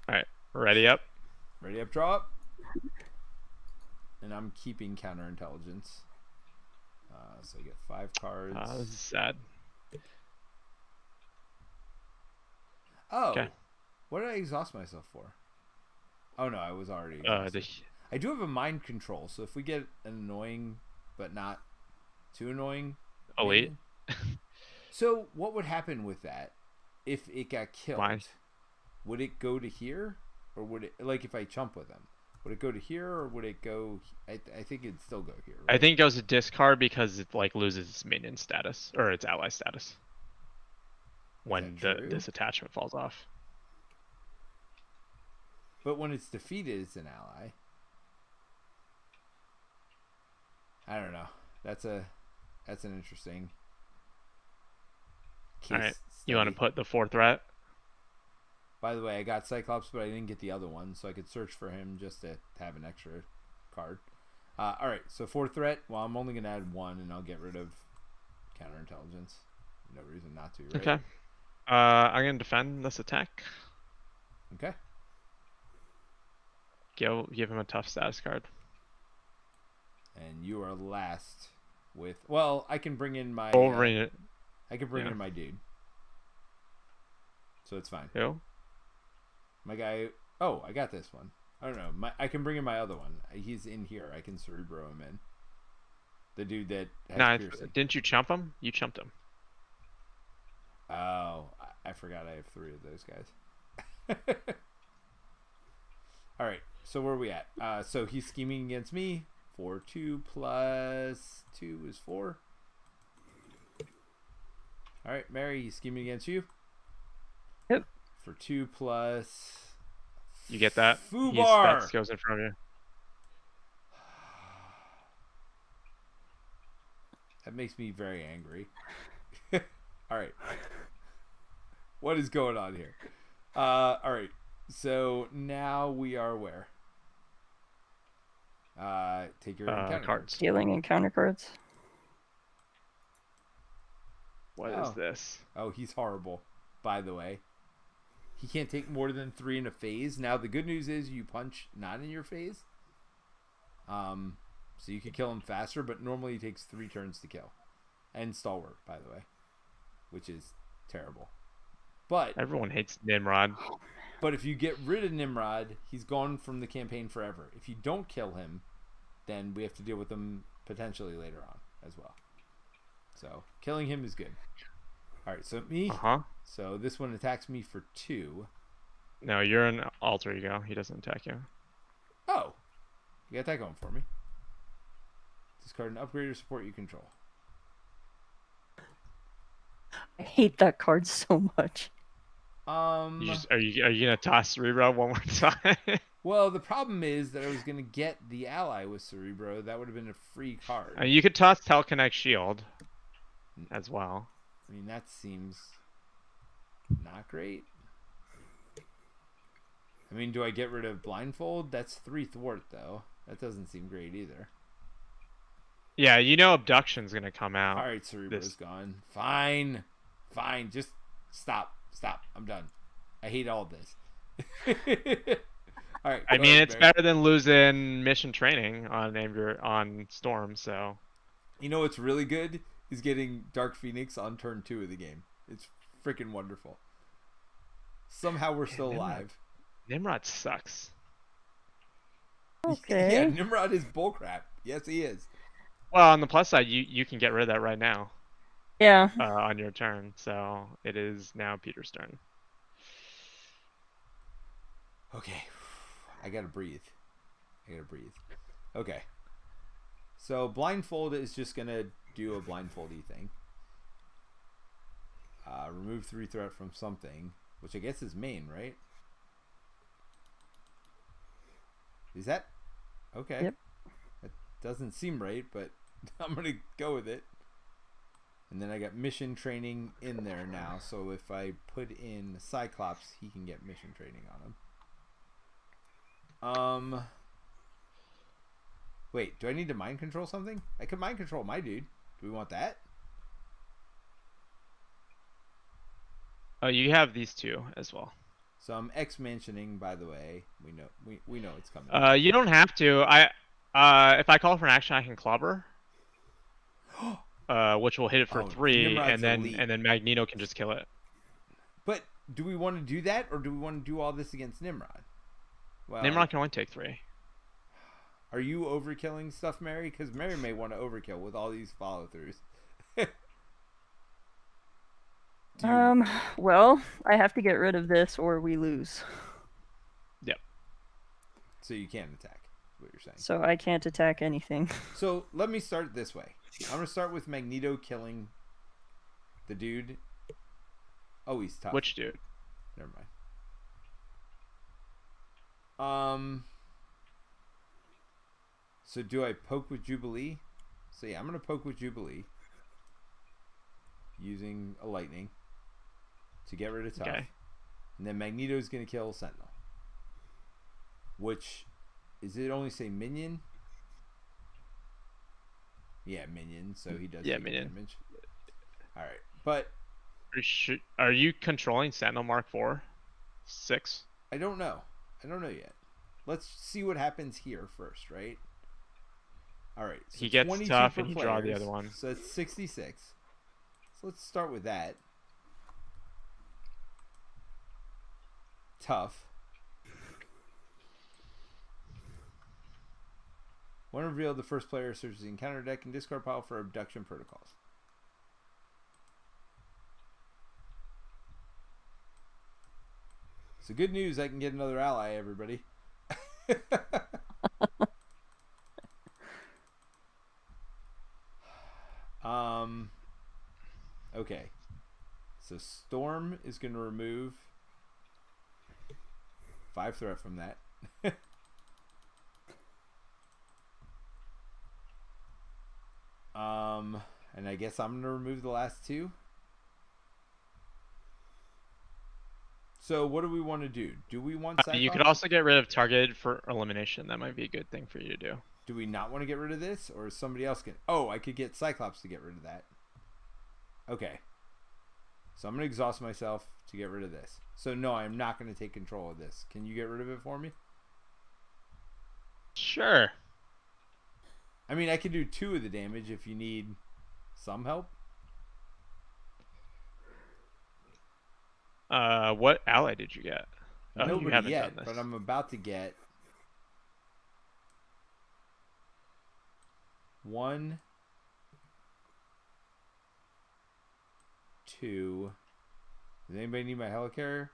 right, ready up. Ready up, draw up. And I'm keeping counterintelligence. So I get 5 cards. This is sad. Oh, Okay. what did I exhaust myself for? Oh no, I was already The exhausted. I do have a mind control, so if we get an annoying but not too annoying. elite. So what would happen with that if it got killed? Mine. Would it go to here, or would it, like if I chump with him, would it go to here, or would it go? I think it'd still go here. Right? I think it goes to discard because it like loses its minion status or its ally status when true? this attachment falls off. But when it's defeated, it's an ally. I don't know. That's an interesting case. All right, you want to put the 4 threat? By the way, I got Cyclops, but I didn't get the other one, so I could search for him just to have an extra card. All right, so 4 threat. Well, I'm only going to add 1, and I'll get rid of counterintelligence. No reason not to, right? Okay. I'm going to defend this attack. Okay. Give him a tough status card. And you are last with... Well, I can bring in my... I can bring in my dude. So it's fine. Who? My guy... Oh, I got this one. I don't know. I can bring in my other one. He's in here. I can Cerebro him in. The dude that has piercing. Didn't you chump him? You chumped him. Oh, I forgot I have 3 of those guys. All right, so where are we at? So he's scheming against me. 4, 2 plus 2 is 4. All right, Mary, he's scheming against you. Yep. For 2 plus... You get that? Fubar! That goes in front of you. That makes me very angry. All right. What is going on here? All right. So now we are where? Take your encounter cards. Healing encounter cards. What is this? Oh, he's horrible, by the way. He can't take more than 3 in a phase. Now, the good news is you punch not in your phase. So you could kill him faster, but normally he takes 3 turns to kill. And Stalwart, by the way. Which is terrible. But Everyone hates Nimrod. But if you get rid of Nimrod, he's gone from the campaign forever. If you don't kill him, then we have to deal with him potentially later on as well. So killing him is good. All right, so me. So this one attacks me for 2. No, you're an alter ego. He doesn't attack you. Oh, you got that going for me. Discard an upgrade or support you control. I hate that card so much. Are you gonna toss Cerebro one more time? Well, the problem is that I was gonna get the ally with Cerebro. That would have been a free card. You could toss Telekinetic Shield as well. I mean, that seems not great. I mean, do I get rid of Blindfold? That's 3 thwart, though. That doesn't seem great either. Yeah, you know Abduction's gonna come out. All right, Cerebro's gone. Fine. Just stop. I'm done. I hate all this. All right. I mean, it's better than losing mission training on Storm. So. You know what's really good is getting Dark Phoenix on turn 2 of the game. It's freaking wonderful. Somehow we're still alive. Nimrod sucks. Okay. Yeah, Nimrod is bullcrap. Yes, he is. Well, on the plus side, you can get rid of that right now Yeah. on your turn. So it is now Peter's turn. Okay. I gotta breathe. Okay. So blindfold is just gonna do a blindfoldy thing. Remove 3 threat from something, which I guess is main, right? Is that okay? Yep. That doesn't seem right, but I'm gonna go with it. And then I got mission training in there now, so if I put in Cyclops, he can get mission training on him. Wait, do I need to mind control something? I could mind control my dude. Do we want that? Oh, you have these two as well. So I'm X-mentioning, by the way. We know it's coming. You don't have to. If I call for an action, I can clobber, which will hit it for 3, Nimrod's and elite. then Magneto can just kill it. But do we want to do that, or do we want to do all this against Nimrod? Well, Nimrod can only take 3. Are you overkilling stuff, Mary? Because Mary may want to overkill with all these follow-throughs. Well, I have to get rid of this or we lose. Yep. So you can't attack, is what you're saying. So I can't attack anything. So let me start this way. I'm going to start with Magneto killing the dude. Oh, he's tough. Which dude? Never mind. So do I poke with Jubilee? So yeah, I'm going to poke with Jubilee. Using a lightning. To get rid of Tough. Okay. And then Magneto's going to kill Sentinel. Which, is it only say minion? Yeah, minion. So he does take minion. damage. Alright. But Are you controlling Sentinel Mark 4? 6? I don't know. I don't know yet. Let's see what happens here first, right? Alright. So He gets 22 Tough for and you players, draw the other one. So that's 66. So let's start with that. Tough. When revealed, the first player searches the encounter deck and discard pile for abduction protocols. So good news, I can get another ally, everybody. Okay. So Storm is going to remove 5 threat from that. And I guess I'm going to remove the last 2. So what do we want to do? Do we want Cyclops? You could also get rid of target for elimination. That might be a good thing for you to do. Do we not want to get rid of this? Or is somebody else can... Oh, I could get Cyclops to get rid of that. Okay. So I'm going to exhaust myself to get rid of this. So no, I'm not going to take control of this. Can you get rid of it for me? Sure. I mean, I can do 2 of the damage if you need some help. What ally did you get? Oh, Nobody you haven't yet, done this. but I'm about to get 1, 2. Does anybody need my helicarrier?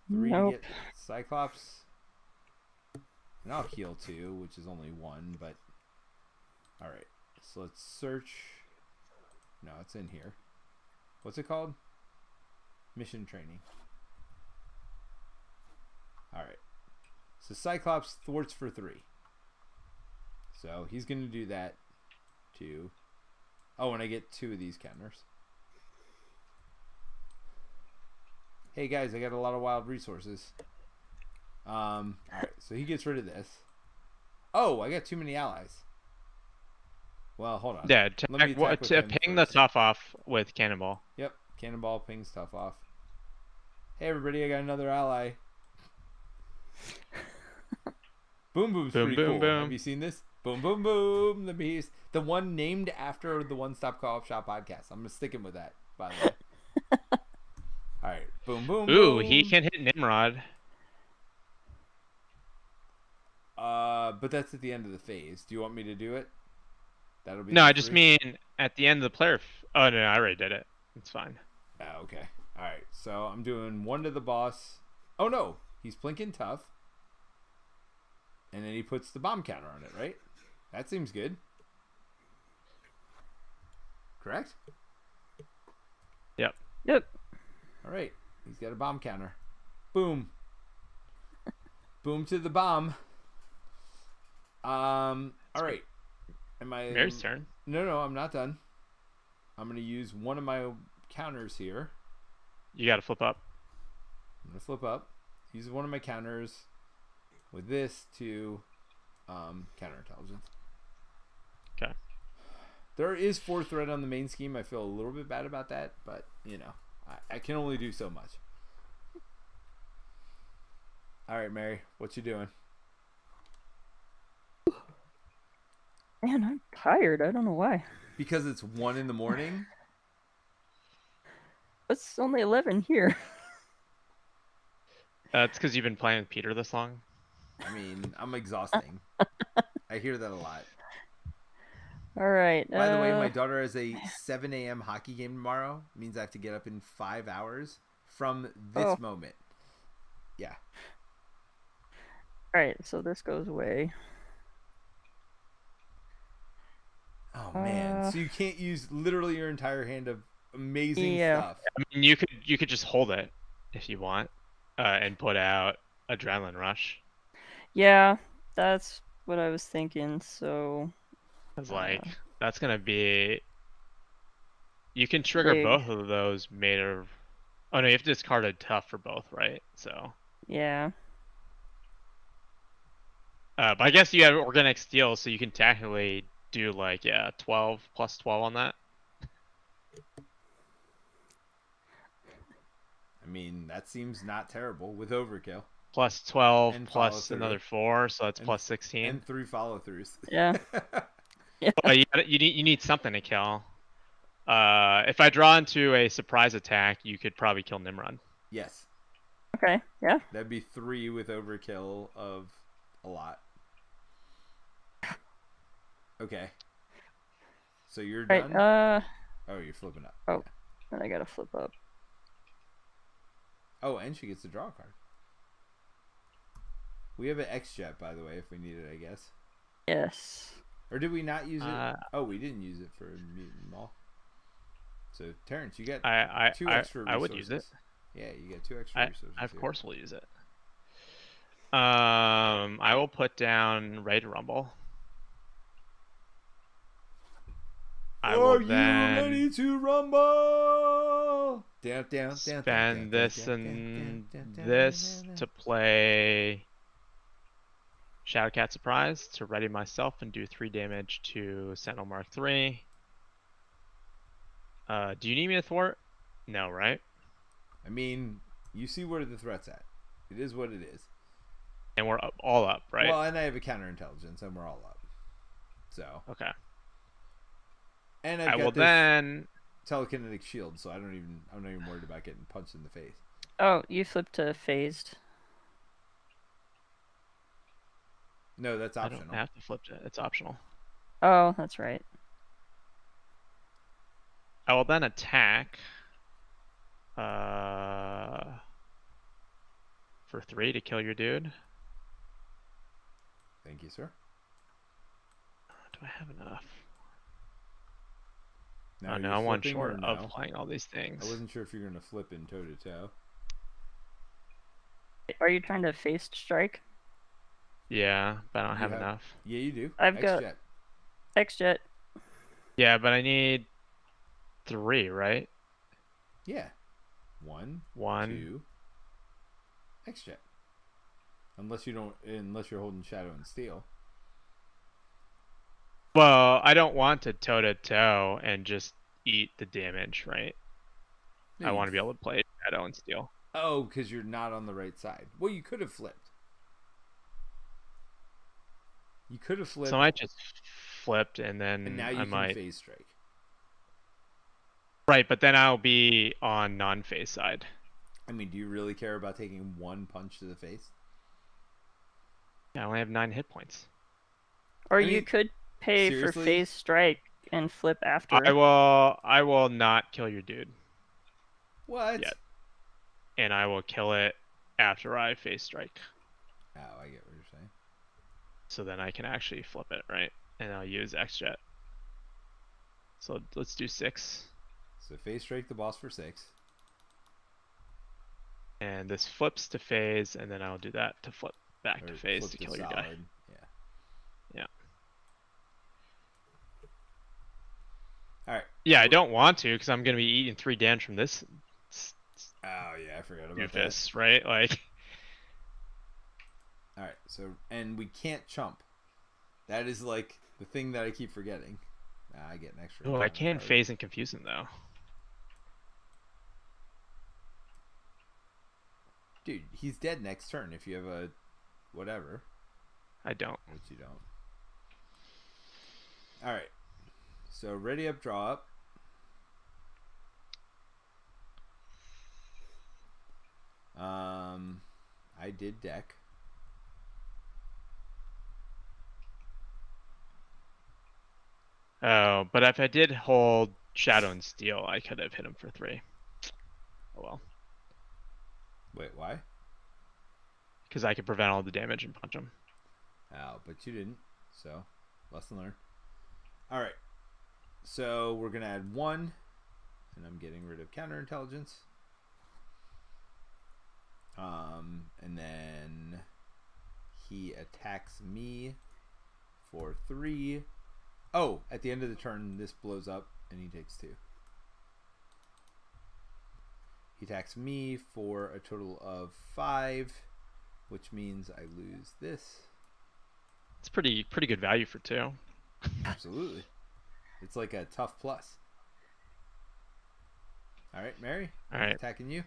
3 Nope. to get Cyclops. And I'll heal 2, which is only 1, but... Alright, so let's search... No, it's in here. What's it called? Mission training. Alright. So Cyclops thwarts for 3. So he's going to do that too. Oh, and I get 2 of these counters. Hey guys, I got a lot of wild resources. Alright, so he gets rid of this. Oh, I got too many allies. Well, hold on. Yeah, Let me attack with him ping the first. Tough off with Cannonball. Yep, Cannonball pings Tough off. Hey everybody, I got another ally. Boom Boom's Boom, pretty boom, cool. boom. Have you seen this? Boom, boom, boom. The beast. The one named after the One Stop Co-op Shop podcast. I'm sticking with that, by the way. All right. Boom, boom, Ooh, boom. he can hit Nimrod. But that's at the end of the phase. Do you want me to do it? That'll be. No, the I just 3? mean at the end of the player. Oh no, I already did it. It's fine. Oh, okay. All right. So I'm doing 1 to the boss. Oh no, he's plinking tough. And then he puts the bomb counter on it, right? That seems good. Correct? Yep. Yep. All right. He's got a bomb counter. Boom. Boom to the bomb. All right. Am I... Mary's turn. No, I'm not done. I'm going to use one of my counters here. You got to flip up. I'm going to flip up. Use one of my counters with this to counterintelligence. Okay. There is 4 threat on the main scheme. I feel a little bit bad about that, but, you know, I can only do so much. All right, Mary, what you doing? Man, I'm tired. I don't know why. Because it's 1 in the morning? It's only 11 here. It's because you've been playing with Peter this long. I mean, I'm exhausting. I hear that a lot. All right. By the way, my daughter has a 7 a.m. hockey game tomorrow. It means I have to get up in 5 hours from this moment. Yeah. All right, so this goes away. Oh man! So you can't use literally your entire hand of amazing stuff. I mean, you could just hold it if you want, and put out Adrenaline Rush. Yeah, that's what I was thinking. So. It's like that's gonna be. You can trigger big. both of those made of. Oh no, you have to discard a tough for both, right? So. Yeah. But I guess you have organic steel, so you can technically do like 12 plus 12 on that. I mean, that seems not terrible with overkill. Plus 12 and plus another 4, so that's plus 16. And 3 follow-throughs. Yeah. Yeah. But you need something to kill. If I draw into a surprise attack, you could probably kill Nimrod. Yes. Okay. Yeah. That'd be 3 with overkill of a lot. Okay. So you're done? Right, oh, you're flipping up. Oh, then I gotta flip up. Oh, and she gets to draw a card. We have an X-Jet, by the way, if we need it, I guess. Yes. Or did we not use it? Oh, we didn't use it for Mutant Mall. So, Terence, you get 2 extra resources. I would use it. Yeah, you get 2 extra resources. I of course will use it. I will put down Ready to Rumble. Are you ready to rumble? Spend this and this to play Shadowcat Surprise to ready myself and do 3 damage to Sentinel Mark III. Do you need me to thwart? No, right? I mean, you see where the threat's at. It is what it is. And we're all up, right? Well, and I have a counterintelligence, and we're all up. So. Okay. And I've got this telekinetic shield, so I'm not even worried about getting punched in the face. Oh, you flipped to phased. No, that's optional. I don't have to flip it. It's optional. Oh, that's right. I will then attack for 3 to kill your dude. Thank you, sir. Do I have enough? Now, no, I'm 1 short of playing all these things. I wasn't sure if you're going to flip in toe-to-toe. Are you trying to phased strike? Yeah, but I don't have enough. Yeah, you do. I've got X-Jet. Yeah, but I need 3, right? Yeah. 1, 2, X-Jet. Unless you're holding Shadow and Steel. Well, I don't want to toe-to-toe and just eat the damage, right? No, I want to be able to play Shadow and Steel. Oh, because you're not on the right side. Well, you could have flipped. You could have flipped. So I might just flipped, and then and now you I can might. phase strike. Right, but then I'll be on non-phase side. I mean, do you really care about taking one punch to the face? Yeah, I only have 9 hit points. Or I you mean, could pay seriously? for phase strike and flip after. I will not kill your dude What? yet, and I will kill it after I phase strike. Oh, I get what you're saying. So then I can actually flip it, right? And I'll use X-Jet. So let's do 6. So phase strike the boss for 6. And this flips to phase, and then I'll do that to flip back Or to phase flip to the kill your solid. guy. Yeah. Yeah. All right. Yeah, I don't want to because I'm going to be eating 3 damage from this Oh yeah, I forgot about doofus, right? Like. that. All right. So and we can't chump. That is like the thing that I keep forgetting. I get an extra. Oh, I counter can card. phase and confuse him though. Dude, he's dead next turn if you have a whatever, I don't. which you don't. All right. So ready up, draw up. I did deck. Oh, but if I did hold Shadow and Steel, I could have hit him for 3. Oh well. Wait, why? Because I could prevent all the damage and punch him. Oh, but you didn't. So, lesson learned. All right. So we're gonna add 1, and I'm getting rid of counterintelligence. And then he attacks me for 3. Oh, at the end of the turn, this blows up, and he takes 2. He attacks me for a total of 5, which means I lose this. It's pretty good value for 2. Absolutely. It's like a tough plus. All right, Mary. All I'm right. attacking you.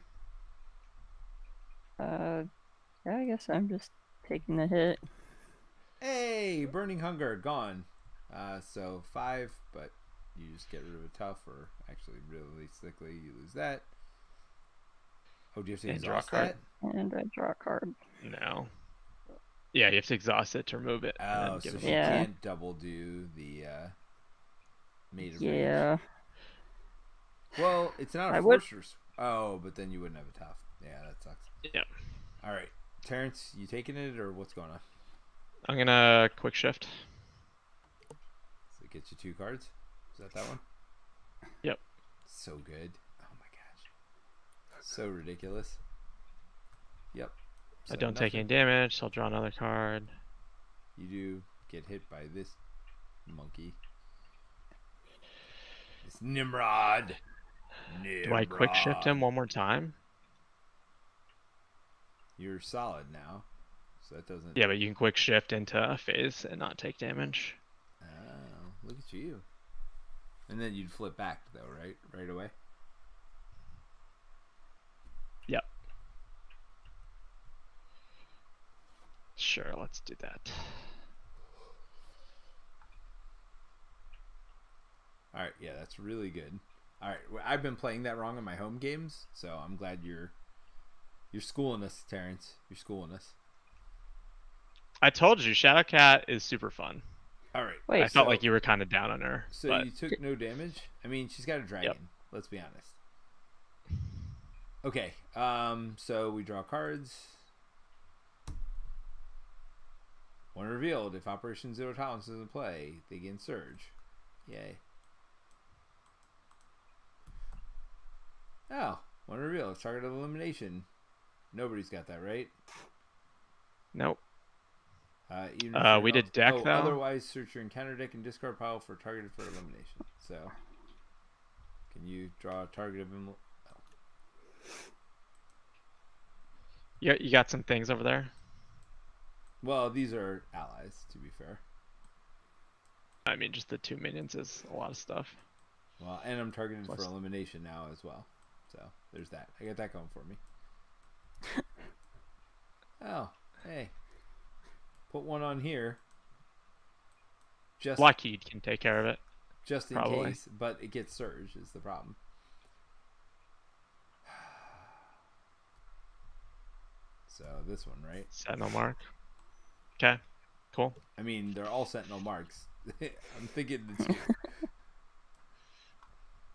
Yeah, I guess I'm just taking the hit. Hey, burning hunger gone. So 5, but you just get rid of a tough, or actually really sickly, you lose that. Oh, do you have to And draw a exhaust card. that? And I draw a card. No. Yeah, you have to exhaust it to remove it. And Oh, then so give she it. Yeah. can't double do the Maid of Rage. Yeah. Well, it's not a I would- forcer's. Oh, but then you wouldn't have a tough. Yeah, that sucks. Yeah. All right, Terence, you taking it or what's going on? I'm gonna quick shift. So it gets you 2 cards. Is that one? Yep. So good. Oh my gosh. So ridiculous. Yep. I So don't take any nothing. damage, so I'll draw another card. You do get hit by this monkey. This Nimrod. Do I quick shift him one more time? You're solid now. So that doesn't... Yeah, but you can quick shift into a phase and not take damage. Oh, look at you. And then you'd flip back though, right? Right away? Yep. Sure, let's do that. All right, yeah, that's really good. All right, well, I've been playing that wrong in my home games, so I'm glad you're schooling us, Terrence. You're schooling us. I told you, Shadowcat is super fun. All right. Wait, I felt like you were kind of down on her. So but you took no damage? I mean, she's got a dragon. Let's be honest. Okay. So we draw cards. When revealed, if Operation Zero Tolerance is in play, they gain Surge. Yay. Oh, when revealed, target of elimination. Nobody's got that, right? Nope. Even if you're we did not- deck, though. Otherwise, search your encounter deck and discard pile for targeted for elimination. So, can you draw a target of him? You got some things over there? Well, these are allies, to be fair. I mean, just the 2 minions is a lot of stuff. Well, and I'm targeted Plus- for elimination now as well. So, there's that. I got that going for me. Oh, hey. Put one on here. just Lockheed can take care of it. just in Probably. case, but it gets surge is the problem. So this one, right? Sentinel mark. Okay. Cool. I mean, they're all sentinel marks. I'm thinking the two.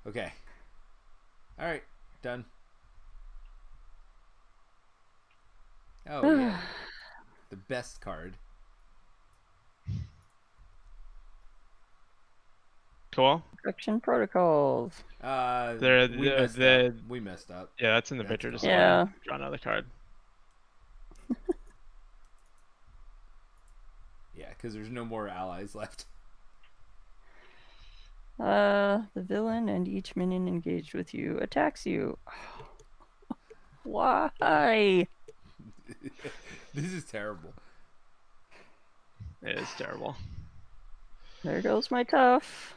Okay. All right. Done. Oh yeah. The best card. Cool. Production protocols. We messed up. Yeah, that's in the That's picture. Just gone. Yeah. draw another card. Yeah, because there's no more allies left. The villain and each minion engaged with you attacks you. Why? This is terrible. It is terrible. There goes my tough.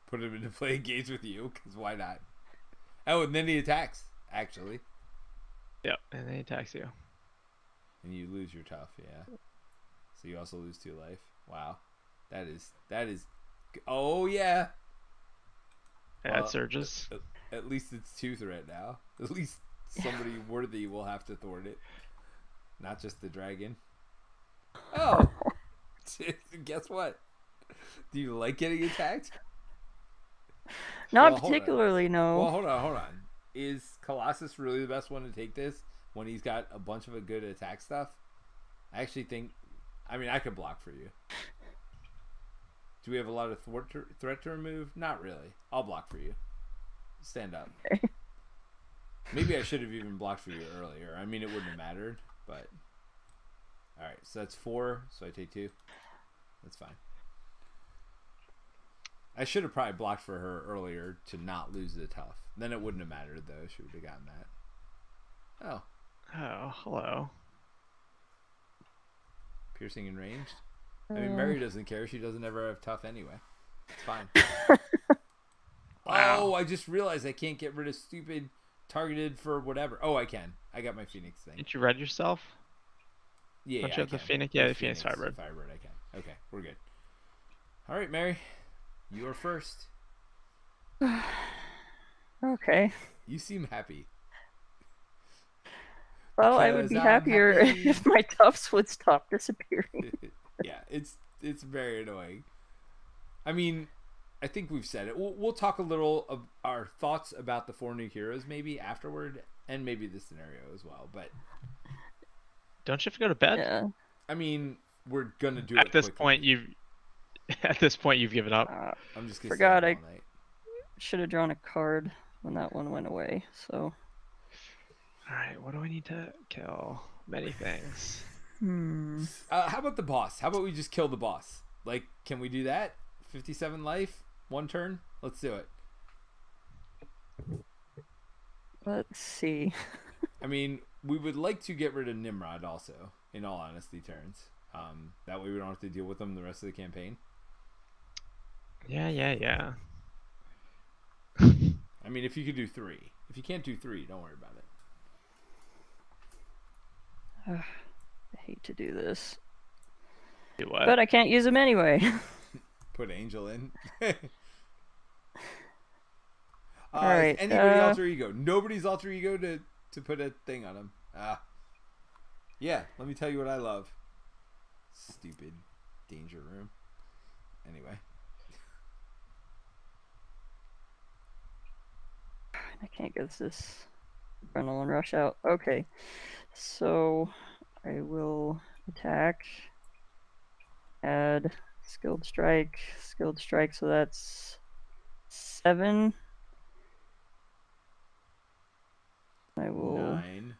Put him into play engage with you, because why not? Oh, and then he attacks, actually. Yep, and then he attacks you. And you lose your tough, yeah. So you also lose 2 life. Wow. That is oh yeah. Yeah, it surges. At least it's 2 threat now. At least somebody worthy will have to thwart it. Not just the dragon. Oh. Guess what? Do you like getting attacked? Not Well, hold on. particularly, no. Well, hold on. Is Colossus really the best one to take this when he's got a bunch of a good attack stuff? I actually think, I mean, I could block for you. Do we have a lot of threat to remove? Not really. I'll block for you. Stand up. Okay. Maybe I should have even blocked for you earlier. I mean, it wouldn't have mattered, but... Alright, so that's 4, so I take 2. That's fine. I should have probably blocked for her earlier to not lose the tough. Then it wouldn't have mattered, though. She would have gotten that. Oh. Oh, hello. Piercing and ranged? I mean, Mary doesn't care. She doesn't ever have tough anyway. It's fine. Wow. Oh, I just realized I can't get rid of stupid targeted for whatever. Oh, I can. I got my Phoenix thing. Didn't you read yourself? Yeah, Don't yeah, you have I the can. Phoenix? Yeah, the Phoenix Firebird. Firebird, I can. Okay, we're good. All right, Mary. You are first. Okay. You seem happy. Well, I would Because be I'm happier happy. if my tufts would stop disappearing. Yeah, it's very annoying. I mean, I think we've said it. We'll talk a little of our thoughts about the 4 new heroes maybe afterward, and maybe the scenario as well. But Don't you have to go to bed? Yeah. I mean, we're gonna do it At this quickly. point, you've given up. I'm just gonna Forgot stay I up all night. should have drawn a card when that one went away. So. All right, what do I need to kill? Many things. How about the boss? How about we just kill the boss? Like, can we do that? 57 life, 1 turn. Let's do it. Let's see. I mean, we would like to get rid of Nimrod also, in all honesty, Terence. That way we don't have to deal with them the rest of the campaign. Yeah. I mean, if you could do 3. If you can't do 3, don't worry about it. I hate to do this, Do what? but I can't use them anyway. Put Angel in. Alright, Is anybody alter ego? Nobody's alter ego to put a thing on him. Yeah, let me tell you what I love. Stupid danger room. Anyway. I can't get this adrenaline rush out. Okay, so I will attack, add skilled strike, so that's 7. I will 9.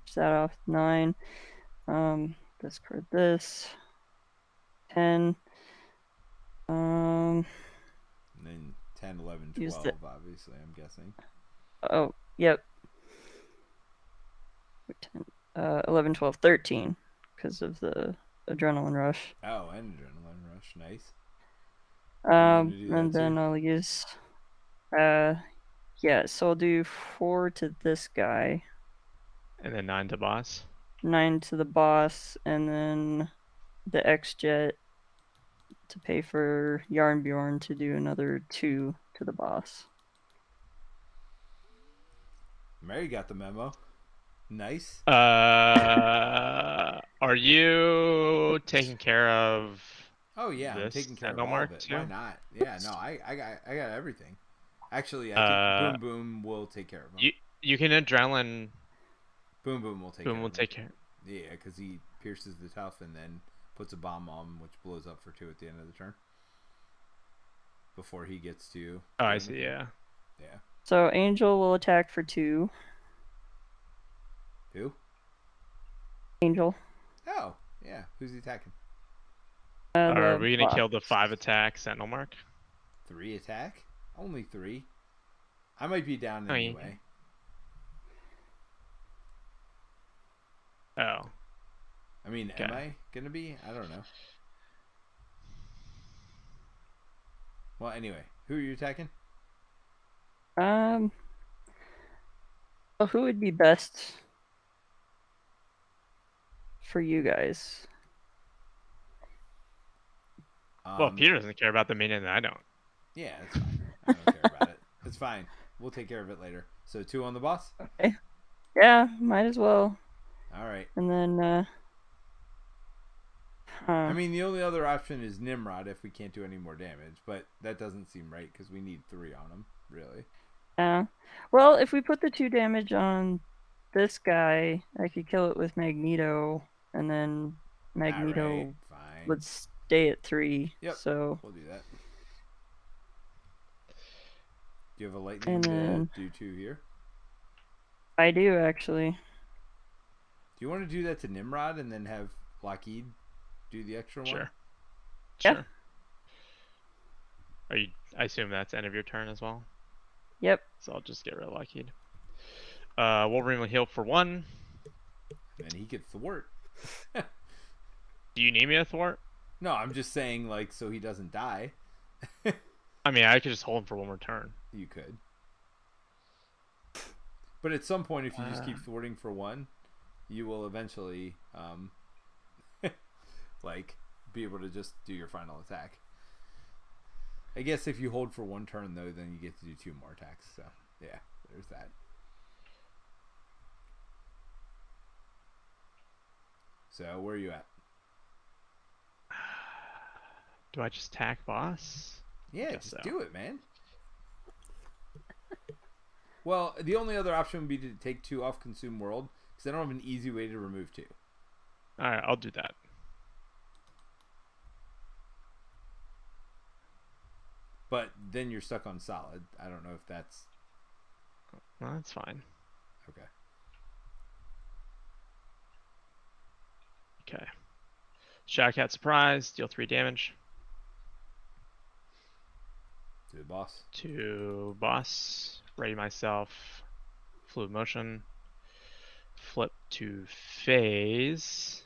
push that off 9. Discard this. 10. And then 10, 11, Use 12, obviously, I'm guessing. Oh, yep. 10, 11, 12, 13 because of the adrenaline rush. Oh, and adrenaline rush. Nice. gonna do that And then too? I'll use yeah, so I'll do 4 to this guy, And then 9 to boss. 9 to the boss, and then the X-Jet to pay for Yarnbjorn to do another 2 to the boss. Mary got the memo. Nice. Are you taking care of? Oh yeah, I'm This taking care of Sentinel all Mark of it. too? Why not? Yeah, no, I got everything. Actually, I Uh, can. Boom Boom will take care of him. you can adrenaline. Boom Boom will take Boom care will of him. take care. Yeah, because he pierces the tough and then puts a bomb on him, which blows up for 2 at the end of the turn. Before he gets to. Oh, do I see. anything. Yeah. Yeah. So Angel will attack for 2. Who? Angel. Oh, yeah. Who's he attacking? Are The we gonna boss. kill the 5 attack Sentinel Mark? 3 attack? Only 3. I might be down Oh, anyway. Oh. I mean, Okay. am I gonna be? I don't know. Well, anyway, who are you attacking? Well, who would be best for you guys? Well, Peter doesn't care about the minion, and I don't. Yeah, it's fine. I don't care about it. It's fine. We'll take care of it later. So 2 on the boss? Okay. Yeah, might as well. All right. And then, I mean, the only other option is Nimrod if we can't do any more damage, but that doesn't seem right because we need 3 on him, really. Yeah. Well, if we put the 2 damage on this guy, I could kill it with Magneto, and then Magneto All right, fine. would stay at 3. Yep. So. We'll do that. Do you have a lightning And then to do 2 here? I do actually. Do you want to do that to Nimrod and then have Lockheed do the extra one? Sure. Yeah. Sure. Are you? I assume that's end of your turn as well. Yep. So I'll just get rid of Lockheed. Wolverine will heal for 1. And he could thwart. Do you need me to thwart? No, I'm just saying, like, so he doesn't die. I mean, I could just hold him for 1 more turn. You could. But at some point, if you just keep thwarting for 1, you will eventually, like, be able to just do your final attack. I guess if you hold for 1 turn, though, then you get to do 2 more attacks. So, yeah, there's that. So, where are you at? Do I just attack boss? Yeah, Guess just so. do it, man. Well, the only other option would be to take 2 off Consume World, because I don't have an easy way to remove 2. Alright, I'll do that. But then you're stuck on solid. I don't know if that's... Well, that's fine. Okay. Okay. Shadowcat surprise, deal 3 damage. To the boss. To boss. Ready myself. Fluid motion. Flip to phase.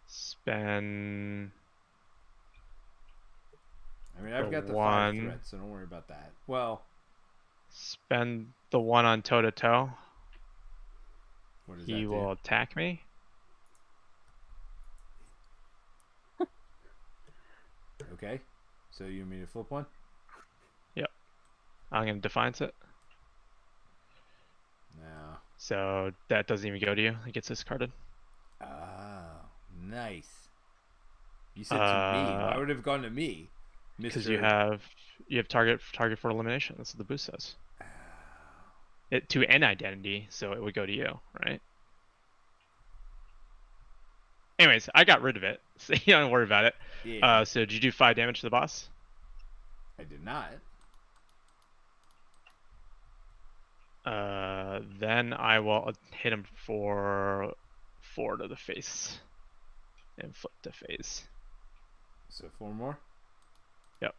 Spend. I mean, I've got the 5 1. threats, so don't worry about that. Well... Spend the 1 on toe to toe. What does that He do? will attack me. Okay. So you want me to flip 1? Yep. I'm going to Defiance it. No. So that doesn't even go to you. It gets discarded. Oh, nice. You said to me. Why would it have gone to me? Because Mr. you have target for elimination. That's what the boost says. It to an identity, so it would go to you, right? Anyways, I got rid of it, so you don't worry about it. Yeah. So did you do 5 damage to the boss? I did not. Then I will hit him for 4 to the face and flip to phase. So 4 more? Yep.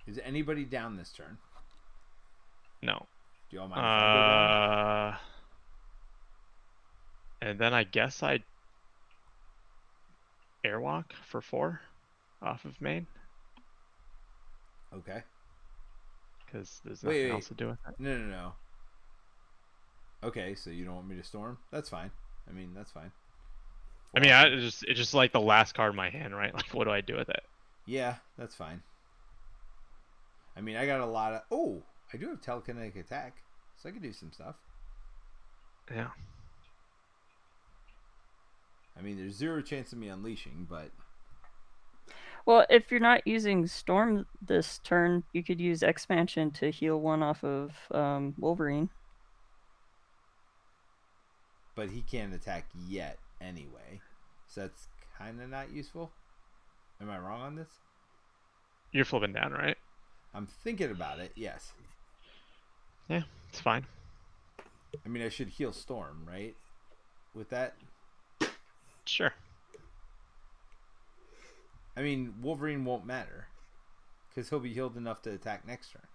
Is anybody down this turn? No. Do y'all mind if I go down? And then I guess I airwalk for 4 off of main. Okay. Because there's nothing else to do with it. No. Okay, so you don't want me to storm? That's fine. I mean, that's fine. I mean, it's just like the last card in my hand, right? Like, what do I do with it? Yeah, that's fine. I mean, I got a lot of... Oh, I do have telekinetic attack, so I could do some stuff. Yeah. I mean, there's 0 chance of me unleashing, but... Well, if you're not using Storm this turn, you could use Expansion to heal 1 off of Wolverine. But he can't attack yet anyway. So that's kind of not useful. Am I wrong on this? You're flipping down, right? I'm thinking about it, yes. Yeah, it's fine. I mean, I should heal Storm, right? With that? Sure. I mean, Wolverine won't matter. Because he'll be healed enough to attack next turn.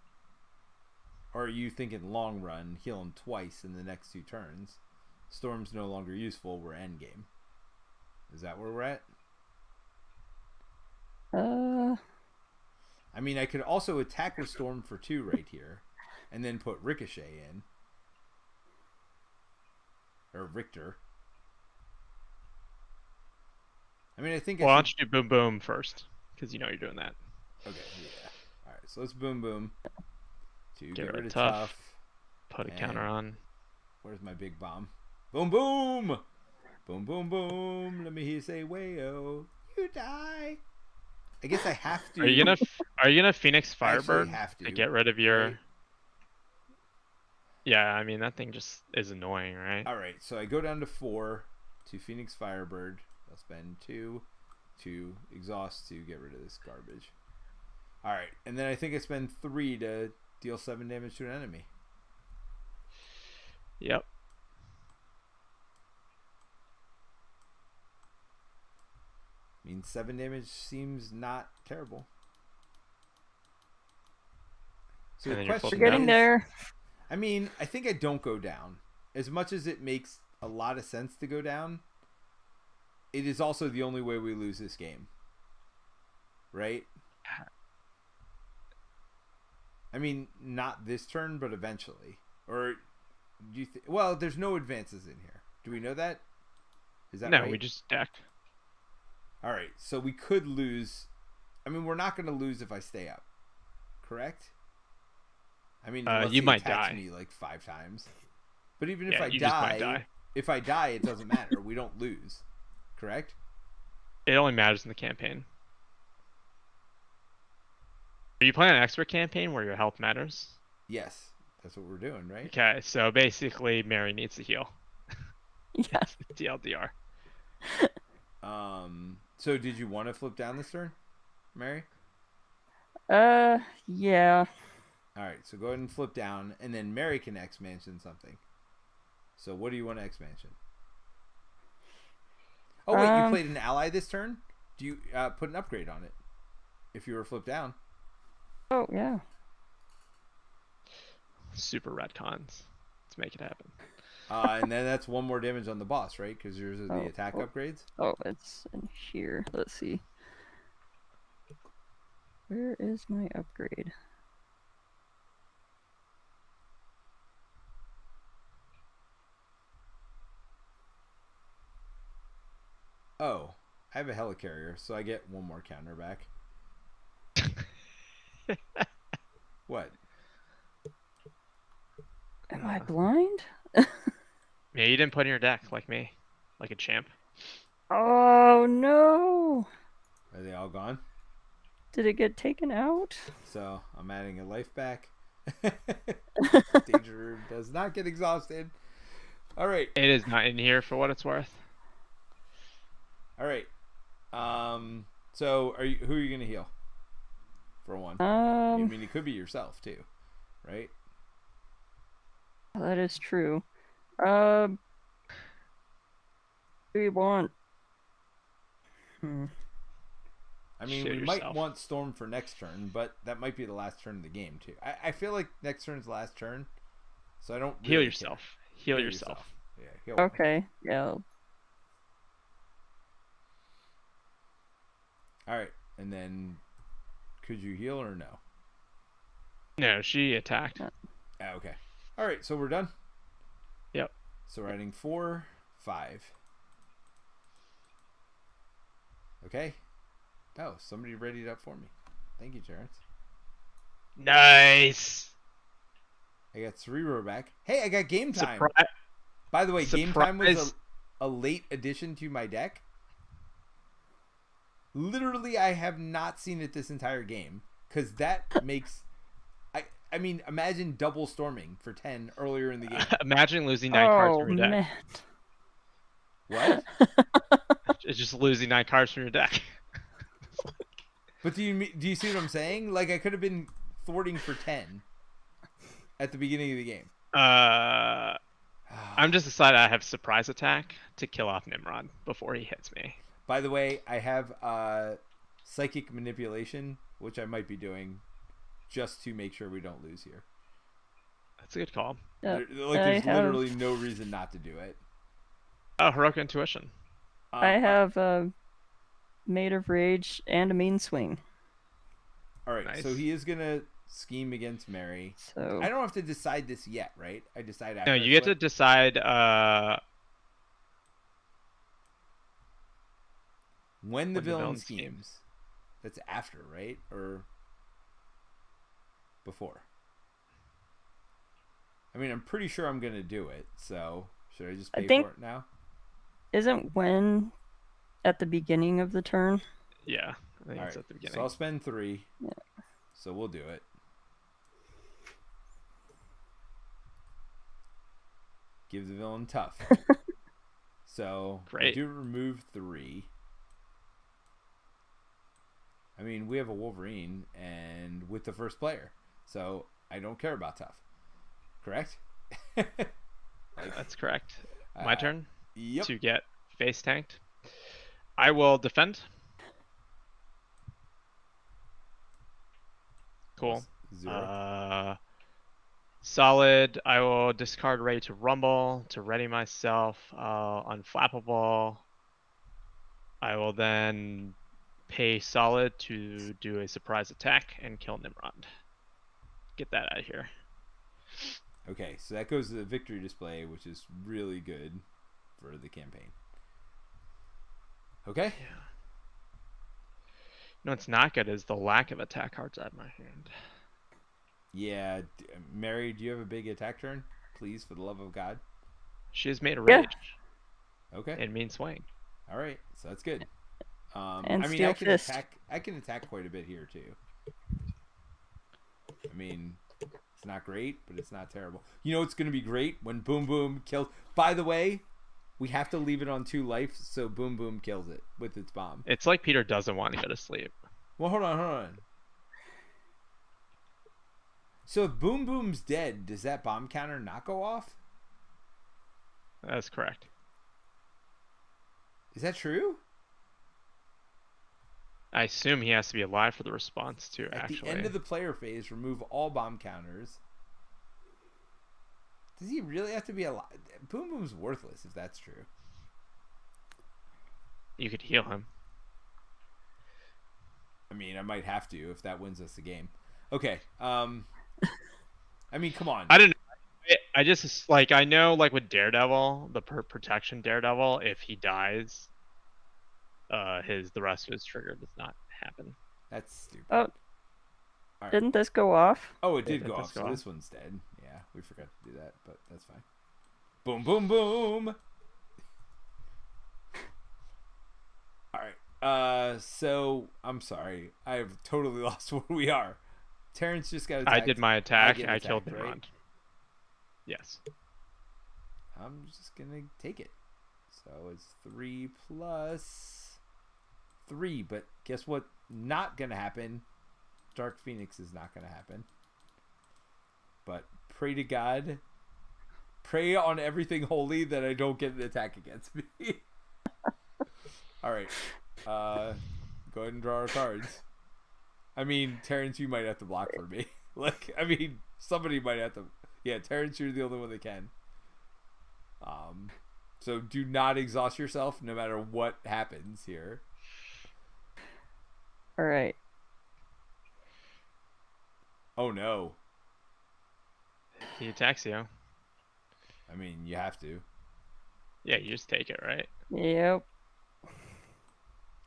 Or are you thinking long run, heal him twice in the next 2 turns? Storm's no longer useful, we're endgame. Is that where we're at? I mean, I could also attack with Storm for 2 right here. And then put Ricochet in. Or Richter. I mean, I think Well, why don't you do Boom Boom first? Because you know you're doing that. Okay, yeah. Alright, so let's Boom Boom. To Get rid of Tough. Tough. Put a counter on. Where's my big bomb? Boom Boom! Boom Boom Boom! Let me hear you say, wayo. You die! I guess I have to. Are you gonna Phoenix Firebird have to get rid of your? right? Yeah, I mean that thing just is annoying, right? All right, so I go down to 4 to Phoenix Firebird. I'll spend 2 to exhaust to get rid of this garbage. All right, and then I think I spend 3 to deal 7 damage to an enemy. Yep. I mean, 7 damage seems not terrible. So the question We're getting there. I mean, I think I don't go down. As much as it makes a lot of sense to go down, it is also the only way we lose this game. Right? I mean, not this turn, but eventually. Or do you well, there's no advances in here. Do we know that? Is that no, right? we just decked. All right, so we could lose. I mean, we're not going to lose if I stay up. Correct? I mean, unless you he might attacks die. me like 5 times. But even if Yeah, I you just might die, die. if I die, it doesn't matter. We don't lose. Correct? It only matters in the campaign. Are you playing an expert campaign where your health matters? Yes, that's what we're doing, right? Okay, so basically Mary needs to heal. Yeah. TLDR. So did you want to flip down this turn, Mary? Yeah. All right, so go ahead and flip down, and then Mary can X-Mansion something. So what do you want to X-Mansion? Oh, wait, you played an ally this turn? Do you put an upgrade on it if you were flipped down? Oh, yeah. Super retcons. Let's make it happen. And then that's 1 more damage on the boss, right? Because yours are the attack upgrades. Oh, it's in here. Let's see. Where is my upgrade? Oh, I have a helicarrier, so I get 1 more counter back. What? Am I blind? Yeah, you didn't put in your deck like me, like a champ. Oh, no. Are they all gone? Did it get taken out? So I'm adding a life back. Danger room does not get exhausted. All right. It is not in here for what it's worth. All right. So who are you gonna heal? For 1. I mean, it could be yourself too, right? That is true. Do we want? I mean, Shoot we yourself. might want Storm for next turn, but that might be the last turn of the game too. I feel like next turn's the last turn, so I don't really Heal care. yourself. Heal yourself. Yeah. Heal. Okay. Yeah. All right, and then could you heal or no? No, she attacked. Okay. All right, so we're done. Yep. So we're adding 4, 5. Okay. Oh, somebody readied up for me. Thank you, Terence. Nice. I got Cerebro back. Hey, I got Game Time. Surprise. By the way, Game Time was Surprise. a late addition to my deck. Literally, I have not seen it this entire game. Because that makes... I mean, imagine double storming for 10 earlier in the game. Imagine losing 9 cards from your deck. Man. What? It's just losing 9 cards from your deck. But do you see what I'm saying? Like, I could have been thwarting for 10 at the beginning of the game. I'm just decided I have surprise attack to kill off Nimrod before he hits me. By the way, I have psychic manipulation, which I might be doing just to make sure we don't lose here. That's a good call. There's literally no reason not to do it. Oh, Heroic Intuition. I have Maid of Rage and a Mean Swing. All right, Nice. so he is gonna scheme against Mary. So I don't have to decide this yet, right? I decide after. No, you get to decide. When the when villain schemes. That's after, right? Or before? I mean, I'm pretty sure I'm gonna do it. So should I just pay think- for it now? isn't when at the beginning of the turn? Yeah, I think All it's right, at the beginning. so I'll spend 3. Yeah. So we'll do it. Give the villain tough. So I Great. do remove 3. I mean, we have a Wolverine and with the first player, so I don't care about tough. Correct? That's correct. My turn Yep. to get face tanked. I will defend. Cool. 0. Solid. I will discard Ready to Rumble to ready myself. Unflappable. I will then pay Solid to do a surprise attack and kill Nimrod. Get that out of here. Okay, so that goes to the victory display, which is really good for the campaign. Okay. Yeah. No, it's not good is the lack of attack cards out of my hand. Yeah, Mary, do you have a big attack turn? Please, for the love of God. She has made a Yeah. rage Okay. and mean swing. All right, so that's good. And I mean, Steel Fist. I can attack quite a bit here too. I mean, it's not great, but it's not terrible. You know, it's going to be great when Boom Boom kills. By the way, we have to leave it on 2 life, so Boom Boom kills it with its bomb. It's like Peter doesn't want to go to sleep. Well, hold on. So if Boom Boom's dead, does that bomb counter not go off? That's correct. Is that true? I assume he has to be alive for the response too, At actually. the end of the player phase, remove all bomb counters. Does he really have to be alive? Boom Boom's worthless if that's true. You could heal him. I mean, I might have to if that wins us the game. Okay. I mean, come on. I don't know. I just like I know like with Daredevil, the protection Daredevil, if he dies, the rest of his trigger does not happen. That's stupid. Oh, All right. didn't this go off? Oh, it Yeah, did it go does off. go So off. this one's dead. Yeah, we forgot to do that, but that's fine. Boom, boom, boom. All right. So I'm sorry. I have totally lost where we are. Terrence just got attacked. I did my attack. get I killed attacked, Nimrod. right? Yes. I'm just gonna take it. So it's 3 plus 3. But guess what? Not gonna happen. Dark Phoenix is not gonna happen. But pray to God. Pray on everything holy that I don't get an attack against me. All right. Go ahead and draw our cards. I mean, Terrence, you might have to block for me. Like, I mean, somebody might have to. Yeah, Terrence, you're the only one that can. So do not exhaust yourself, no matter what happens here. All right. Oh no! He attacks you. I mean, you have to. Yeah, you just take it, right? Yep.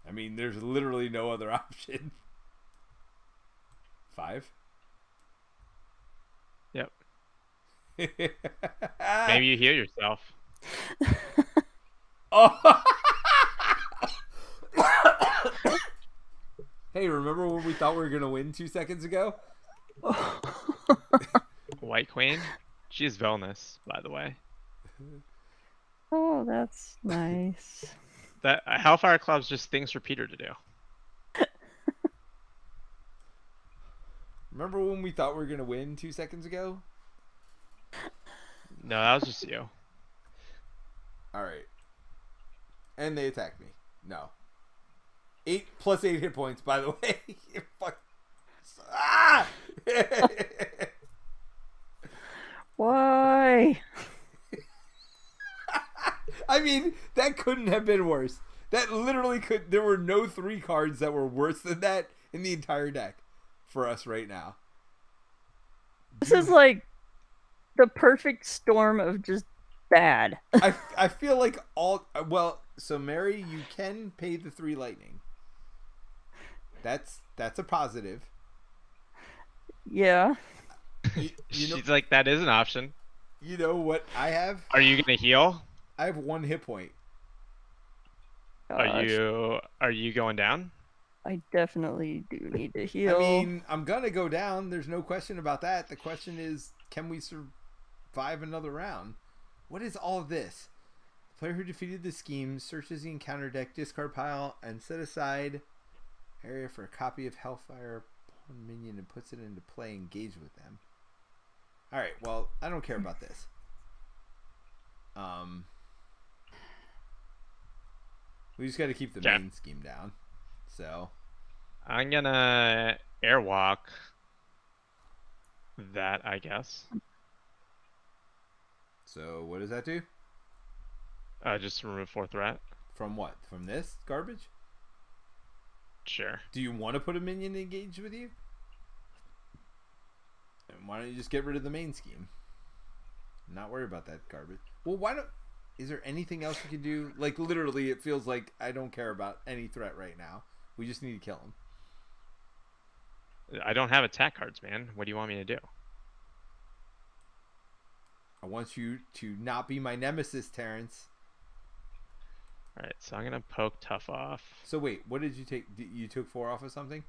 I mean, there's literally no other option. 5? Yep. Maybe you heal yourself. Oh. Hey, remember when we thought we were going to win 2 seconds ago? White Queen? She's Velnus, by the way. Oh, that's nice. That Hellfire Club's just things for Peter to do. Remember when we thought we were going to win 2 seconds ago? No, that was just you. Alright. And they attacked me. No. 8 plus 8 hit points, by the way. Fuck. Ah! Why? I mean, that couldn't have been worse. That literally could. There were no 3 cards that were worse than that in the entire deck for us right now. This is like the perfect storm of just bad. I feel like all. Well, so Mary, you can pay the 3 lightning. That's a positive. Yeah. You know, She's like, that is an option. you know what I have? Are you gonna heal? I have 1 hit point. Gosh, Are you going down? I definitely do need to heal. I mean, I'm gonna go down. There's no question about that. The question is, can we survive another round? What is all of this? The player who defeated the scheme searches the encounter deck discard pile and set aside area for a copy of Hellfire Pawn Minion and puts it into play. Engage with them. All right. Well, I don't care about this. We just got to keep the main scheme down. So I'm gonna airwalk that, I guess. So what does that do? Just remove 4 threat. From what? From this garbage? Sure. Do you want to put a minion engaged with you? And why don't you just get rid of the main scheme? Not worry about that garbage. Well, why don't... Is there anything else we can do? Like, literally, it feels like I don't care about any threat right now. We just need to kill him. I don't have attack cards, man. What do you want me to do? I want you to not be my nemesis, Terence. Alright, so I'm gonna poke Tough off. So wait, what did you take? You took 4 off of something?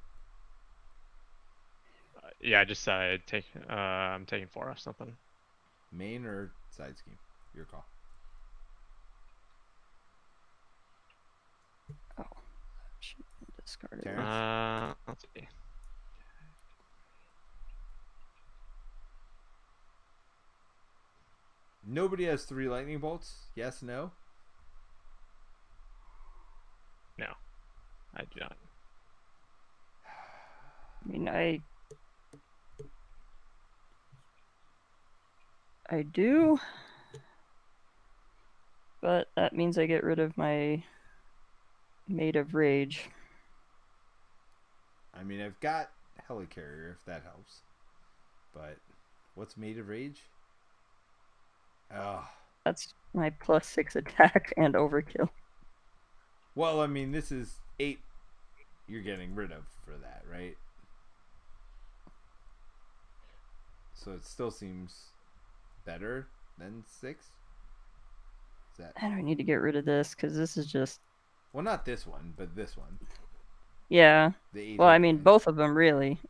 Yeah, I just said I'm taking 4 off something. Main or side scheme? Your call. Oh, should be discarded. Terrence? Let's see. Nobody has 3 lightning bolts? Yes, no? No, I do not. I mean, I do, but that means I get rid of my Maid of Rage. I mean, I've got Helicarrier, if that helps. But what's Maid of Rage? Oh. That's my +6 attack and overkill. Well, I mean, this is 8 you're getting rid of for that, right? So it still seems better than 6? Is that... I don't need to get rid of this because this is just... Well, not this one, but this one. Yeah. The 8 Well, I hit mean, points. both of them, really.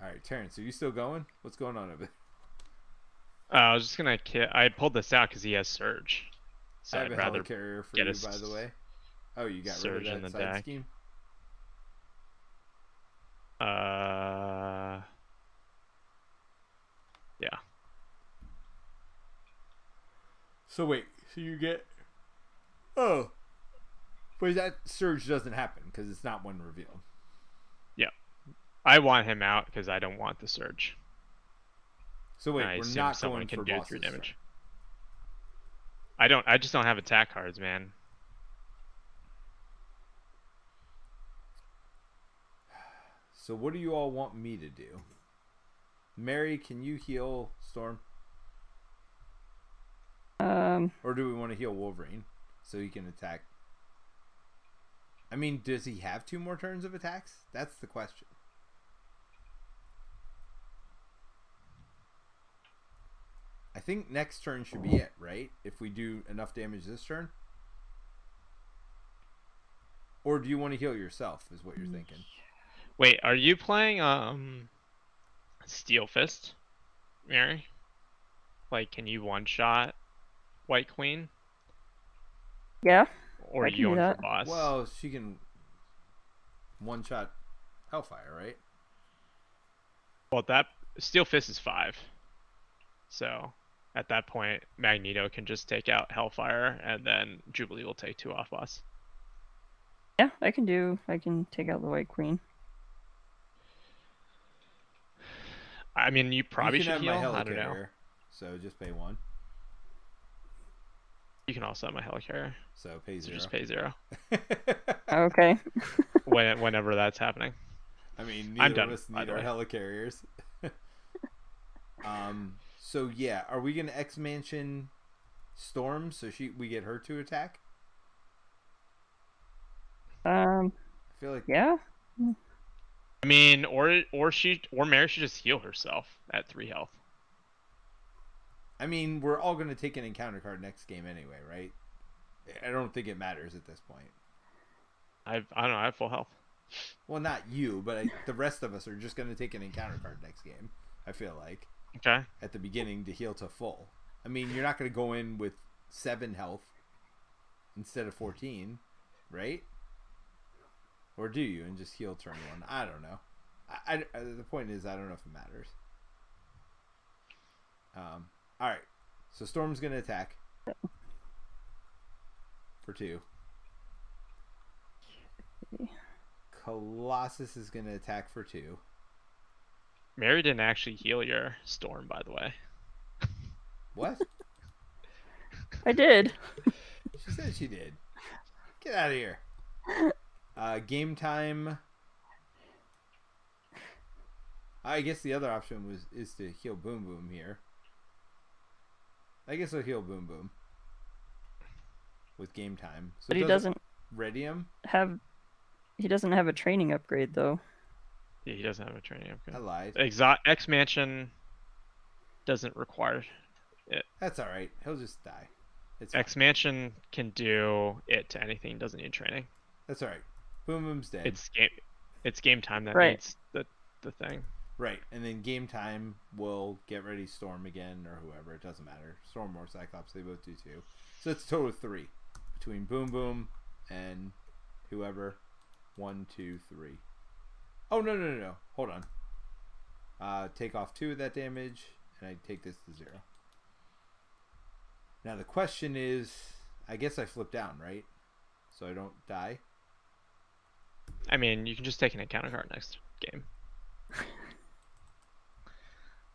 Alright, Terrence, are you still going? What's going on over there? I was just gonna I pulled this out because he has Surge. So I have I'd a rather Helicarrier for get you, a by the way. Oh, you got rid Surge in of the that side deck. scheme? Yeah. So wait, so you get... Oh. But that surge doesn't happen because it's not one revealed. Yeah. I want him out because I don't want the Surge. So wait, I we're assume not someone going can for do bosses 3 damage. turn. I just don't have attack cards, man. So what do you all want me to do? Mary, can you heal Storm? Or do we want to heal Wolverine so he can attack? I mean, does he have 2 more turns of attacks? That's the question. I think next turn should be it, right? If we do enough damage this turn. Or do you want to heal yourself, is what you're thinking? Wait, are you playing Steel Fist, Mary? Like, can you one-shot White Queen? Yeah. Or are I can you do going for that. boss? Well, she can one-shot Hellfire, right? Well, that Steel Fist is 5. So at that point, Magneto can just take out Hellfire, and then Jubilee will take 2 off boss. Yeah, I can take out the White Queen. I mean, you probably you can should heal. have my I don't know. helicarrier, so just pay 1. You can also have my helicarrier. So pay 0. So just pay 0. Okay. Whenever that's happening. I mean, I'm neither done, of us by need the our way. helicarriers. So yeah, are we gonna X-Mansion Storm so we get her to attack? I feel like Yeah. I mean, or Mary should just heal herself at 3 health. I mean, we're all gonna take an encounter card next game anyway, right? I don't think it matters at this point. I don't know. I have full health. Well, not you, but the rest of us are just gonna take an encounter card next game. I feel like Okay. at the beginning to heal to full. I mean, you're not gonna go in with 7 health instead of 14, right? Or do you and just heal turn 1? I don't know. The point is, I don't know if it matters. All right. So Storm's gonna attack for 2. Colossus is gonna attack for 2. Mary didn't actually heal your Storm, by the way. What? I did. She said she did. Get out of here. Game time. I guess the other option is to heal Boom Boom here. I guess I'll heal Boom Boom with game time. So But he doesn't ready him. He doesn't have a training upgrade though. Yeah, he doesn't have a training upgrade. I lied. X-Mansion doesn't require it. That's all right. He'll just die. It's fine. X-Mansion can do it to anything. Doesn't need training. That's all right. Boom Boom's dead. It's game time that Right. needs the thing. Right, and then game time will get ready Storm again or whoever. It doesn't matter. Storm or Cyclops, they both do 2. So it's a total of 3 between Boom Boom and whoever. 1, 2, 3. Oh no! Hold on. Take off 2 of that damage, and I take this to 0. Now the question is, I guess I flip down, right? So I don't die. I mean, you can just take an encounter card next game.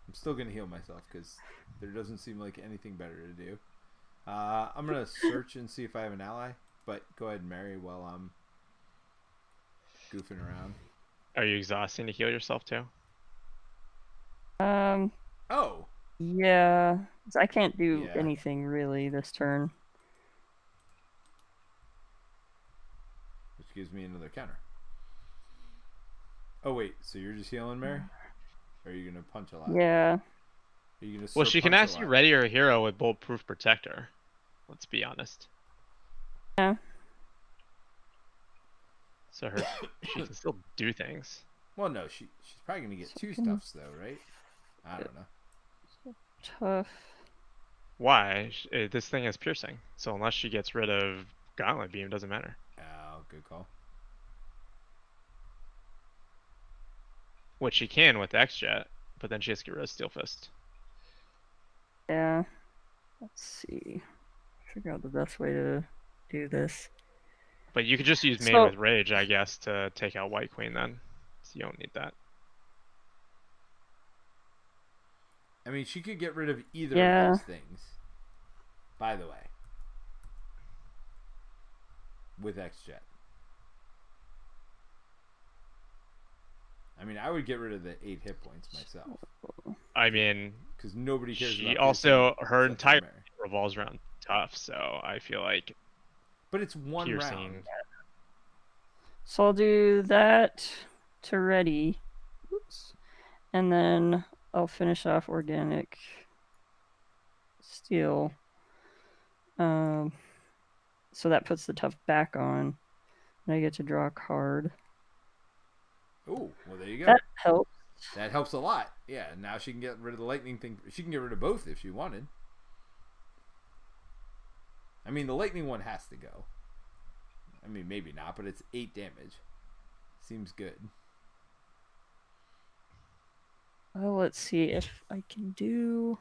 I'm still gonna heal myself because there doesn't seem like anything better to do. I'm gonna search and see if I have an ally, but go ahead and Mary while I'm goofing around. Are you exhausting to heal yourself too? Oh, Yeah. I can't do Yeah. anything really this turn. which gives me another counter. Oh wait, so you're just healing, Mary? Or are you gonna punch a lot? Yeah. Are you gonna Well, she can punch a ask you lot? ready or hero with bulletproof protector. Let's be honest. Yeah. So she can still do things. Well, no, she's probably gonna get 2 stuffs though, right? I don't know. Tough. Why? This thing is piercing. So unless she gets rid of Gauntlet Beam, it doesn't matter. Oh, good call. Which she can with X-Jet, but then she has to get rid of Steel Fist. Yeah. Let's see. Figure out the best way to do this. But you could just use Main So- with Rage, I guess, to take out White Queen then. So you don't need that. I mean, she could get rid of either Yeah. of those things. By the way, with X-Jet. I mean, I would get rid of the 8 hit points myself I mean, because nobody cares. she about also piercing her except for entire Mary. revolves around tough, so I feel like But it's one piercing. round. So I'll do that to ready. Oops. And then I'll finish off organic steel. So that puts the tough back on. And I get to draw a card. Oh, well, there you go. That helps. That helps a lot. Yeah, now she can get rid of the lightning thing. She can get rid of both if she wanted. I mean, the lightning one has to go. I mean, maybe not, but it's 8 damage. Seems good. Well, let's see if I can do...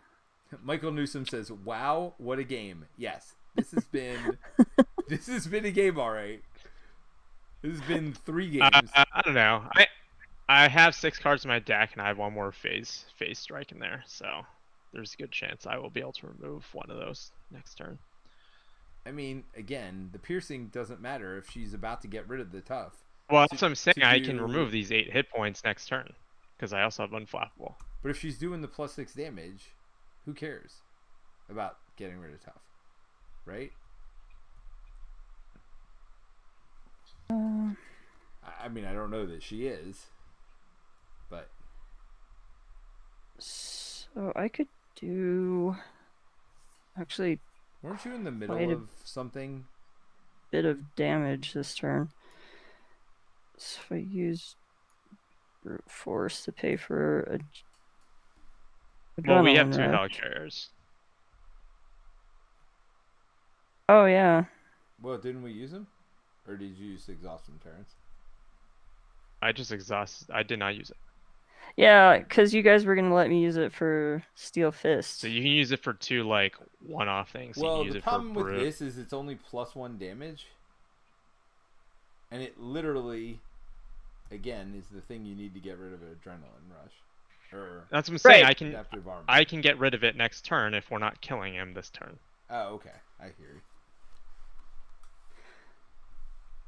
Michael Newsom says, "Wow, what a game!" Yes, this has been this has been a game, all right. This has been 3 games. I don't know. I have 6 cards in my deck, and I have one more phase strike in there, so there's a good chance I will be able to remove one of those next turn. I mean, again, the piercing doesn't matter if she's about to get rid of the tough. Well, that's what I'm saying. I can do- remove these 8 hit points next turn because I also have unflappable. But if she's doing the +6 damage, who cares about getting rid of tough, right? I mean, I don't know that she is, but So I could do... Actually, weren't you in the middle Quite a- of something? bit of damage this turn. So if I use brute force to pay for a... Well, we have 2 adrenaline rush. helicarriers. Oh, yeah. Well, didn't we use them? Or did you use exhaust them, Terence? I just exhausted. I did not use it. Yeah, because you guys were going to let me use it for Steel Fist. So you can use it for 2 like one-off things. You Well, can use the it problem for with brute. this is it's only +1 damage. And it literally, again, is the thing you need to get rid of an adrenaline rush. Or That's what I'm saying. Right. adaptive armor. I can get rid of it next turn if we're not killing him this turn. Oh, okay. I hear you.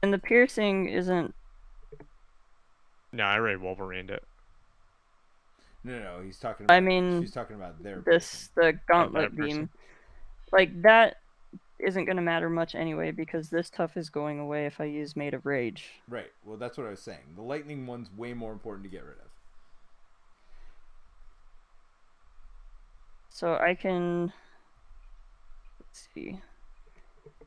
And the piercing isn't... No, I already Wolverined it. No, he's talking about... I mean, she's talking about their this, the gauntlet person. beam. Like, that isn't going to matter much anyway, because this tough is going away if I use Made of Rage. Right. Well, that's what I was saying. The lightning one's way more important to get rid of. So I can... Let's see.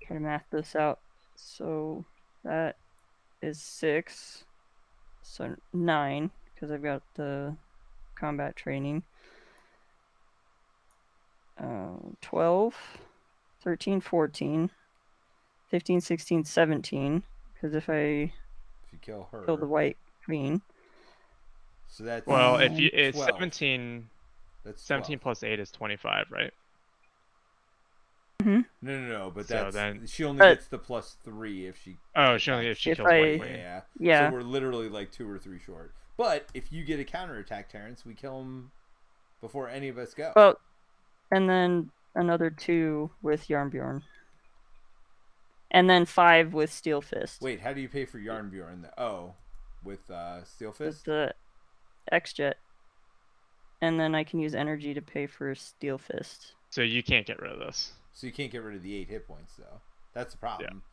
Try to math this out. So that is 6. So 9, because I've got the combat training. 12, 13, 14, 15, 16, 17. Because if I If you kill her... kill the White Queen... So that's... Well, if you it's 12. 17 That's 17 12. plus 8 is 25, right? No, but So that's... then- she only gets the +3 if she... Oh, she only if she If kills I- White Yeah, Queen. yeah. Yeah. So we're literally like 2 or 3 short. But if you get a counterattack, Terrence, we kill him before any of us go. Well, and then another 2 with Yarnbjorn. And then 5 with Steel Fist. Wait, how do you pay for Yarnbjorn? Oh, with Steel With Fist? the X-Jet. And then I can use energy to pay for Steel Fist. So you can't get rid of this. So you can't get rid of the 8 hit points, though. That's the problem.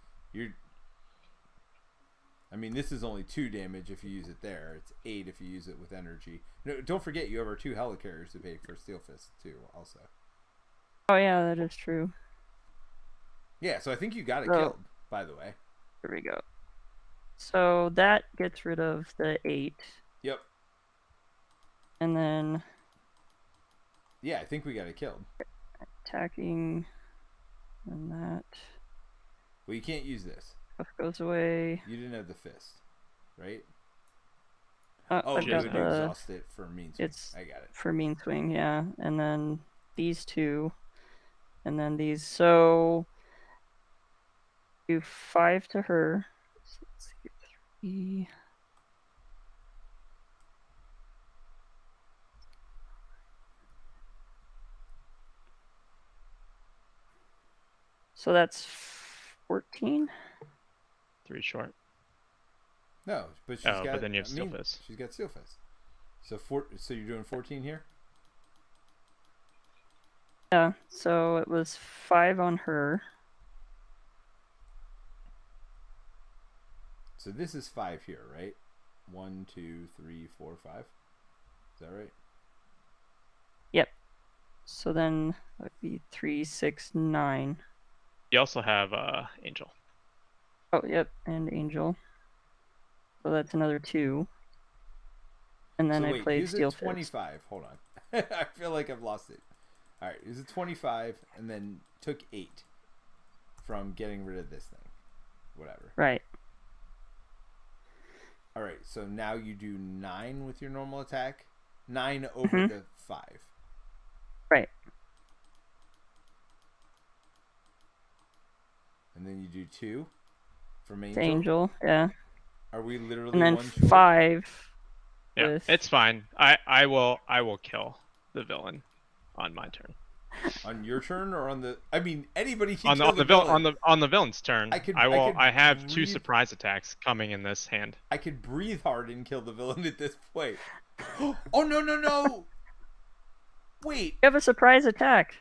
I mean, this is only 2 damage if you use it there. It's 8 if you use it with energy. No, don't forget you have our 2 helicarriers to pay for Steel Fist, too, also. Oh yeah, that is true. Yeah, so I think you got it Oh. killed, by the way. Here we go. So that gets rid of the 8. Yep. And then Yeah, I think we got it killed. attacking. And that Well, you can't use this. stuff goes away. You didn't have the fist, right? Oh, You I've got would the... exhaust it for mean swing. It's I got it. for Mean Swing, yeah. And then these 2. And then these. So do 5 to her. So let's see, 3. So that's 14. 3 short. No, but she's Oh, got. but then you have I Steel mean, Fist. She's got Steel Fist. So so you're doing 14 here. Yeah, so it was 5 on her. So this is 5 here, right? 1, 2, 3, 4, 5. Is that right? Yep. So then that would be 3, 6, 9. You also have Angel. Oh, yep, and Angel. So that's another 2. And then so I wait, played he's Steel at Fist. 25. Hold on. I feel like I've lost it. All right, he's at 25 and then took 8 from getting rid of this thing. Whatever. Right. All right, so now you do 9 with your normal attack. 9 over the 5. Right. And then you do 2 from It's Angel. Angel, yeah. Are we literally And then one short? 5 Yeah, with... it's fine. I will kill the villain on my turn. On your turn or on the? I mean, anybody can On kill the villain. on the villain's turn. I have 2 breathe. surprise attacks coming in this hand. I could breathe hard and kill the villain at this point. Oh no! Wait. You have a surprise attack.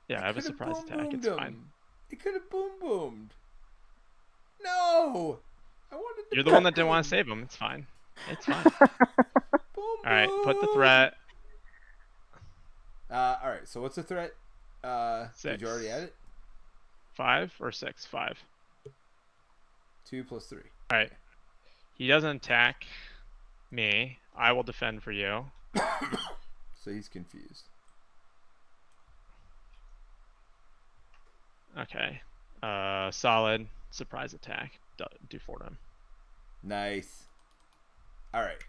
Yeah, I have a surprise attack. It's fine. It could have boom boomed. No, I wanted. You're the one that didn't want to save him. It's fine. It's fine. Boom. All right, put the threat. All right. So what's the threat? 6. Did you already add it? 5 or 6? 5. 2 plus 3. All right. He doesn't attack me. I will defend for you. So he's confused. Okay. Solid surprise attack. Do for him. Nice. All right.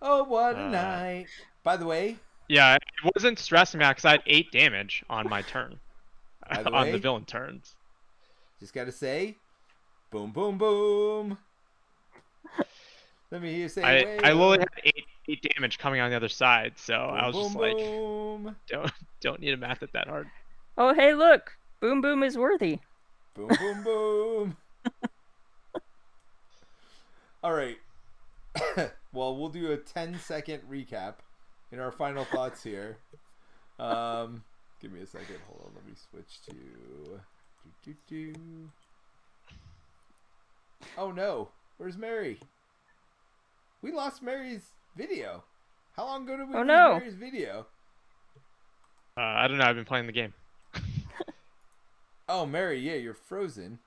Oh, what a night! By the way. Yeah, it wasn't stressing me out because I had 8 damage on my turn. On the villain turns. Just gotta say, boom, boom, boom. Let me hear you say. I literally had 8 damage coming on the other side, so boom, I was boom, just like, boom. don't need to math it that hard. Oh, hey, look! Boom Boom is worthy. Boom, boom, boom. All right. Well, we'll do a 10-second recap in our final thoughts here. Give me a second. Hold on. Let me switch to. Oh no! Where's Mary? We lost Mary's video. How long ago did we lose Mary's video? I don't know. I've been playing the game. Oh, Mary, yeah, you're frozen.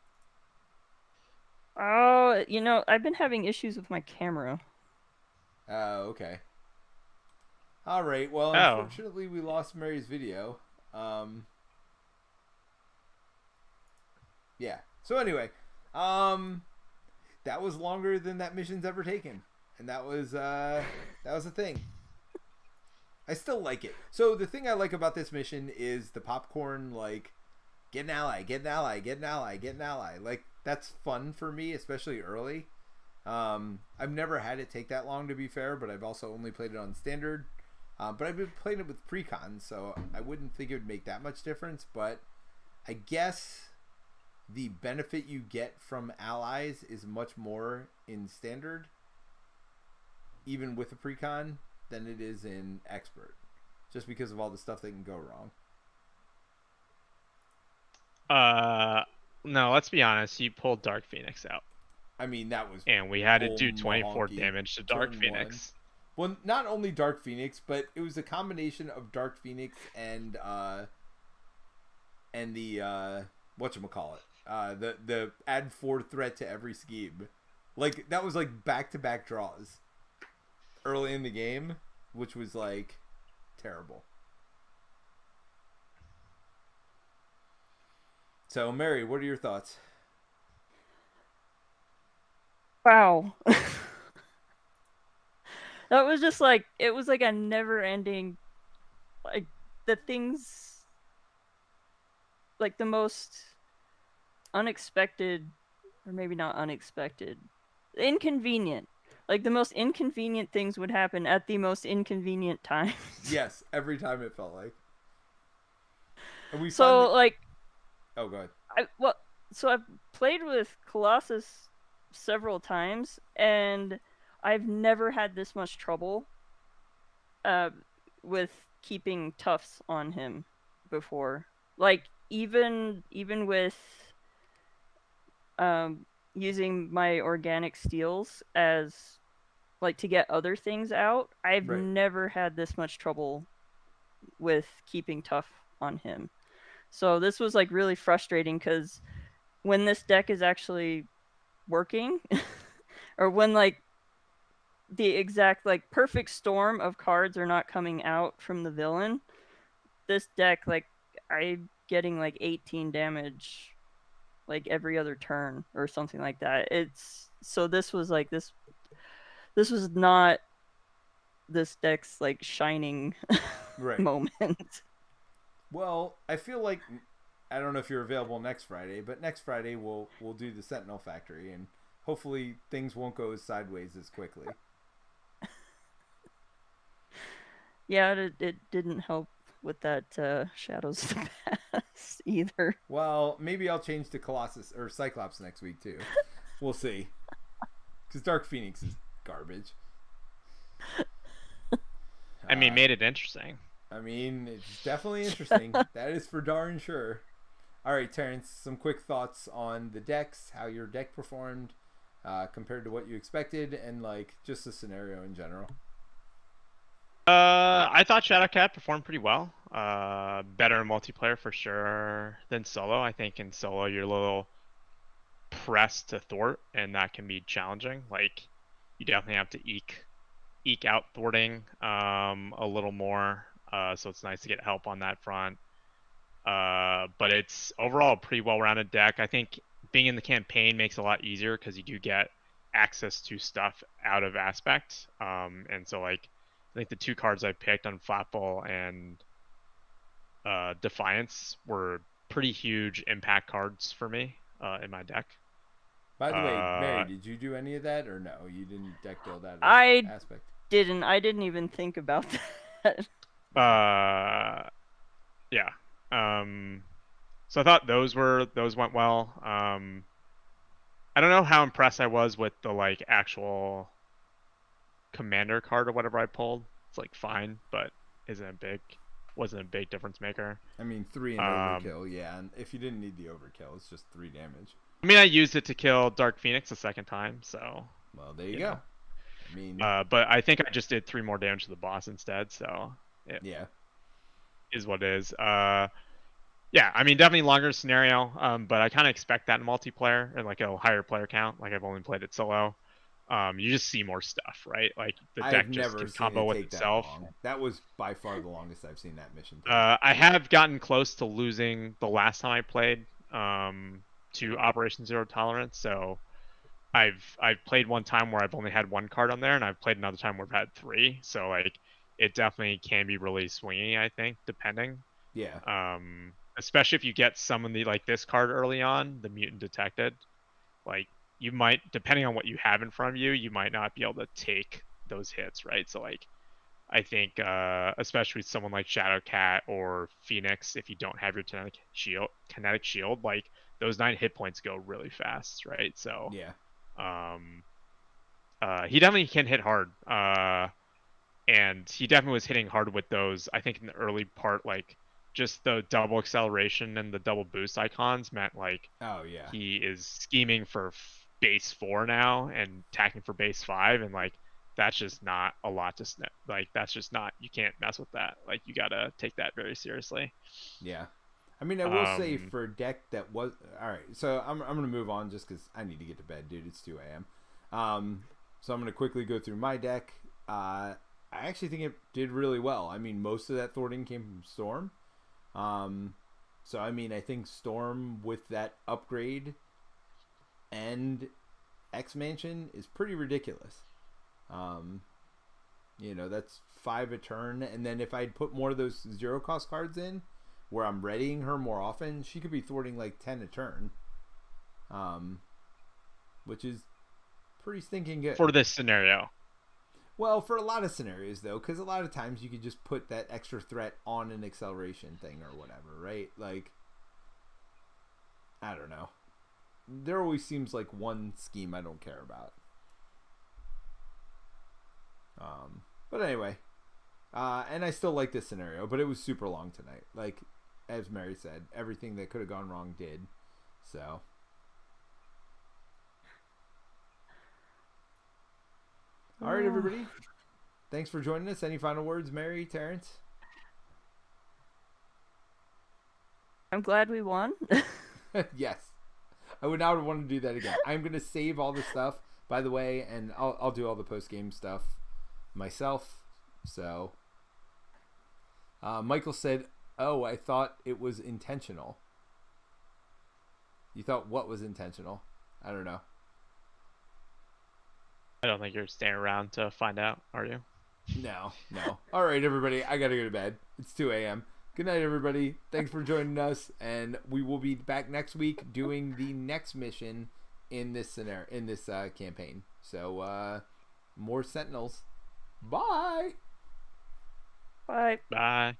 Oh, I've been having issues with my camera. Oh, okay. All right. Well, unfortunately, we lost Mary's video. Yeah. So anyway, that was longer than that mission's ever taken, and that was a thing. I still like it. So the thing I like about this mission is the popcorn, like, get an ally, get an ally, get an ally, get an ally. Like, that's fun for me, especially early. I've never had it take that long, to be fair, but I've also only played it on standard. But I've been playing it with precon, so I wouldn't think it would make that much difference. But I guess the benefit you get from allies is much more in standard, even with the precon, than it is in expert, just because of all the stuff that can go wrong. No, let's be honest. You pulled Dark Phoenix out. I mean, that was... And we had to do 24 damage to Dark Phoenix. Well, not only Dark Phoenix, but it was a combination of Dark Phoenix and the whatchamacallit, the add 4 threat to every scheme. Like, that was like back-to-back draws early in the game, which was like terrible. So, Mary, what are your thoughts? Wow. That was just like, it was like a never-ending, like, the things, like, the most unexpected, or maybe not unexpected, inconvenient. Like, the most inconvenient things would happen at the most inconvenient times. Yes, every time it felt like. And we so, finally... like... Oh, go ahead. I've played with Colossus several times, and I've never had this much trouble with keeping toughs on him before. Like even with using my organic steels as like to get other things out, I've Right. never had this much trouble with keeping tough on him. So this was like really frustrating because when this deck is actually working, or when like the exact like perfect storm of cards are not coming out from the villain, this deck, like, I'm getting like 18 damage like every other turn or something like that. It's so this was like this was not this deck's like shining Right. moment. Well, I feel like I don't know if you're available next Friday, but next Friday we'll do the Sentinel Factory, and hopefully things won't go as sideways as quickly. Yeah, it didn't help with that Shadows of the Past either. Well, maybe I'll change to Colossus or Cyclops next week too. We'll see. Because Dark Phoenix is garbage. I mean, made it interesting. I mean, it's definitely interesting. That is for darn sure. All right, Terence, some quick thoughts on the decks, how your deck performed compared to what you expected, and like just the scenario in general. I thought Shadowcat performed pretty well. Better in multiplayer for sure than solo. I think in solo you're a little pressed to thwart, and that can be challenging. Like, you definitely have to eke out thwarting a little more. So it's nice to get help on that front. But it's overall a pretty well-rounded deck. I think being in the campaign makes it a lot easier because you do get access to stuff out of aspect. And so like I think the two cards I picked on Flatfall and Defiance were pretty huge impact cards for me in my deck. By the way, Mary, did you do any of that or no? You didn't deck build that I aspect? I didn't even think about that. Yeah. So I thought those went well. I don't know how impressed I was with the like actual commander card or whatever I pulled. It's like fine, but wasn't a big difference maker. I mean, 3 and overkill, yeah. And if you didn't need the overkill, it's just 3 damage. I mean, I used it to kill Dark Phoenix a second time, so. Well, there you go. Know. I mean, but I think I just did 3 more damage to the boss instead, so. Yeah. Is what it is. Yeah, I mean, definitely longer scenario, but I kind of expect that in multiplayer and like a higher player count. Like I've only played it solo. You just see more stuff, right? Like the deck just can combo with itself. That was by far the longest I've seen that mission take. I have gotten close to losing the last time I played to Operation Zero Tolerance. So I've played one time where I've only had 1 card on there, and I've played another time where I've had 3. So like it definitely can be really swingy, I think, depending. Yeah. Especially if you get some of the like this card early on, the Mutant Detected, like you might, depending on what you have in front of you, you might not be able to take those hits, right? So like I think especially with someone like Shadowcat or Phoenix, if you don't have your kinetic shield, like those 9 hit points go really fast, right? So yeah. He definitely can hit hard. And he definitely was hitting hard with those. I think in the early part, like just the double acceleration and the double boost icons meant like, oh yeah, he is scheming for base 4 now and attacking for base 5, and like that's just not a lot to snap. Like that's just not, you can't mess with that. Like you gotta take that very seriously. Yeah, I mean, I will say for a deck that was all right. So I'm gonna move on just because I need to get to bed, dude. It's 2 a.m. So I'm gonna quickly go through my deck. I actually think it did really well. I mean, most of that thwarting came from Storm. So I mean, I think Storm with that upgrade and X Mansion is pretty ridiculous. You know, that's 5 a turn, and then if I'd put more of those 0 cost cards in, where I'm readying her more often, she could be thwarting like 10 a turn. Which is pretty stinking good for this scenario. Well, for a lot of scenarios, though, because a lot of times you could just put that extra threat on an acceleration thing or whatever, right? Like, I don't know. There always seems like one scheme I don't care about. But anyway, And I still like this scenario, but it was super long tonight. Like, as Mary said, everything that could have gone wrong did. So. All right, everybody. Thanks for joining us. Any final words, Mary, Terrence? I'm glad we won. Yes. I would not want to do that again. I'm going to save all the stuff, by the way, and I'll do all the post-game stuff myself. So, Michael said, "Oh, I thought it was intentional." You thought what was intentional? I don't know. I don't think you're staying around to find out, are you? No. All right, everybody. I got to go to bed. It's 2 a.m. Good night, everybody. Thanks for joining us, and we will be back next week doing the next mission in this scenario, in this campaign. So, more Sentinels. Bye. Bye. Bye.